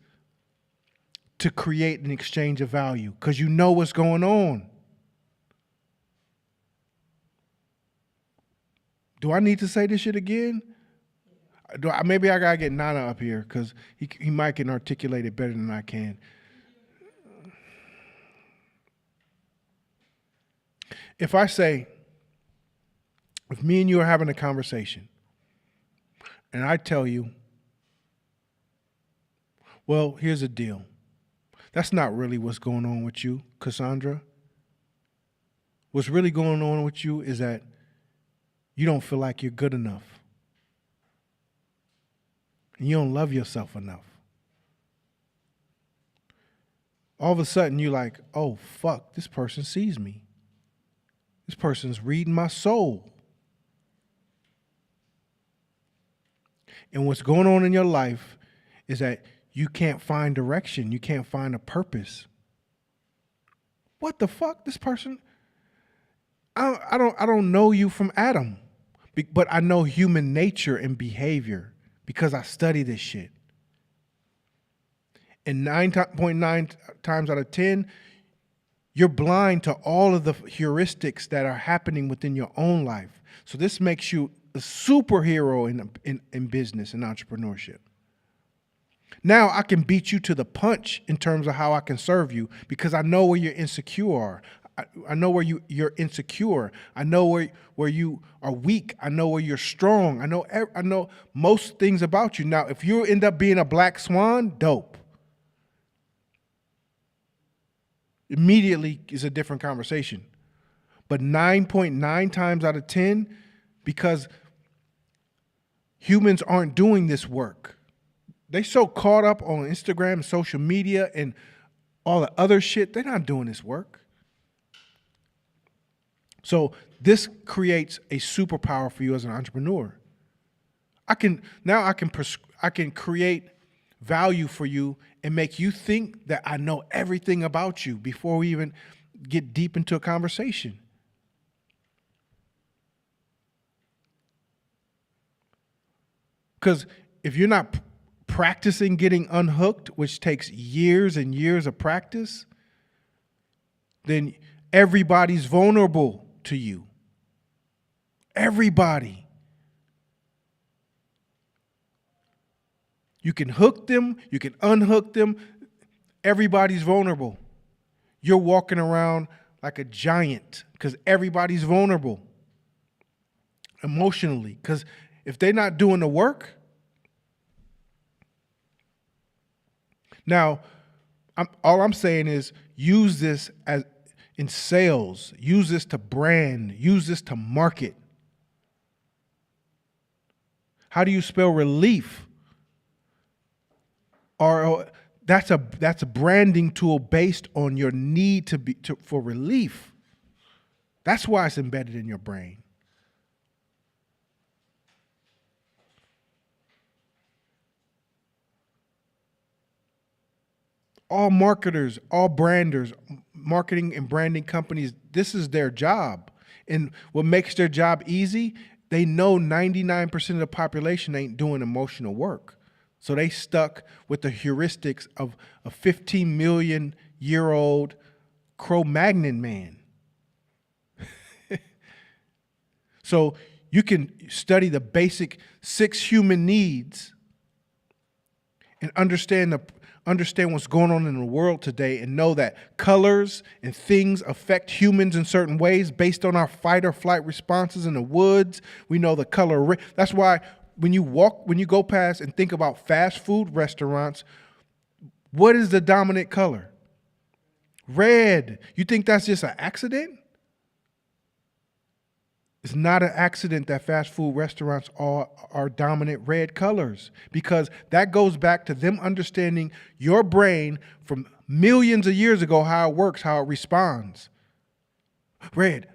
to create an exchange of value because you know what's going on. Do I need to say this shit again? Maybe I gotta get Nana up here because he might can articulate it better than I can. If me and you are having a conversation, and I tell you, well, here's the deal. That's not really what's going on with you, Cassandra. What's really going on with you is that you don't feel like you're good enough. And you don't love yourself enough. All of a sudden, you're like, oh, fuck, this person sees me. This person's reading my soul. And what's going on in your life is that you can't find direction. You can't find a purpose. What the fuck? This person, I don't know you from Adam, but I know human nature and behavior because I study this shit. And 9.9 times out of 10, you're blind to all of the heuristics that are happening within your own life. So this makes you a superhero in business and entrepreneurship. Now I can beat you to the punch in terms of how I can serve you because I know where you're insecure. I know where you're insecure. I know where you are weak. I know where you're strong. I know most things about you. Now, if you end up being a black swan, dope. Immediately is a different conversation. But 9.9 times out of 10, because humans aren't doing this work. They so caught up on Instagram, social media, and all the other shit, they're not doing this work. So this creates a superpower for you as an entrepreneur. I can create value for you and make you think that I know everything about you before we even get deep into a conversation. Because if you're not practicing getting unhooked, which takes years and years of practice, then everybody's vulnerable to you. Everybody. You can hook them, you can unhook them. Everybody's vulnerable. You're walking around like a giant because everybody's vulnerable emotionally. Because if they're not doing the work, now, all I'm saying is use this as in sales, use this to brand, use this to market. How do you spell relief? Or that's a branding tool based on your need for relief. That's why it's embedded in your brain. All marketers, all branders, marketing and branding companies, this is their job. And what makes their job easy, they know 99% of the population ain't doing emotional work. So they stuck with the heuristics of a 15 million year old Cro-Magnon man. So you can study the basic 6 human needs and understand what's going on in the world today and know that colors and things affect humans in certain ways based on our fight or flight responses in the woods. We know the color red. That's why when you go past and think about fast food restaurants, what is the dominant color? Red. You think that's just an accident? It's not an accident that fast food restaurants are dominant red colors, because that goes back to them understanding your brain from millions of years ago, how it works, how it responds. Red.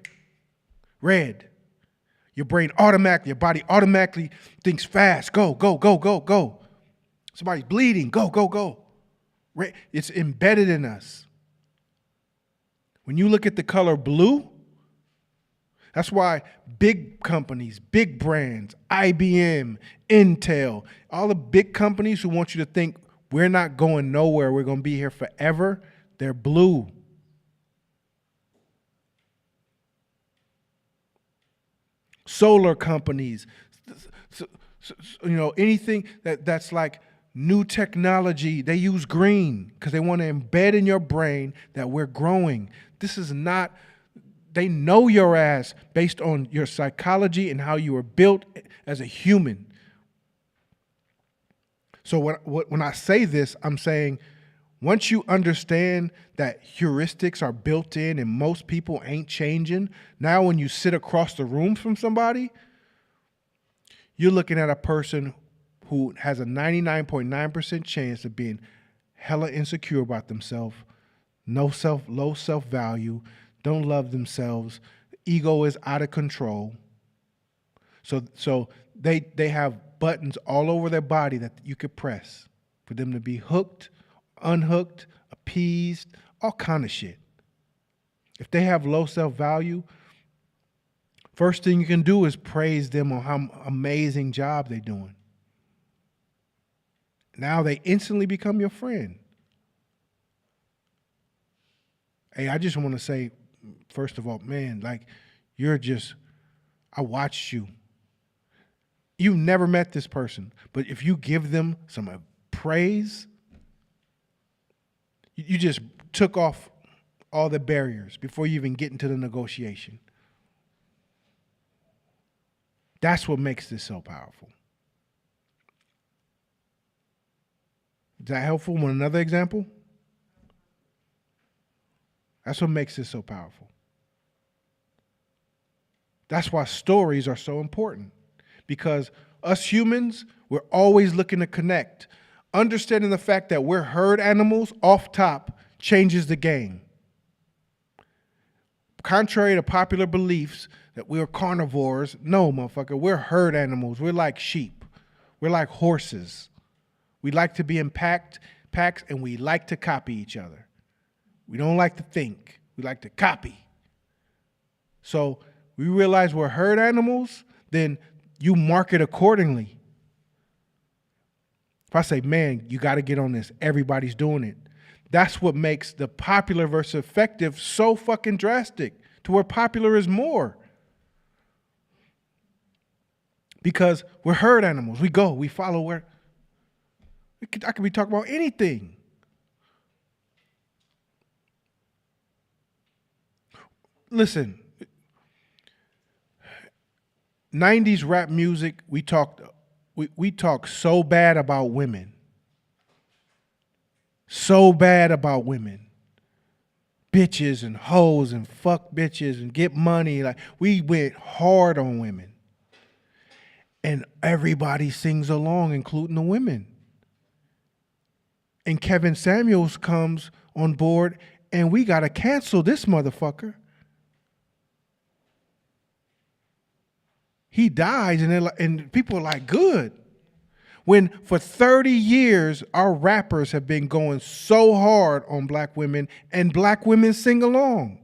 Your body automatically thinks fast. Go. Somebody's bleeding. Go. It's embedded in us. When you look at the color blue, that's why big companies, big brands, IBM, Intel, all the big companies who want you to think we're not going nowhere, we're going to be here forever, they're blue. Solar companies, anything that's like new technology, they use green because they want to embed in your brain that we're growing. This is not, they know your ass based on your psychology and how you were built as a human. So when I say this, I'm saying once you understand that heuristics are built in and most people ain't changing, now when you sit across the room from somebody, you're looking at a person who has a 99.9% chance of being hella insecure about themselves, low self-value, don't love themselves, ego is out of control. So they have buttons all over their body that you could press for them to be hooked, unhooked, appeased, all kind of shit. If they have low self-value, first thing you can do is praise them on how amazing job they're doing. Now they instantly become your friend. Hey, I just want to say, first of all, man, like, I watched you. You've never met this person, but if you give them some praise, you just took off all the barriers before you even get into the negotiation. That's what makes this so powerful. Is that helpful? Want another example? That's what makes this so powerful. That's why stories are so important. Because us humans, we're always looking to connect. Understanding the fact that we're herd animals off top changes the game. Contrary to popular beliefs that we're carnivores, no, motherfucker, we're herd animals. We're like sheep. We're like horses. We like to be in packs, and we like to copy each other. We don't like to think. We like to copy. So we realize we're herd animals, then you market accordingly. If I say, man, you got to get on this, everybody's doing it. That's what makes the popular versus effective so fucking drastic, to where popular is more. Because we're herd animals. We go, we follow where. I could be talking about anything. Listen, 90s rap music, we talk so bad about women. So bad about women. Bitches and hoes and fuck bitches and get money. Like, we went hard on women. And everybody sings along, including the women. And Kevin Samuels comes on board, and we got to cancel this motherfucker. He dies, and people are like, good. When for 30 years, our rappers have been going so hard on black women, and black women sing along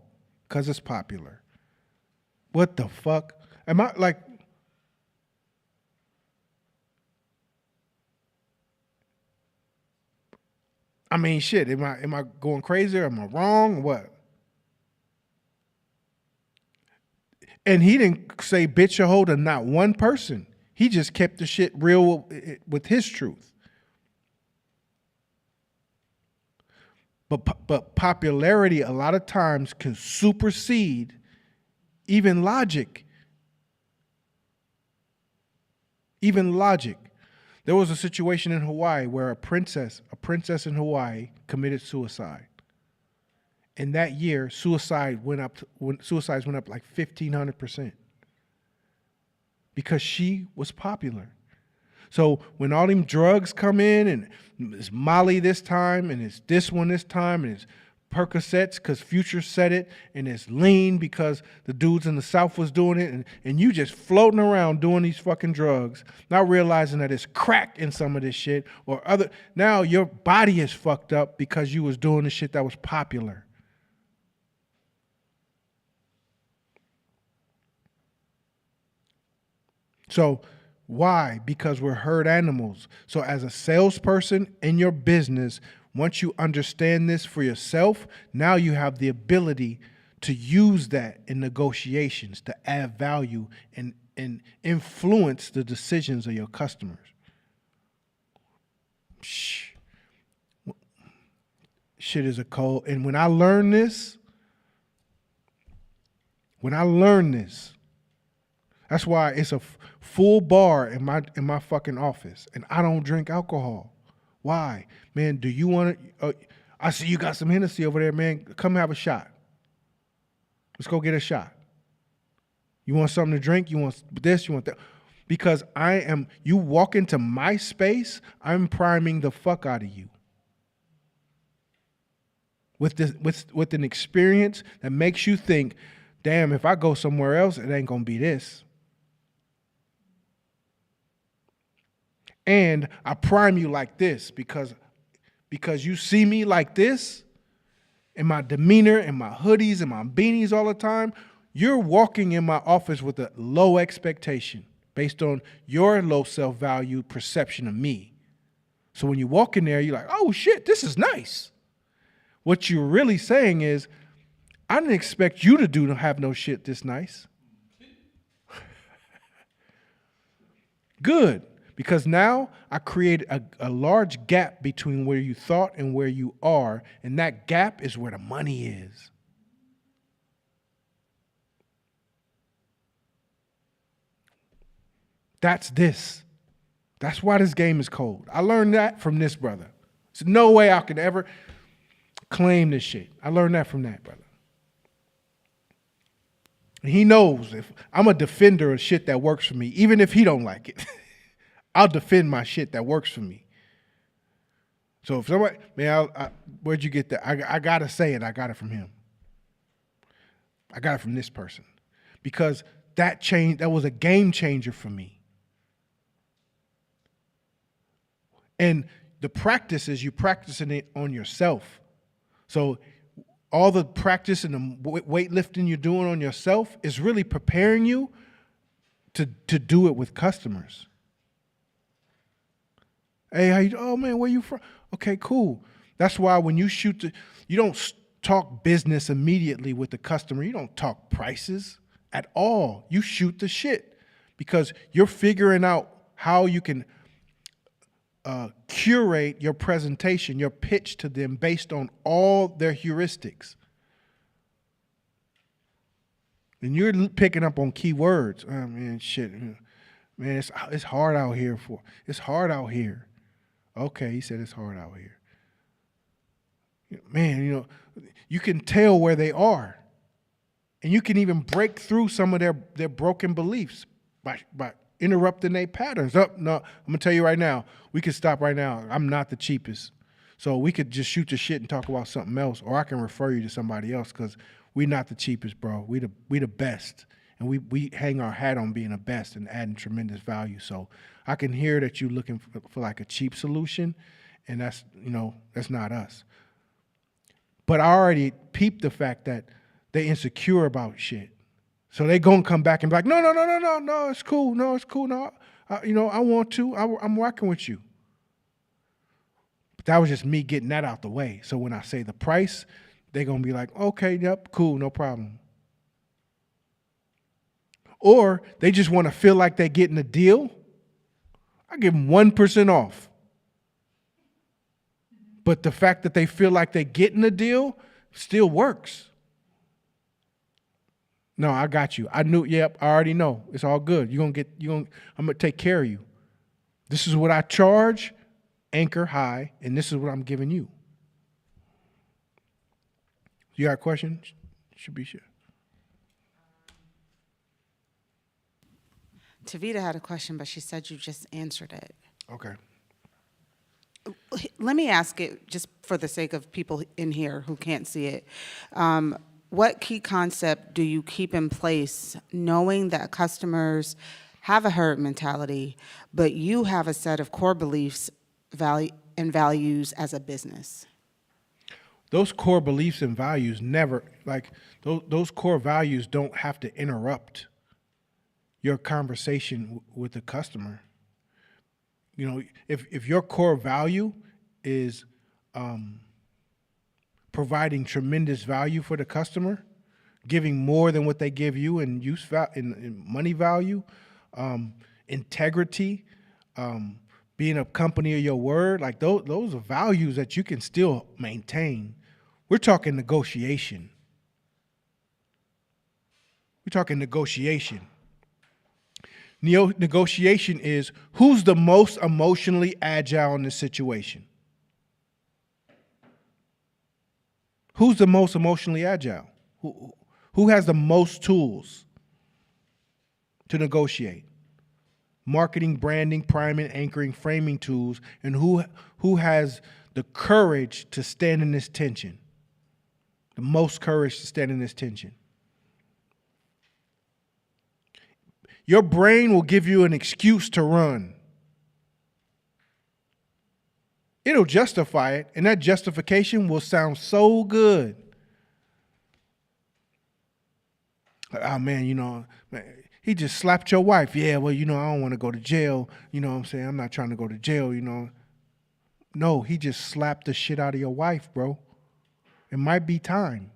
because it's popular. What the fuck? Am I like... I mean, shit, am I going crazy or am I wrong or what? And he didn't say bitch or hoe to not one person. He just kept the shit real with his truth. But popularity a lot of times can supersede even logic. Even logic. There was a situation in Hawaii where a princess in Hawaii committed suicide. And that year, suicides went up like 1,500% because she was popular. So when all them drugs come in, and it's Molly this time, and it's this one this time, and it's Percocets because Future said it, and it's lean because the dudes in the South was doing it, and you just floating around doing these fucking drugs, not realizing that it's crack in some of this shit or other. Now your body is fucked up because you was doing the shit that was popular. So why? Because we're herd animals. So as a salesperson in your business, once you understand this for yourself, now you have the ability to use that in negotiations to add value and influence the decisions of your customers. Shit is a cold. And when I learned this, that's why it's a full bar in my fucking office, and I don't drink alcohol. Why? Man, do you want to... I see you got some Hennessy over there, man. Come have a shot. Let's go get a shot. You want something to drink? You want this? You want that? because you walk into my space, I'm priming the fuck out of you. With an experience that makes you think, damn, if I go somewhere else, it ain't gonna be this. And I prime you like this because you see me like this, in my demeanor, and my hoodies, and my beanies all the time. You're walking in my office with a low expectation based on your low self-value perception of me. So when you walk in there, you're like, oh shit, this is nice. What you're really saying is, I didn't expect you to have no shit this nice. Good, because now I created a large gap between where you thought and where you are, and that gap is where the money is. That's this. That's why this game is cold. I learned that from this brother. There's no way I could ever claim this shit. I learned that from that brother. And he knows if I'm a defender of shit that works for me, even if he don't like it, I'll defend my shit that works for me. So if somebody, man, where'd you get that? I gotta say it. I got it from him. I got it from this person, because that was a game changer for me. And the practice is you practicing it on yourself. So all the practice and the weightlifting you're doing on yourself is really preparing you to do it with customers. Hey, oh man, where you from? Okay, cool. That's why when you you don't talk business immediately with the customer. You don't talk prices at all. You shoot the shit because you're figuring out how you can curate your presentation, your pitch to them based on all their heuristics. And you're picking up on keywords. Oh man, shit. Man, it's hard out here it's hard out here. Okay, he said it's hard out here. Man, you can tell where they are. And you can even break through some of their broken beliefs by interrupting their patterns. No, I'm gonna tell you right now, we could stop right now. I'm not the cheapest. So we could just shoot the shit and talk about something else, or I can refer you to somebody else, because we're not the cheapest, bro. We the best. And we hang our hat on being the best and adding tremendous value. So I can hear that you're looking for like a cheap solution, and that's not us. But I already peeped the fact that they insecure about shit. So they gonna come back and be like, no, it's cool. No, it's cool. No, I want to. I'm working with you. But that was just me getting that out the way. So when I say the price, they're gonna be like, okay, yep, cool, no problem. Or they just want to feel like they're getting a deal. I give them 1% off. But the fact that they feel like they're getting a deal still works. No, I got you. I knew, yep, I already know. It's all good. I'm gonna take care of you. This is what I charge, anchor high, and this is what I'm giving you. You got a question? Should be sure. Tavita had a question, but she said you just answered it. Okay. Let me ask it just for the sake of people in here who can't see it. What key concept do you keep in place knowing that customers have a herd mentality, but you have a set of core beliefs and values as a business? Those core beliefs and values those core values don't have to interrupt your conversation with the customer. If your core value is providing tremendous value for the customer, giving more than what they give you in in money value, integrity, being a company of your word, like those are values that you can still maintain. We're talking negotiation. Negotiation is who's the most emotionally agile in this situation. Who's the most emotionally agile? Who has the most tools to negotiate? marketing, branding, priming, anchoring, framing tools, and who has the courage to stand in this tension. The most courage to stand in this tension. Your brain will give you an excuse to run. It'll justify it, and that justification will sound so good. Oh, man, he just slapped your wife. Yeah, well, I don't want to go to jail. You know what I'm saying? I'm not trying to go to jail, No, he just slapped the shit out of your wife, bro. It might be time.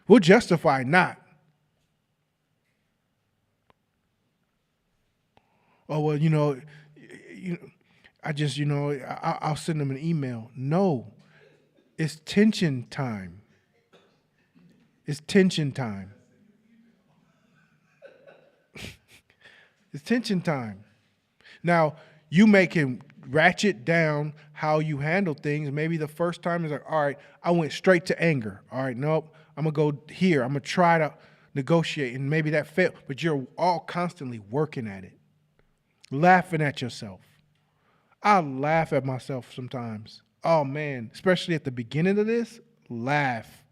We'll justify not. Oh, well, I'll send them an email. No, it's tension time. It's tension time. It's tension time. Now, you can ratchet down how you handle things. Maybe the first time is like, all right, I went straight to anger. All right, nope, I'm going to go here. I'm going to try to negotiate, and maybe that failed. But you're all constantly working at it, laughing at yourself. I laugh at myself sometimes. Oh, man, especially at the beginning of this, laugh.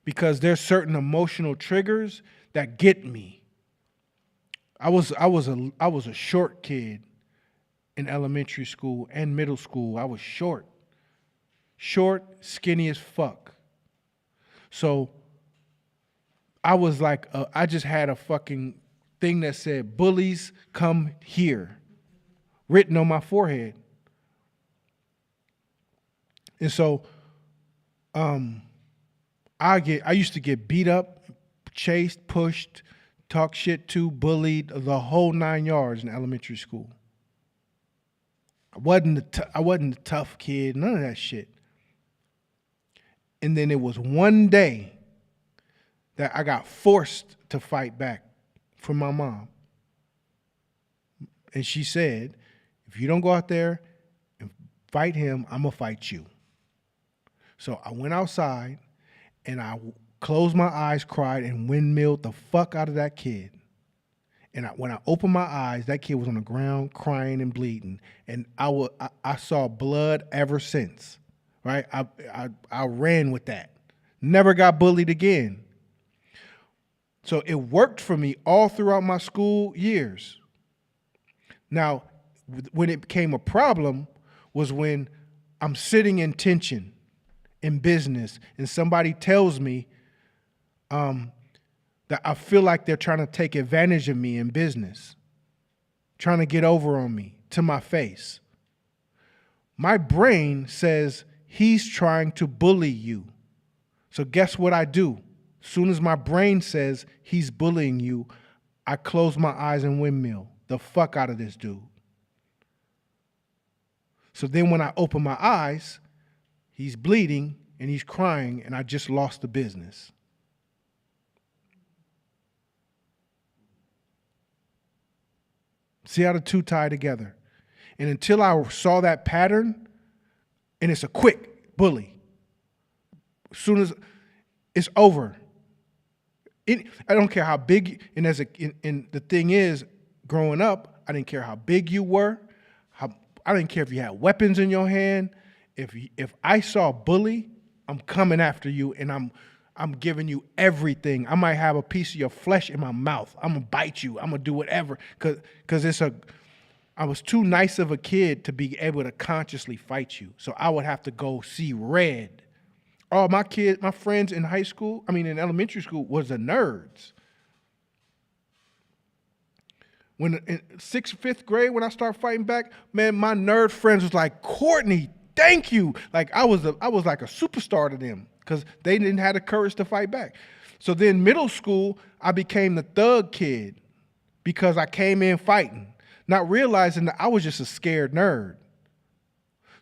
Because there's certain emotional triggers that get me. I was a short kid in elementary school and middle school. I was short, skinny as fuck. So I was like, I just had a fucking thing that said, "Bullies come here," written on my forehead. And so, I used to get beat up, chased, pushed, talked shit to, bullied, the whole 9 yards in elementary school. I wasn't a tough kid, none of that shit. And then it was one day that I got forced to fight back from my mom. And she said, if you don't go out there and fight him, I'm going to fight you. So I went outside and I closed my eyes, cried, and windmilled the fuck out of that kid. And when I opened my eyes, that kid was on the ground crying and bleeding. And I saw blood ever since, right? I ran with that. Never got bullied again. So it worked for me all throughout my school years. Now, when it became a problem was when I'm sitting in tension in business and somebody tells me that I feel like they're trying to take advantage of me in business, trying to get over on me to my face. My brain says he's trying to bully you. So guess what I do? As soon as my brain says he's bullying you, I close my eyes and windmill the fuck out of this dude. So then when I open my eyes, he's bleeding and he's crying and I just lost the business. See how the two tie together. And until I saw that pattern, and it's a quick bully, as soon as it's over, I don't care how big, and the thing is, growing up, I didn't care how big you were, I didn't care if you had weapons in your hand. If I saw a bully, I'm coming after you, and I'm giving you everything. I might have a piece of your flesh in my mouth. I'm gonna bite you. I'm gonna do whatever, because I was too nice of a kid to be able to consciously fight you. So I would have to go see red. All my friends in in elementary school was the nerds. When in 6th, 5th grade, when I started fighting back, man, my nerd friends was like, Courtney, thank you. Like I was like a superstar to them because they didn't have the courage to fight back. So then middle school, I became the thug kid because I came in fighting, not realizing that I was just a scared nerd.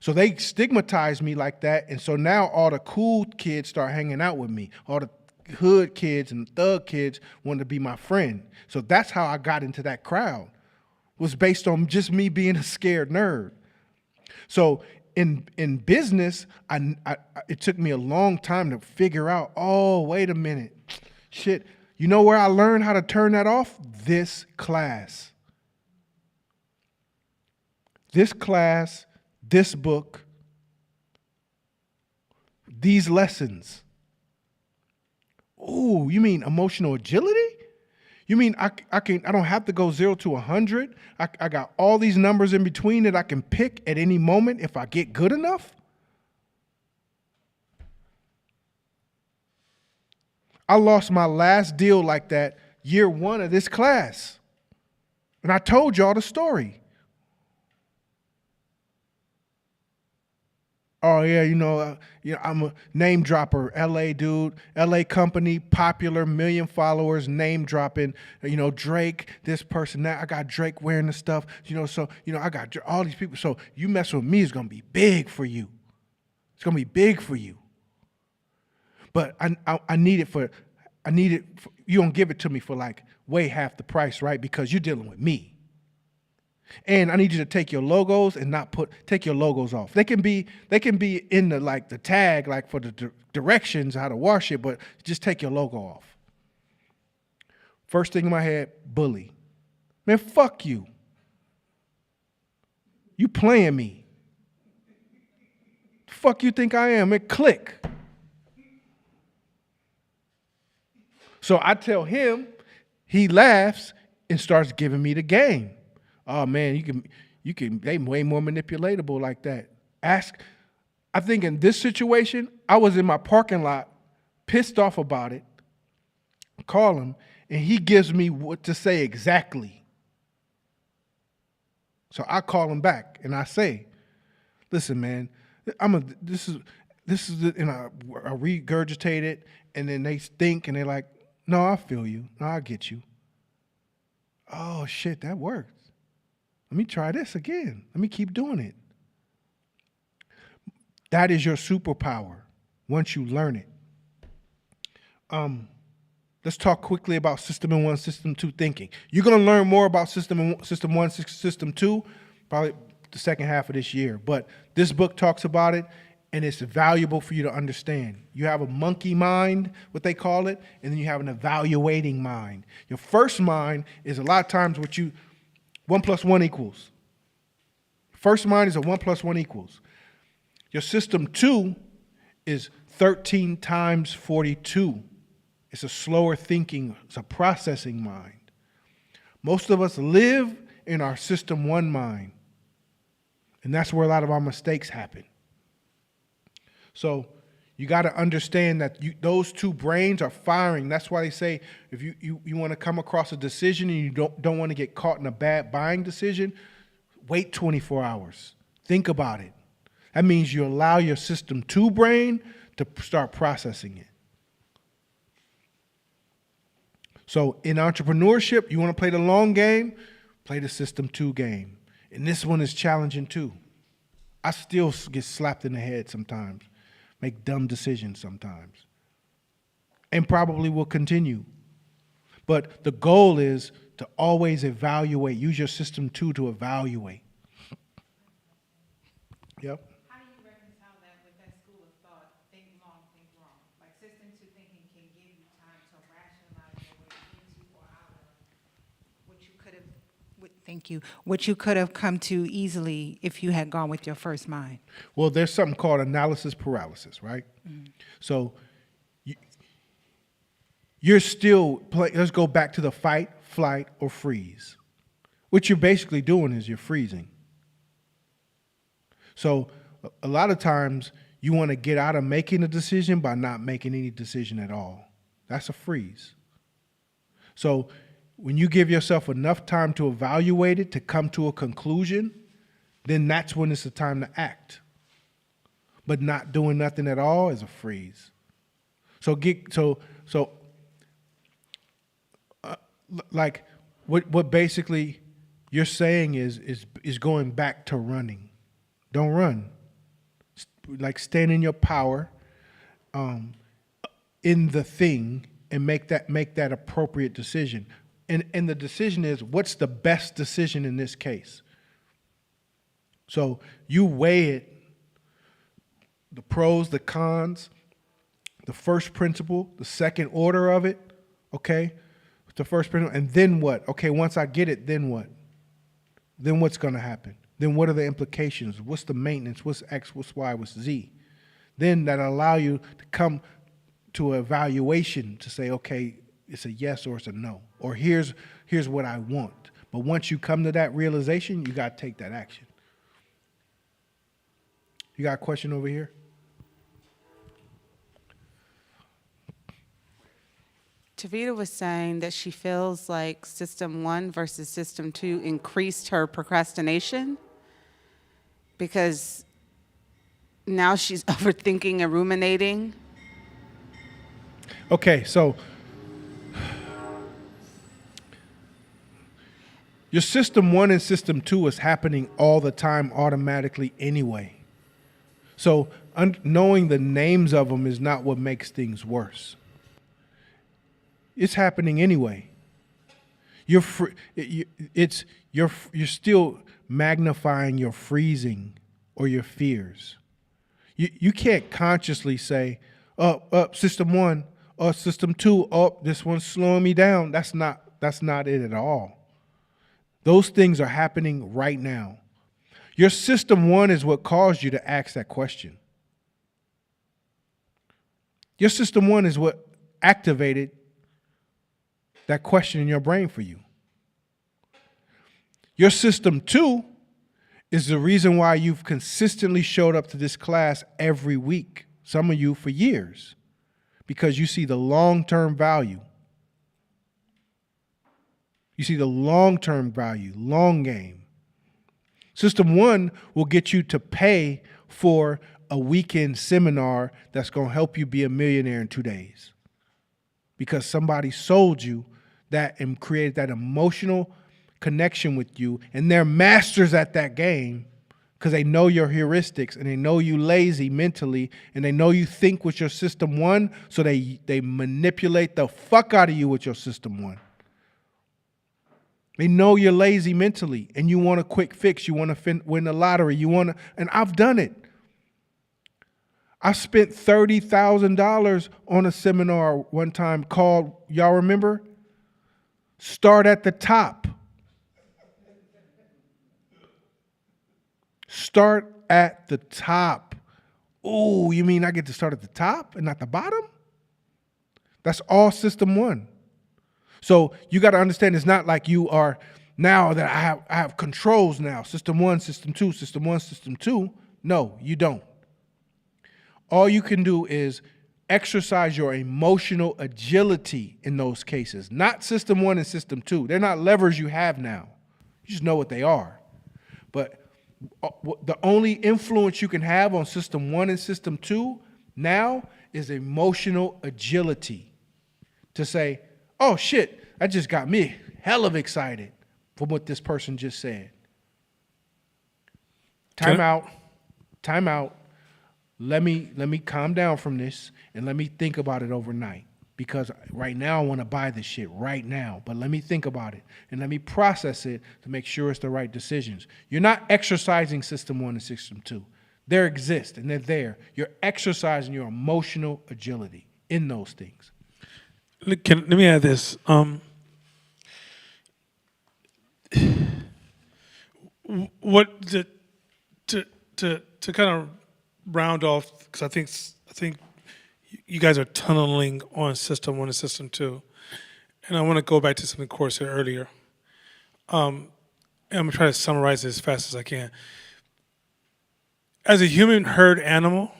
So they stigmatized me like that, and so now all the cool kids start hanging out with me. All the hood kids and thug kids wanted to be my friend. So that's how I got into that crowd, was based on just me being a scared nerd. So in business, it took me a long time to figure out, oh, wait a minute. Shit, You know where I learned how to turn that off? This class. This class, this book, these lessons. Ooh, you mean emotional agility? You mean I don't have to go 0 to 100? I got all these numbers in between that I can pick at any moment if I get good enough? I lost my last deal like that year 1 of this class. And I told y'all the story. Oh yeah, I'm a name dropper, LA dude, LA company, popular, million followers, name dropping, Drake, this person, that. I got Drake wearing the stuff, so, I got all these people. So you mess with me, it's going to be big for you. It's going to be big for you. But I need it for, you don't give it to me for like way half the price, right? Because you're dealing with me. And I need you to take your logos and take your logos off. They can be in the tag, like for the directions, how to wash it, but just take your logo off. First thing in my head, bully. Man, fuck you. You playing me. The fuck you think I am? Man, click. So I tell him, he laughs and starts giving me the game. Oh man, they way more manipulatable like that. I think in this situation, I was in my parking lot, pissed off about it, call him, and he gives me what to say exactly. So I call him back and I say, listen, man, this is and I regurgitate it, and then they think and they're like, no, I feel you. No, I get you. Oh shit, that worked. Let me try this again. Let me keep doing it. That is your superpower once you learn it. Let's talk quickly about System 1, System 2 thinking. You're going to learn more about System 1, System 2, probably the second half of this year. But this book talks about it, and it's valuable for you to understand. You have a monkey mind, what they call it, and then you have an evaluating mind. Your first mind is a lot of times 1 + 1 equals. First mind is a 1 + 1 equals. Your System 2 is 13 times 42. It's a slower thinking, it's a processing mind. Most of us live in our System 1 mind. And that's where a lot of our mistakes happen. So you got to understand that those two brains are firing. That's why they say if you want to come across a decision and you don't want to get caught in a bad buying decision, wait 24 hours. Think about it. That means you allow your System 2 brain to start processing it. So in entrepreneurship, you want to play the long game, play the System 2 game. And this one is challenging too. I still get slapped in the head sometimes. Make dumb decisions sometimes. And probably will continue. But the goal is to always evaluate. Use your System 2 to evaluate. Yep. How do you reconcile that with that school of thought, think long, think wrong? Like System 2 thinking can give you time to rationalize your way into or out of what you could have, what you could have come to easily if you had gone with your first mind. Well, there's something called analysis paralysis, right? Mm-hmm. So you're still, let's go back to the fight, flight, or freeze. What you're basically doing is you're freezing. So a lot of times you want to get out of making a decision by not making any decision at all. That's a freeze. So when you give yourself enough time to evaluate it, to come to a conclusion, then that's when it's the time to act. But not doing nothing at all is a freeze. Like what basically you're saying is going back to running. Don't run. Like stand in your power, in the thing, and make that appropriate decision. And the decision is, what's the best decision in this case? So you weigh it, the pros, the cons, the first principle, the second order of it, Okay, the first principle, and then what? Okay, once I get it, then what? Then what's going to happen? Then what are the implications? What's the maintenance? What's X? What's Y? What's Z? Then that allow you to come to an evaluation to say, okay, it's a yes or it's a no, or here's what I want. But once you come to that realization, you got to take that action. You got a question over here? Tavita was saying that she feels like System 1 versus System 2 increased her procrastination because now she's overthinking and ruminating. Okay, so your System 1 and System 2 is happening all the time automatically anyway. So knowing the names of them is not what makes things worse. It's happening anyway. You're still magnifying your freezing or your fears. You can't consciously say, System 1, System 2, this one's slowing me down. That's not it at all. Those things are happening right now. Your System 1 is what caused you to ask that question. Your System 1 is what activated that question in your brain for you. Your System 2 is the reason why you've consistently showed up to this class every week, some of you for years, because you see the long-term value. You see the long-term value, long game. System 1 will get you to pay for a weekend seminar that's going to help you be a millionaire in 2 days because somebody sold you that and created that emotional connection with you, and they're masters at that game because they know your heuristics and they know you lazy mentally and they know you think with your System 1, so they manipulate the fuck out of you with your System 1. They know you're lazy mentally and you want a quick fix. You want to win the lottery. And I've done it. I spent $30,000 on a seminar one time called, y'all remember? Start at the top. Start at the top. Ooh, you mean I get to start at the top and not the bottom? That's all System 1. So you got to understand, it's not like you are now that I have controls now. System 1, System 2, System 1, System 2. No, you don't. All you can do is exercise your emotional agility in those cases. Not System 1 and System 2. They're not levers you have now. You just know what they are. But the only influence you can have on System 1 and System 2 now is emotional agility. To say, oh shit, that just got me hell of excited from what this person just said. Time out. Let me calm down from this and let me think about it overnight. Because right now I want to buy this shit right now. But let me think about it and let me process it to make sure it's the right decisions. You're not exercising System 1 and System 2. They exist and they're there. You're exercising your emotional agility in those things. Let me add this. What to kind of round off, because I think you guys are tunneling on System 1 and System 2, and I want to go back to something Corey said earlier. And I'm gonna try to summarize it as fast as I can. As a human herd animal,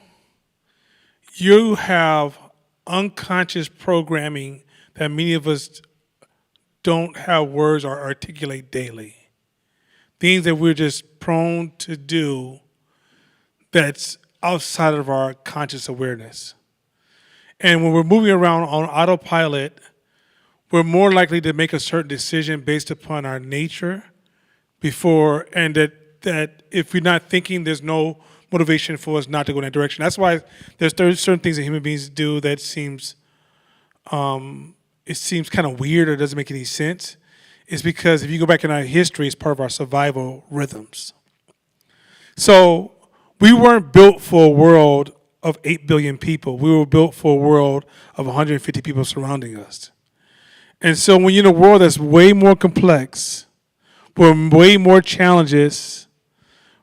you have unconscious programming that many of us don't have words or articulate daily. Things that we're just prone to do that's outside of our conscious awareness. And when we're moving around on autopilot, we're more likely to make a certain decision based upon our nature and that if we're not thinking, there's no motivation for us not to go in that direction. That's why there's certain things that human beings do that seems kind of weird or doesn't make any sense. It's because if you go back in our history, it's part of our survival rhythms. So we weren't built for a world of 8 billion people. We were built for a world of 150 people surrounding us. And so when you're in a world that's way more complex, with way more challenges,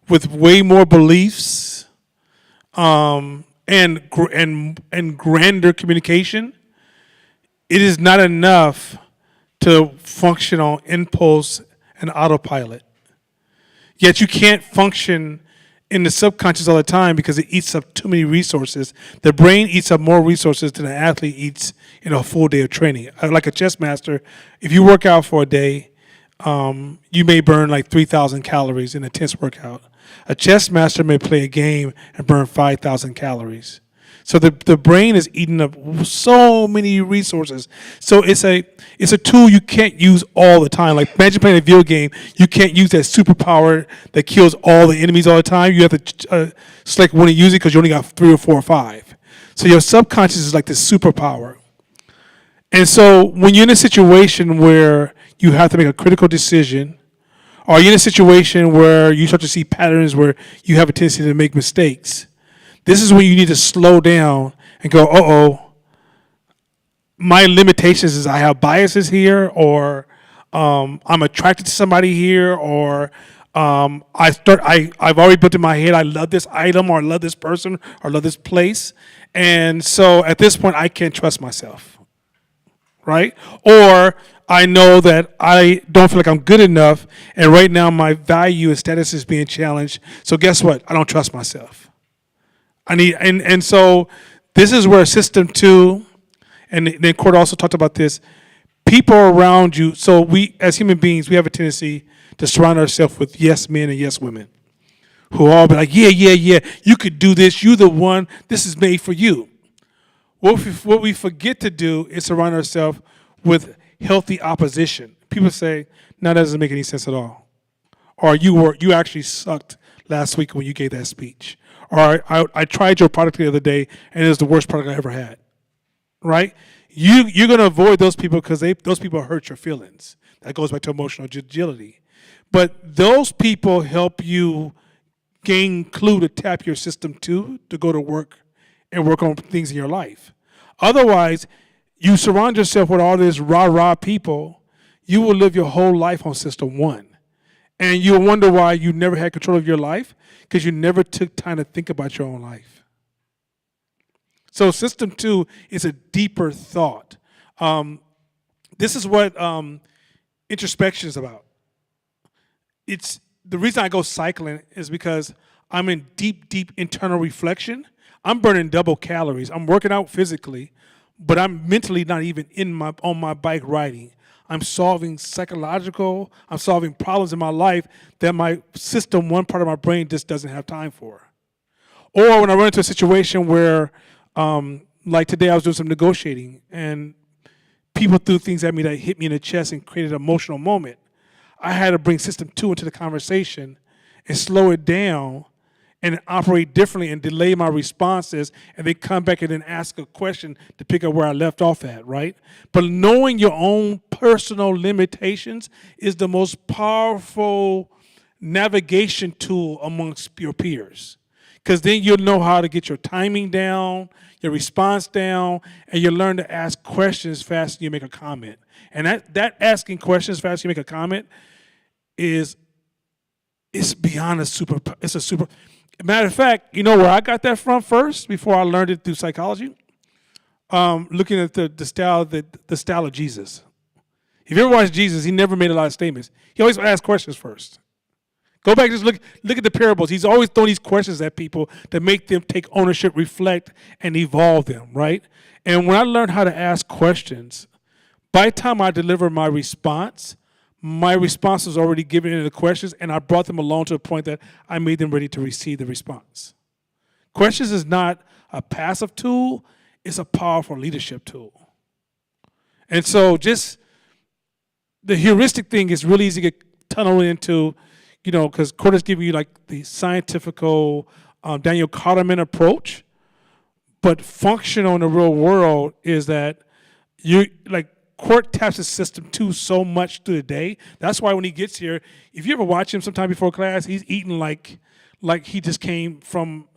with way more beliefs, and grander communication, it is not enough to function on impulse and autopilot. Yet you can't function in the subconscious all the time because it eats up too many resources. The brain eats up more resources than an athlete eats in a full day of training. Like a chess master, if you work out for a day, you may burn like 3,000 calories in a intense workout. A chess master may play a game and burn 5,000 calories. So the brain is eating up so many resources. So it's a tool you can't use all the time. Like imagine playing a video game, you can't use that superpower that kills all the enemies all the time. You have to select when to use it because you only got 3 or 4 or 5. So your subconscious is like this superpower. And so when you're in a situation where you have to make a critical decision, or you're in a situation where you start to see patterns where you have a tendency to make mistakes, this is when you need to slow down and go, uh-oh, my limitations is I have biases here, or I'm attracted to somebody here, or I've already built in my head, I love this item, or I love this person, or I love this place. And so at this point, I can't trust myself, right? Or I know that I don't feel like I'm good enough, and right now my value and status is being challenged. So guess what? I don't trust myself. And so this is where System 2, and then Court also talked about this, people around you. So we, as human beings, we have a tendency to surround ourselves with yes men and yes women who all be like, yeah, you could do this, you the one, this is made for you. What we forget to do is surround ourselves with healthy opposition. People say, no, that doesn't make any sense at all. Or you actually sucked last week when you gave that speech. Or I tried your product the other day and it was the worst product I ever had, right? You're going to avoid those people because those people hurt your feelings. That goes back to emotional agility. But those people help you gain clue to tap your System 2 to go to work and work on things in your life. Otherwise, you surround yourself with all these rah-rah people, you will live your whole life on System 1. And you'll wonder why you never had control of your life, because you never took time to think about your own life. So System 2 is a deeper thought. This is what introspection is about. It's the reason I go cycling is because I'm in deep internal reflection. I'm burning double calories. I'm working out physically, but I'm mentally not even on my bike riding. I'm solving problems in my life that my System 1 part of my brain just doesn't have time for. Or when I run into a situation where, like today I was doing some negotiating and people threw things at me that hit me in the chest and created an emotional moment. I had to bring System 2 into the conversation and slow it down and operate differently and delay my responses and then come back and then ask a question to pick up where I left off at, right? But knowing your own personal limitations is the most powerful navigation tool amongst your peers. Because then you'll know how to get your timing down, your response down, and you'll learn to ask questions faster than you make a comment. And that asking questions faster than you make a comment it's beyond it's a super. Matter of fact, you know where I got that from first before I learned it through psychology? Looking at the style of Jesus. If you ever watched Jesus, he never made a lot of statements. He always asked questions first. Go back and just look at the parables. He's always throwing these questions at people to make them take ownership, reflect, and evolve them, right? And when I learned how to ask questions, by the time I deliver my response was already given into the questions, and I brought them along to the point that I made them ready to receive the response. Questions is not a passive tool, it's a powerful leadership tool. And so just the heuristic thing is really easy to get tunneled into, because Court has given you like the scientifical Daniel Kahneman approach, but functional in the real world is that Court taps his System 2 so much through the day. That's why when he gets here, if you ever watch him sometime before class, he's eating like he just came from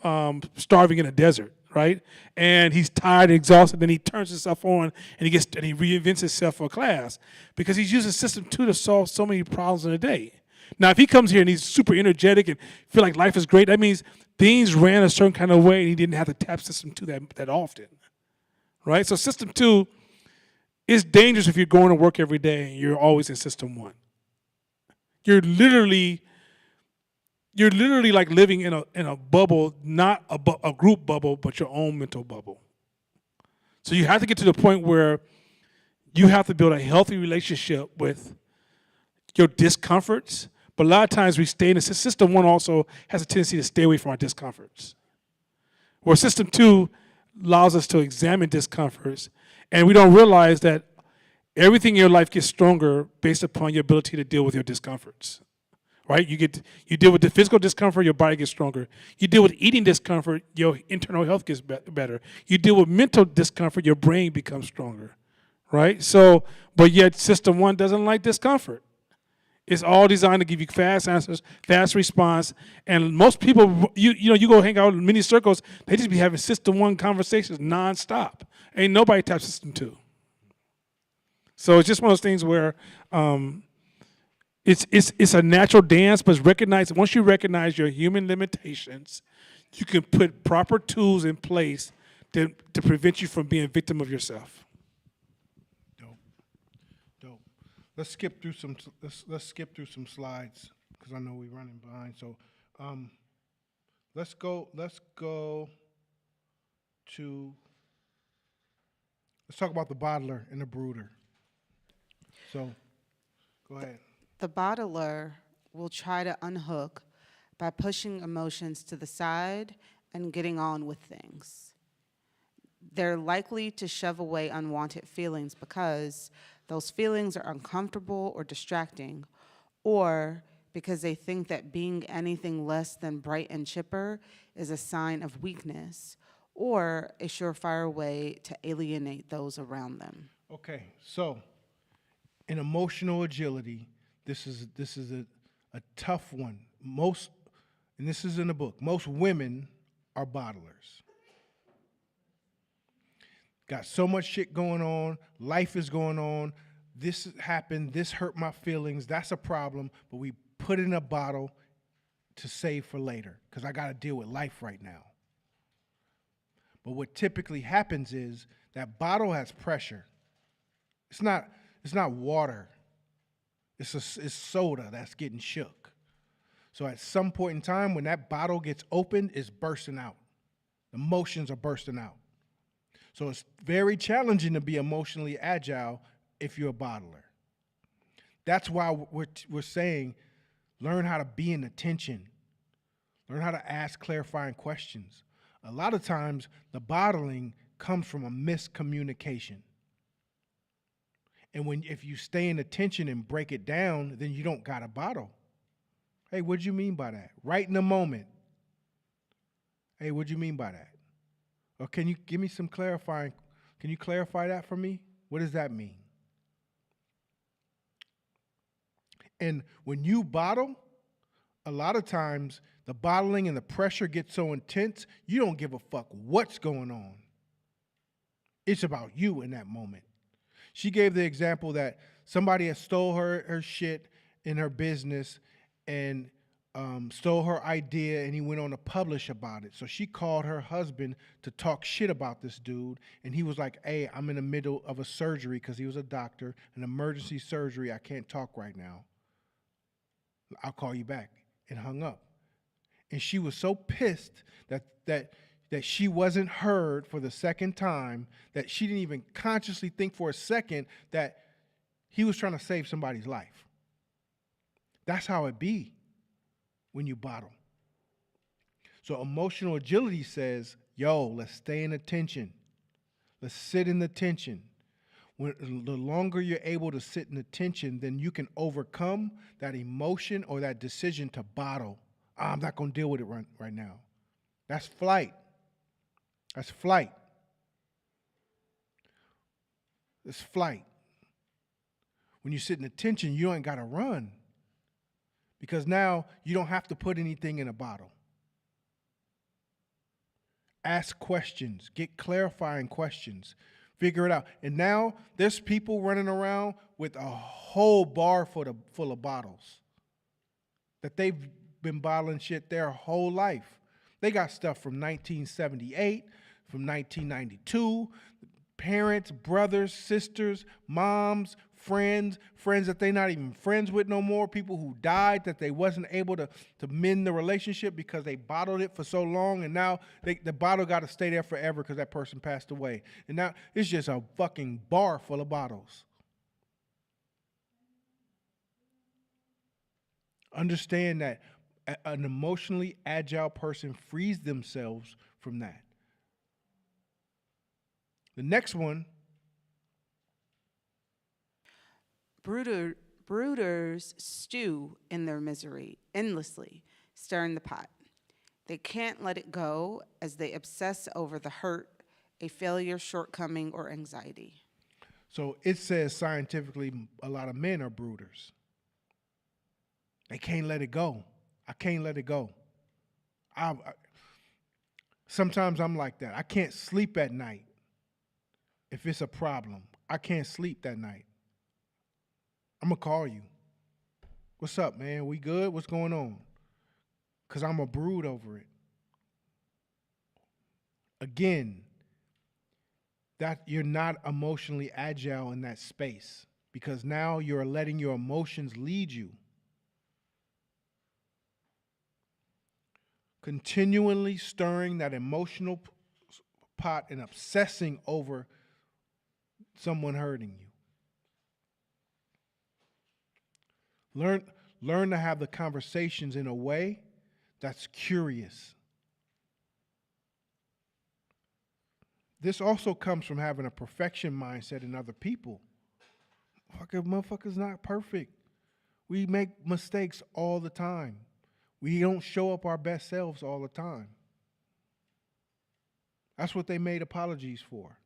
starving in a desert, right? And he's tired, exhausted, then he turns himself on and he reinvents himself for a class because he's using system 2 to solve so many problems in a day. Now, if he comes here and he's super energetic and feel like life is great, that means things ran a certain kind of way and he didn't have to tap system 2 that often, right? So system 2 is dangerous if you're going to work every day and you're always in system 1. You're literally like living in a bubble, not a group bubble, but your own mental bubble. So you have to get to the point where you have to build a healthy relationship with your discomforts. But a lot of times we stay in the system 1 also has a tendency to stay away from our discomforts. Where system 2 allows us to examine discomforts, and we don't realize that everything in your life gets stronger based upon your ability to deal with your discomforts. Right? You deal with the physical discomfort, your body gets stronger. You deal with eating discomfort, your internal health gets better. You deal with mental discomfort, your brain becomes stronger. Right? So, but yet system 1 doesn't like discomfort. It's all designed to give you fast answers, fast response, and most people, you go hang out in many circles, they just be having system 1 conversations nonstop. Ain't nobody taps system 2. So it's just one of those things where it's a natural dance, but once you recognize your human limitations, you can put proper tools in place to prevent you from being a victim of yourself. Dope. Let's skip through some slides because I know we're running behind. So let's go to let's talk about the bottler and the brooder. So go ahead. The bottler will try to unhook by pushing emotions to the side and getting on with things. They're likely to shove away unwanted feelings because those feelings are uncomfortable or distracting, or because they think that being anything less than bright and chipper is a sign of weakness or a surefire way to alienate those around them. Okay, so in emotional agility, this is a tough one. And this is in the book, most women are bottlers. Got so much shit going on, life is going on, this happened, this hurt my feelings, that's a problem, but we put it in a bottle to save for later, because I gotta deal with life right now. But what typically happens is that bottle has pressure. It's not water. It's soda that's getting shook. So at some point in time, when that bottle gets opened, it's bursting out. The emotions are bursting out. So it's very challenging to be emotionally agile if you're a bottler. That's why we're saying learn how to be in attention. Learn how to ask clarifying questions. A lot of times, the bottling comes from a miscommunication. And if you stay in attention and break it down, then you don't got a bottle. Hey, what'd you mean by that? Right in the moment. Hey, what'd you mean by that? Or can you give me some clarifying? Can you clarify that for me? What does that mean? And when you bottle, a lot of times the bottling and the pressure gets so intense, you don't give a fuck what's going on. It's about you in that moment. She gave the example that somebody had stole her shit in her business and stole her idea, and he went on to publish about it. So she called her husband to talk shit about this dude, and he was like, hey, I'm in the middle of a surgery, because he was a doctor, an emergency surgery, I can't talk right now. I'll call you back, and hung up. And she was so pissed that she wasn't heard for the second time, that she didn't even consciously think for a second that he was trying to save somebody's life. That's how it be when you bottle. So emotional agility says, yo, let's stay in attention. Let's sit in the tension. The longer you're able to sit in attention, then you can overcome that emotion or that decision to bottle. I'm not going to deal with it right now. That's flight. That's flight. It's flight. When you sit in attention, you ain't got to run, because now you don't have to put anything in a bottle. Ask questions, get clarifying questions, figure it out. And now there's people running around with a whole bar full of bottles that they've been bottling shit their whole life. They got stuff from 1978, from 1992, parents, brothers, sisters, moms, friends that they're not even friends with no more, people who died that they wasn't able to mend the relationship because they bottled it for so long, and now the bottle got to stay there forever because that person passed away. And now it's just a fucking bar full of bottles. Understand that an emotionally agile person frees themselves from that. The next one, Brooders stew in their misery endlessly, stirring the pot. They can't let it go as they obsess over the hurt, a failure, shortcoming, or anxiety. so it says scientifically a lot of men are brooders. They can't let it go. I can't let it go. Sometimes I'm like that. I can't sleep at night if it's a problem. I can't sleep that night. I'm going to call you. What's up, man? We good? What's going on? Because I'm a brood over it. Again, that you're not emotionally agile in that space because now you're letting your emotions lead you. Continually stirring that emotional pot and obsessing over someone hurting you. Learn to have the conversations in a way that's curious. This also comes from having a perfection mindset in other people. Motherfucker's not perfect. We make mistakes all the time. We don't show up our best selves all the time. That's what they made apologies for.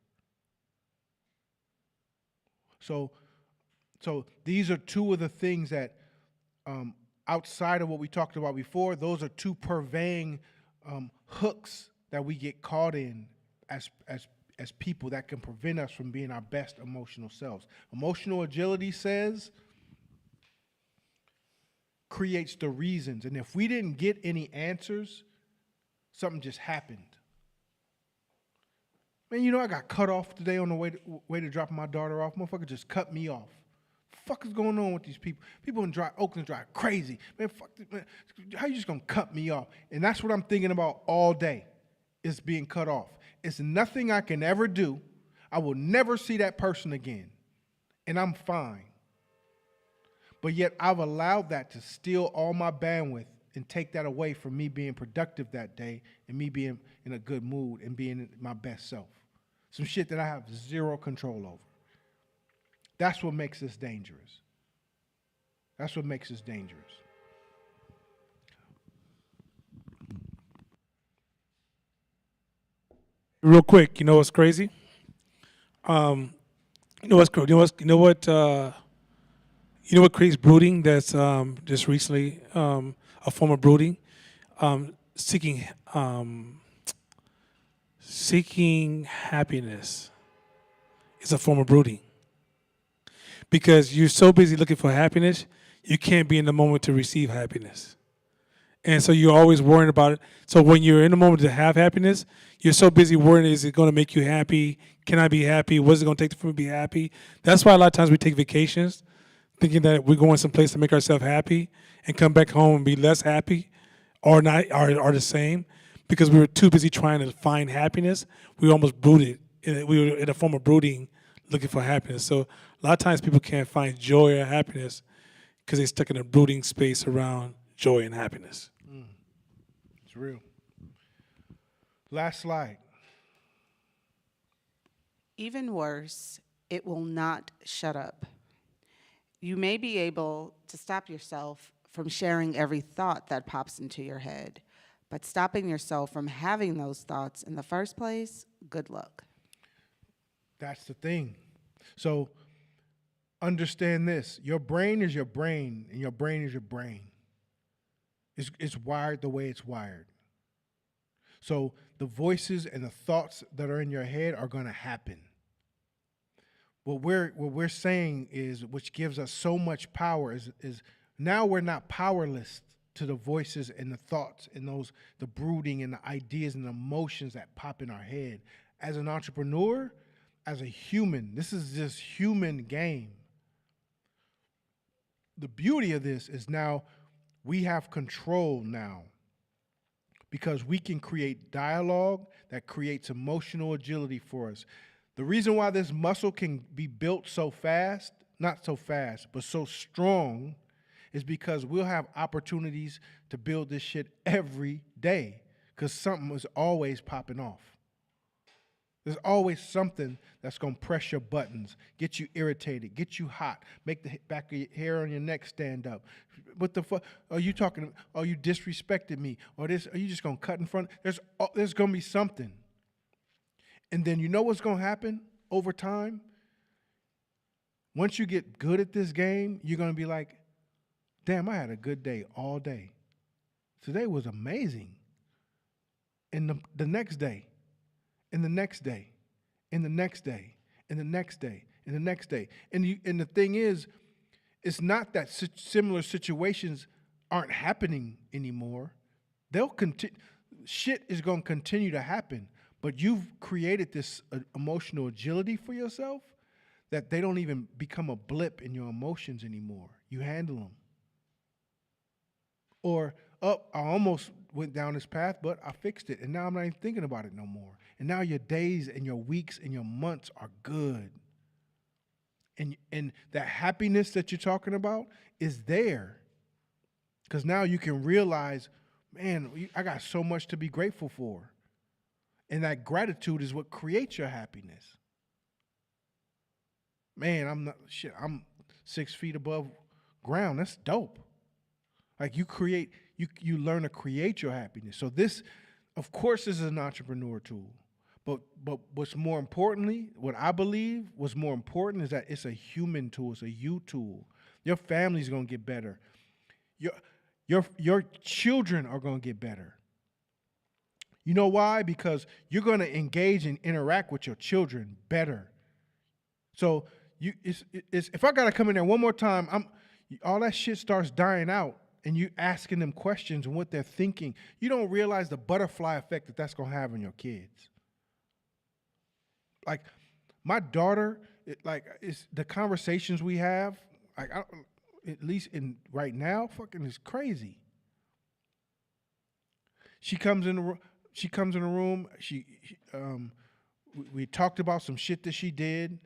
So these are two of the things that, outside of what we talked about before, those are two purveying hooks that we get caught in as people that can prevent us from being our best emotional selves. Emotional agility creates the reasons. And if we didn't get any answers, something just happened. Man, I got cut off today on the way to drop my daughter off. Motherfucker just cut me off. Fuck is going on with these people? People in Oakland drive crazy. Man, fuck this, man. How you just gonna cut me off? And that's what I'm thinking about all day, is being cut off. It's nothing I can ever do. I will never see that person again. And I'm fine. But yet I've allowed that to steal all my bandwidth and take that away from me being productive that day and me being in a good mood and being my best self. Some shit that I have zero control over. That's what makes us dangerous. That's what makes us dangerous. Real quick, you know what's crazy? You know what's crazy? You know what creates brooding? That's just recently a form of brooding, seeking happiness is a form of brooding. Because you're so busy looking for happiness, you can't be in the moment to receive happiness. And so you're always worrying about it. So when you're in the moment to have happiness, you're so busy worrying, is it going to make you happy? Can I be happy? What is it going to take for me to be happy? That's why a lot of times we take vacations, thinking that we're going someplace to make ourselves happy and come back home and be less happy or not, or the same, because we were too busy trying to find happiness. We almost brooded. We were in a form of brooding, looking for happiness. So a lot of times people can't find joy or happiness because they're stuck in a brooding space around joy and happiness. It's real. Last slide. Even worse, it will not shut up. You may be able to stop yourself from sharing every thought that pops into your head, but stopping yourself from having those thoughts in the first place, good luck. That's the thing. So understand this. Your brain is your brain, and your brain is your brain. It's wired the way it's wired. So the voices and the thoughts that are in your head are going to happen. What we're saying is, which gives us so much power, is now we're not powerless to the voices and the thoughts and the brooding and the ideas and the emotions that pop in our head. As an entrepreneur, as a human, this is just human game. The beauty of this is now we have control now, because we can create dialogue that creates emotional agility for us. The reason why this muscle can be built so fast, not so fast, but so strong, is because we'll have opportunities to build this shit every day, because something is always popping off. There's always something that's going to press your buttons, get you irritated, get you hot, make the back of your hair on your neck stand up. What the fuck are you talking? Oh, you disrespected me, or this? Are you just going to cut in front? There's going to be something. And then you know what's going to happen over time? Once you get good at this game, you're going to be like, damn, I had a good day all day. Today was amazing. And the next day, and the next day, and the next day, and the next day, and the next day. And the thing is, it's not that similar situations aren't happening anymore. They'll continue. Shit is going to continue to happen. But you've created this emotional agility for yourself that they don't even become a blip in your emotions anymore. You handle them. Or, I almost went down this path, but I fixed it, and now I'm not even thinking about it no more. And now your days and your weeks and your months are good. And that happiness that you're talking about is there. Because now you can realize, man, I got so much to be grateful for. And that gratitude is what creates your happiness. Man, I'm 6 feet above ground. That's dope. Like you learn to create your happiness. So this, of course, is an entrepreneur tool. But what's more importantly, what I believe was more important is that it's a human tool. It's a you tool. Your family's gonna get better. Your children are gonna get better. You know why? Because you're gonna engage and interact with your children better. So if I gotta come in there one more time, all that shit starts dying out. And you asking them questions and what they're thinking, you don't realize the butterfly effect that's going to have on your kids. Like my daughter, it's the conversations we have, like at least in right now, fucking is crazy. She comes in the room. We talked about some shit that she did.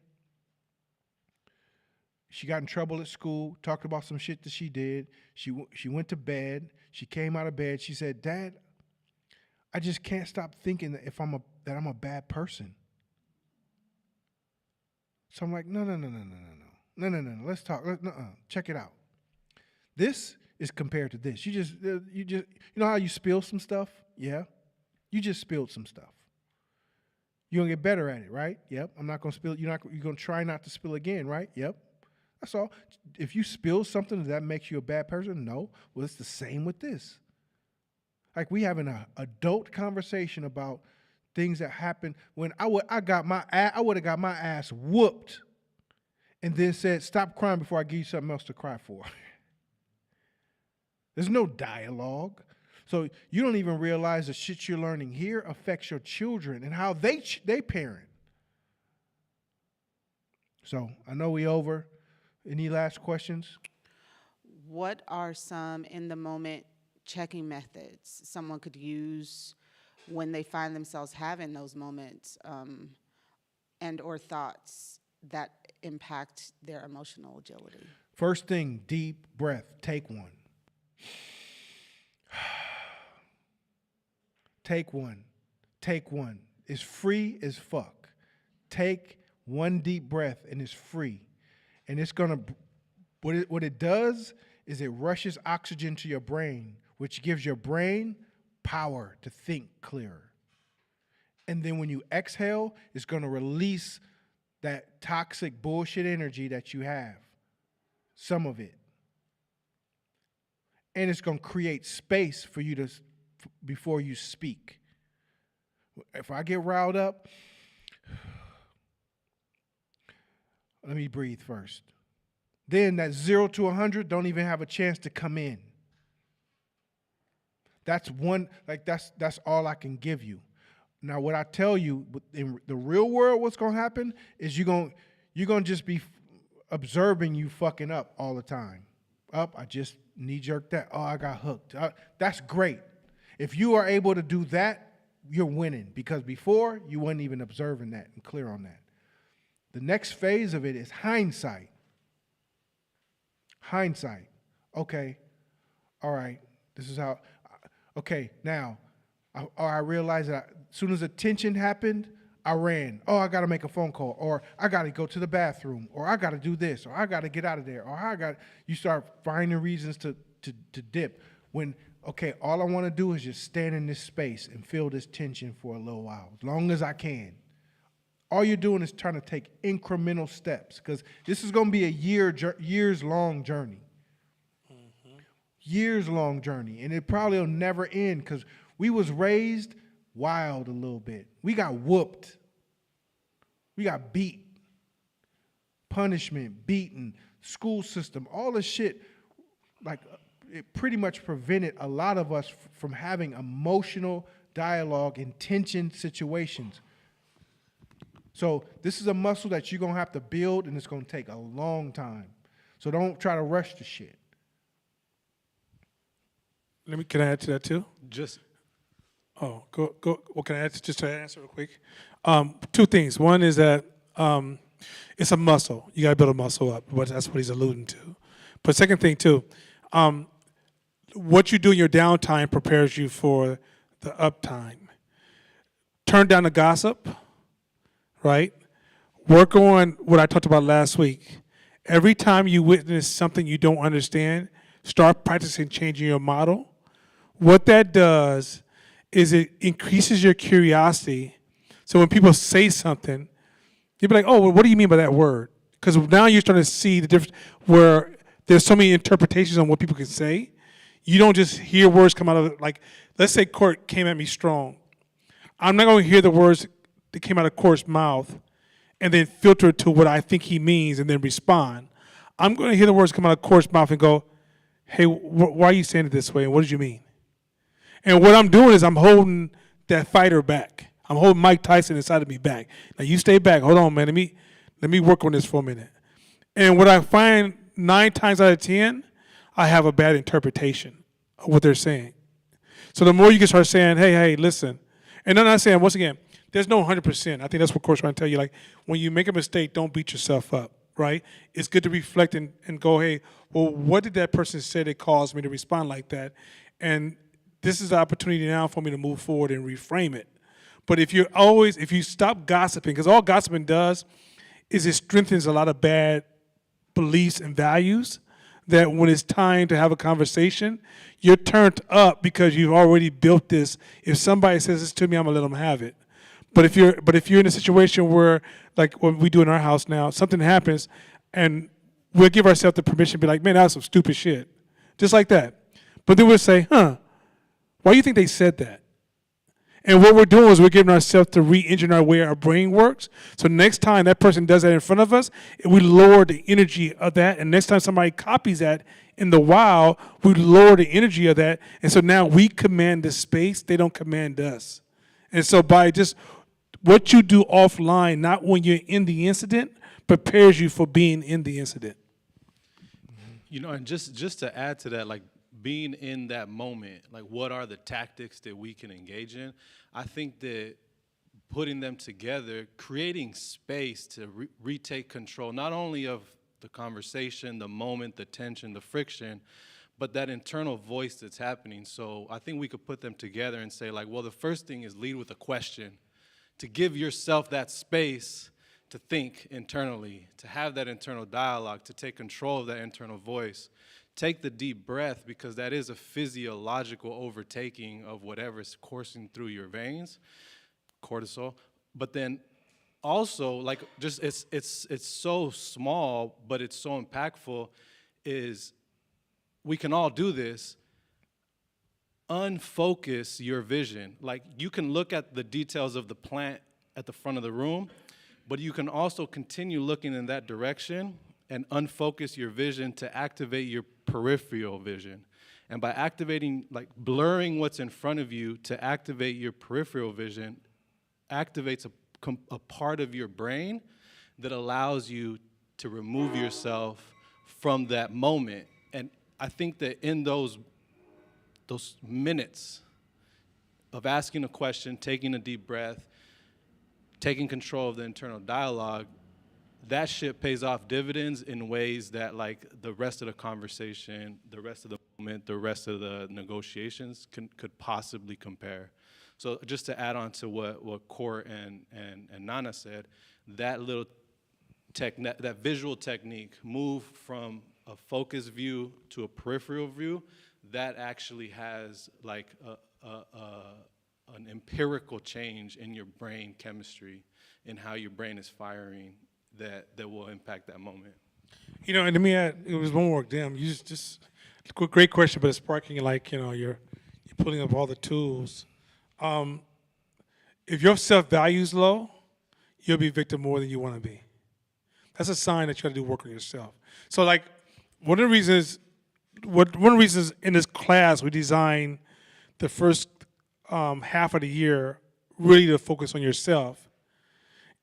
She got in trouble at school, talked about some shit that she did. She went to bed. She came out of bed. She said, Dad, I just can't stop thinking that I'm a bad person. So I'm like, no. Let's talk. Check it out. This is compared to this. You know how you spill some stuff? Yeah. You just spilled some stuff. You're gonna get better at it, right? Yep. I'm not gonna spill. You're gonna try not to spill again, right? Yep. That's all. If you spill something, that makes you a bad person? No. Well, it's the same with this. Like we having an adult conversation about things that happened when I would have got my ass whooped, and then said, "Stop crying before I give you something else to cry for." There's no dialogue. So you don't even realize the shit you're learning here affects your children and how they parent. So I know we over. Any last questions? What are some in the moment checking methods someone could use when they find themselves having those moments and or thoughts that impact their emotional agility? First thing, deep breath. Take one. Take one. Take one. It's free as fuck. Take one deep breath and it's free. And it's gonna, what it does is it rushes oxygen to your brain, which gives your brain power to think clearer. And then when you exhale, it's gonna release that toxic bullshit energy that you have, some of it. And it's gonna create space for you before you speak. If I get riled up, let me breathe first. Then that 0 to 100 don't even have a chance to come in. That's all I can give you. Now, what I tell you in the real world, what's gonna happen is you're gonna just be observing you fucking up all the time. I just knee jerked that. Oh, I got hooked. That's great. If you are able to do that, you're winning, because before you weren't even observing that and clear on that. The next phase of it is hindsight. Hindsight. Okay. All right. This is how. Okay. Now, I realized that as soon as the tension happened, I ran. Oh, I got to make a phone call, or I got to go to the bathroom, or I got to do this, or I got to get out of there, or you start finding reasons to dip. When, okay, all I want to do is just stand in this space and feel this tension for a little while, as long as I can. All you're doing is trying to take incremental steps, because this is going to be a years-long journey. Mm-hmm. Years-long journey, and it probably will never end, because we was raised wild a little bit. We got whooped. We got beat. Punishment, beaten, school system, all this shit, like, it pretty much prevented a lot of us from having emotional dialogue in tension situations. So this is a muscle that you're going to have to build, and it's going to take a long time. So don't try to rush the shit. Can I add to that too? Oh, go. Well, can I add just to answer real quick? Two things. One is that it's a muscle. You got to build a muscle up. That's what he's alluding to. But second thing too, what you do in your downtime prepares you for the uptime. Turn down the gossip, right? Work on what I talked about last week. Every time you witness something you don't understand, start practicing changing your model. What that does is it increases your curiosity. So when people say something, you'll be like, oh, well, what do you mean by that word? Because now you're starting to see the difference where there's so many interpretations on what people can say. You don't just hear words come out of it. Like, let's say Court came at me strong. I'm not going to hear the words that came out of Court's mouth and then filter it to what I think he means and then respond. I'm going to hear the words come out of Court's mouth and go, hey, why are you saying it this way? And what did you mean? And what I'm doing is I'm holding that fighter back. I'm holding Mike Tyson inside of me back. Now you stay back. Hold on, man. Let me work on this for a minute. And what I find 9 times out of 10, I have a bad interpretation of what they're saying. So the more you can start saying, hey, listen. And I'm not saying, once again, there's no 100%. I think that's what Court's trying to tell you. Like, when you make a mistake, don't beat yourself up, right? It's good to reflect and go, hey, well, what did that person say that caused me to respond like that? And this is the opportunity now for me to move forward and reframe it. But if you stop gossiping, because all gossiping does is it strengthens a lot of bad beliefs and values, that when it's time to have a conversation, you're turned up because you've already built this. If somebody says this to me, I'm gonna let them have it. But if you're in a situation where, like what we do in our house now, something happens, and we'll give ourselves the permission to be like, man, that was some stupid shit. Just like that. But then we'll say, why do you think they said that? And what we're doing is we're giving ourselves to re-engineer our way our brain works. So next time that person does that in front of us, we lower the energy of that. And next time somebody copies that in the wild, we lower the energy of that. And so now we command the space, they don't command us. And so by just what you do offline, not when you're in the incident, prepares you for being in the incident. You know, and just to add to that, like, being in that moment, like, what are the tactics that we can engage in? I think that putting them together, creating space to retake control, not only of the conversation, the moment, the tension, the friction, but that internal voice that's happening. So I think we could put them together and say, like, well, the first thing is lead with a question, to give yourself that space to think internally, to have that internal dialogue, to take control of that internal voice. Take the deep breath, because that is a physiological overtaking of whatever's coursing through your veins, cortisol. But then also, like, just it's so small, but it's so impactful, is we can all do this. unfocus your vision. Like, you can look at the details of the plant at the front of the room, but you can also continue looking in that direction and unfocus your vision to activate your peripheral vision. And by activating, like blurring what's in front of you to activate your peripheral vision, activates a part of your brain that allows you to remove yourself from that moment. And I think that in those minutes of asking a question, taking a deep breath, taking control of the internal dialogue, that shit pays off dividends in ways that, like, the rest of the conversation, the rest of the moment, the rest of the negotiations could possibly compare. So just to add on to what Court and Nana said, that little that visual technique, move from a focused view to a peripheral view, that actually has like an empirical change in your brain chemistry, in how your brain is firing, that will impact that moment. You know, and to me, it was one more. Damn, you just great question, but it's sparking, like, you know, you're pulling up all the tools. If your self-value is low, you'll be victim more than you want to be. That's a sign that you got to do work on yourself. So, like, one of the reasons in this class we designed the first half of the year really to focus on yourself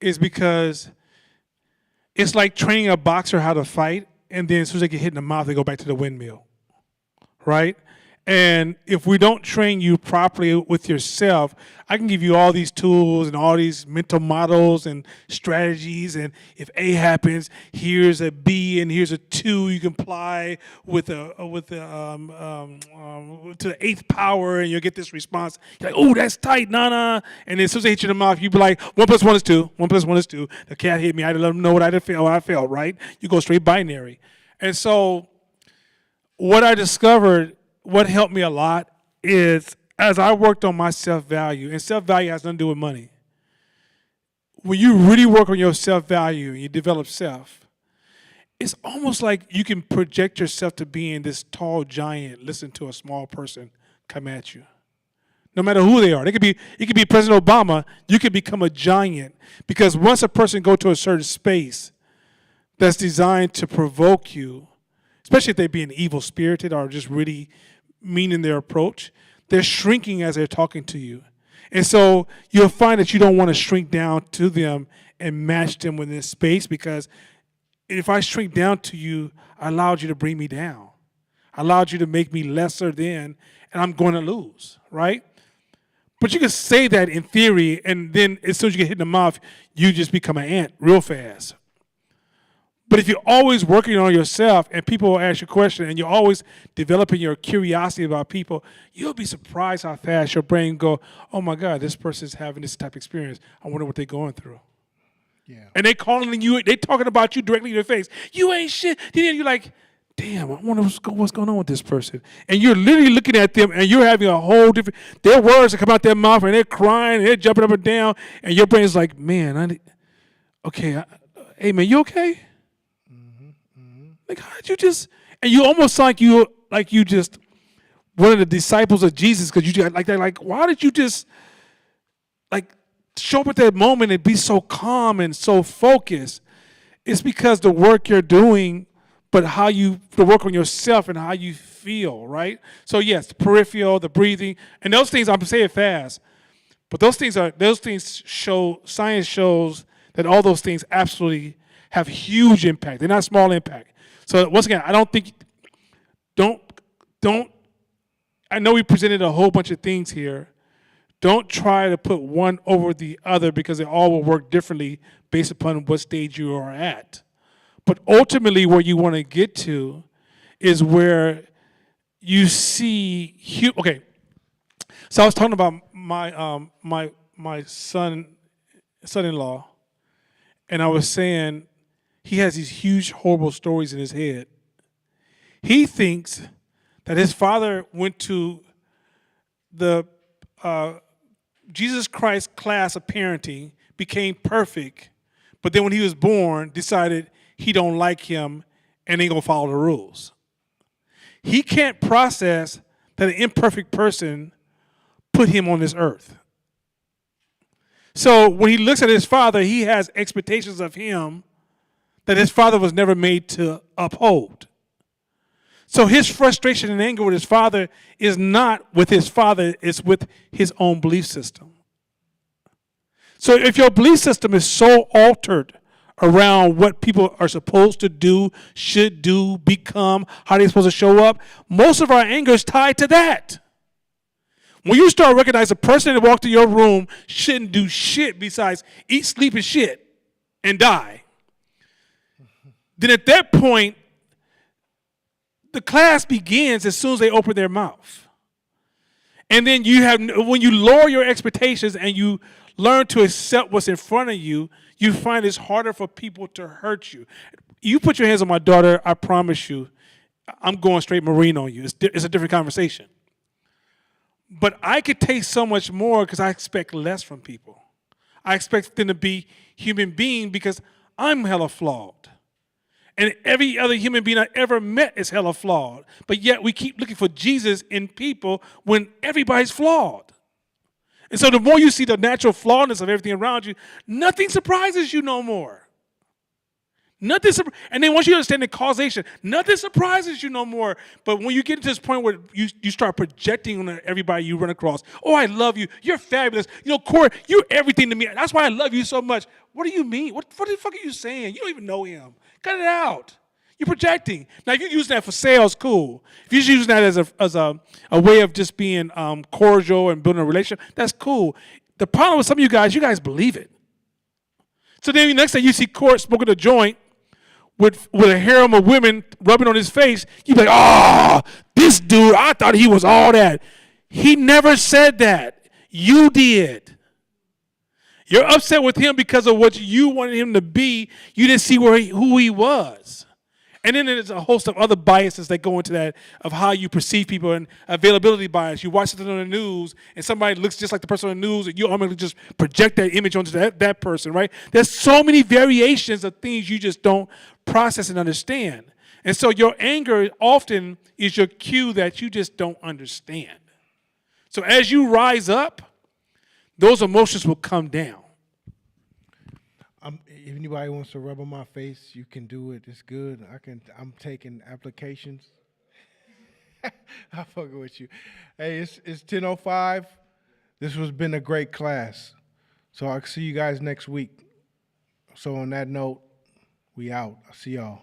is because it's like training a boxer how to fight, and then as soon as they get hit in the mouth, they go back to the windmill, right? And if we don't train you properly with yourself, I can give you all these tools and all these mental models and strategies, and if A happens, here's a B and here's a 2 you can apply to the 8th power, and you'll get this response. You're like, oh, that's tight, nah. And then as soon as they hit you in the mouth, you be like, 1 + 1 is 2. 1 + 1 is 2. The cat hit me. I didn't let them know what I felt, right? You go straight binary. And so what I discovered, what helped me a lot is, as I worked on my self-value, and self-value has nothing to do with money. When you really work on your self-value and you develop self, it's almost like you can project yourself to being this tall giant, listen to a small person come at you. No matter who they are. It could be President Obama. You could become a giant, because once a person go to a certain space that's designed to provoke you, especially if they being evil-spirited or just really mean in their approach, they're shrinking as they're talking to you. And so you'll find that you don't want to shrink down to them and match them within this space, because if I shrink down to you, I allowed you to bring me down. I allowed you to make me lesser than, and I'm going to lose, right? But you can say that in theory, and then as soon as you get hit in the mouth, you just become an ant real fast. But if you're always working on yourself and people will ask you a question and you're always developing your curiosity about people, you'll be surprised how fast your brain go, oh my God, this person's having this type of experience. I wonder what they're going through. Yeah. And they calling you, they talking about you directly in your face. You ain't shit. Then you're like, damn, I wonder what's going on with this person. And you're literally looking at them and you're having a whole different, their words that come out their mouth and they're crying and they're jumping up and down. And your brain's like, man, hey man, you okay? Like, how did you just, and you almost like you just one of the disciples of Jesus, because you just like that, like, why did you just like show up at that moment and be so calm and so focused? It's because the work you're doing, but the work on yourself and how you feel, right? So yes, the peripheral, the breathing, and those things, I'm saying fast, but those things show, science shows that all those things absolutely have huge impact. They're not small impact. So once again, I know we presented a whole bunch of things here. Don't try to put one over the other, because they all will work differently based upon what stage you are at. But ultimately where you want to get to is where you see, okay. So I was talking about my son-in-law, and I was saying, he has these huge, horrible stories in his head. He thinks that his father went to the Jesus Christ class of parenting, became perfect, but then when he was born, decided he don't like him and ain't gonna follow the rules. He can't process that an imperfect person put him on this earth. So when he looks at his father, he has expectations of him that his father was never made to uphold. So his frustration and anger with his father is not with his father, it's with his own belief system. So if your belief system is so altered around what people are supposed to do, should do, become, how they're supposed to show up, most of our anger is tied to that. When you start recognizing a person that walked in your room shouldn't do shit besides eat, sleep, and shit and die, then at that point, the class begins as soon as they open their mouth. And then when you lower your expectations and you learn to accept what's in front of you, you find it's harder for people to hurt you. You put your hands on my daughter, I promise you, I'm going straight Marine on you. It's a different conversation. But I could take so much more because I expect less from people. I expect them to be human beings because I'm hella flawed. And every other human being I ever met is hella flawed. But yet we keep looking for Jesus in people when everybody's flawed. And so the more you see the natural flawedness of everything around you, nothing surprises you no more. And then once you understand the causation, nothing surprises you no more. But when you get to this point where you start projecting on everybody you run across, oh, I love you. You're fabulous. You know, Corey, you're everything to me. That's why I love you so much. What do you mean? What the fuck are you saying? You don't even know him. Cut it out. You're projecting. Now, if you're using that for sales, cool. If you're using that as a way of just being cordial and building a relationship, that's cool. The problem with some of you guys believe it. So then the next time you see Court smoking a joint with a harem of women rubbing on his face, you be like, oh, this dude, I thought he was all that. He never said that. You did. You're upset with him because of what you wanted him to be. You didn't see who he was. And then there's a host of other biases that go into that of how you perceive people and availability bias. You watch something on the news and somebody looks just like the person on the news and you automatically just project that image onto that person, right? There's so many variations of things you just don't process and understand. And so your anger often is your cue that you just don't understand. So as you rise up, those emotions will come down. If anybody wants to rub on my face, you can do it. It's good. I'm taking applications. I'm fucking with you. Hey, it's 10:05. This has been a great class. So I'll see you guys next week. So on that note, we out. I'll see y'all.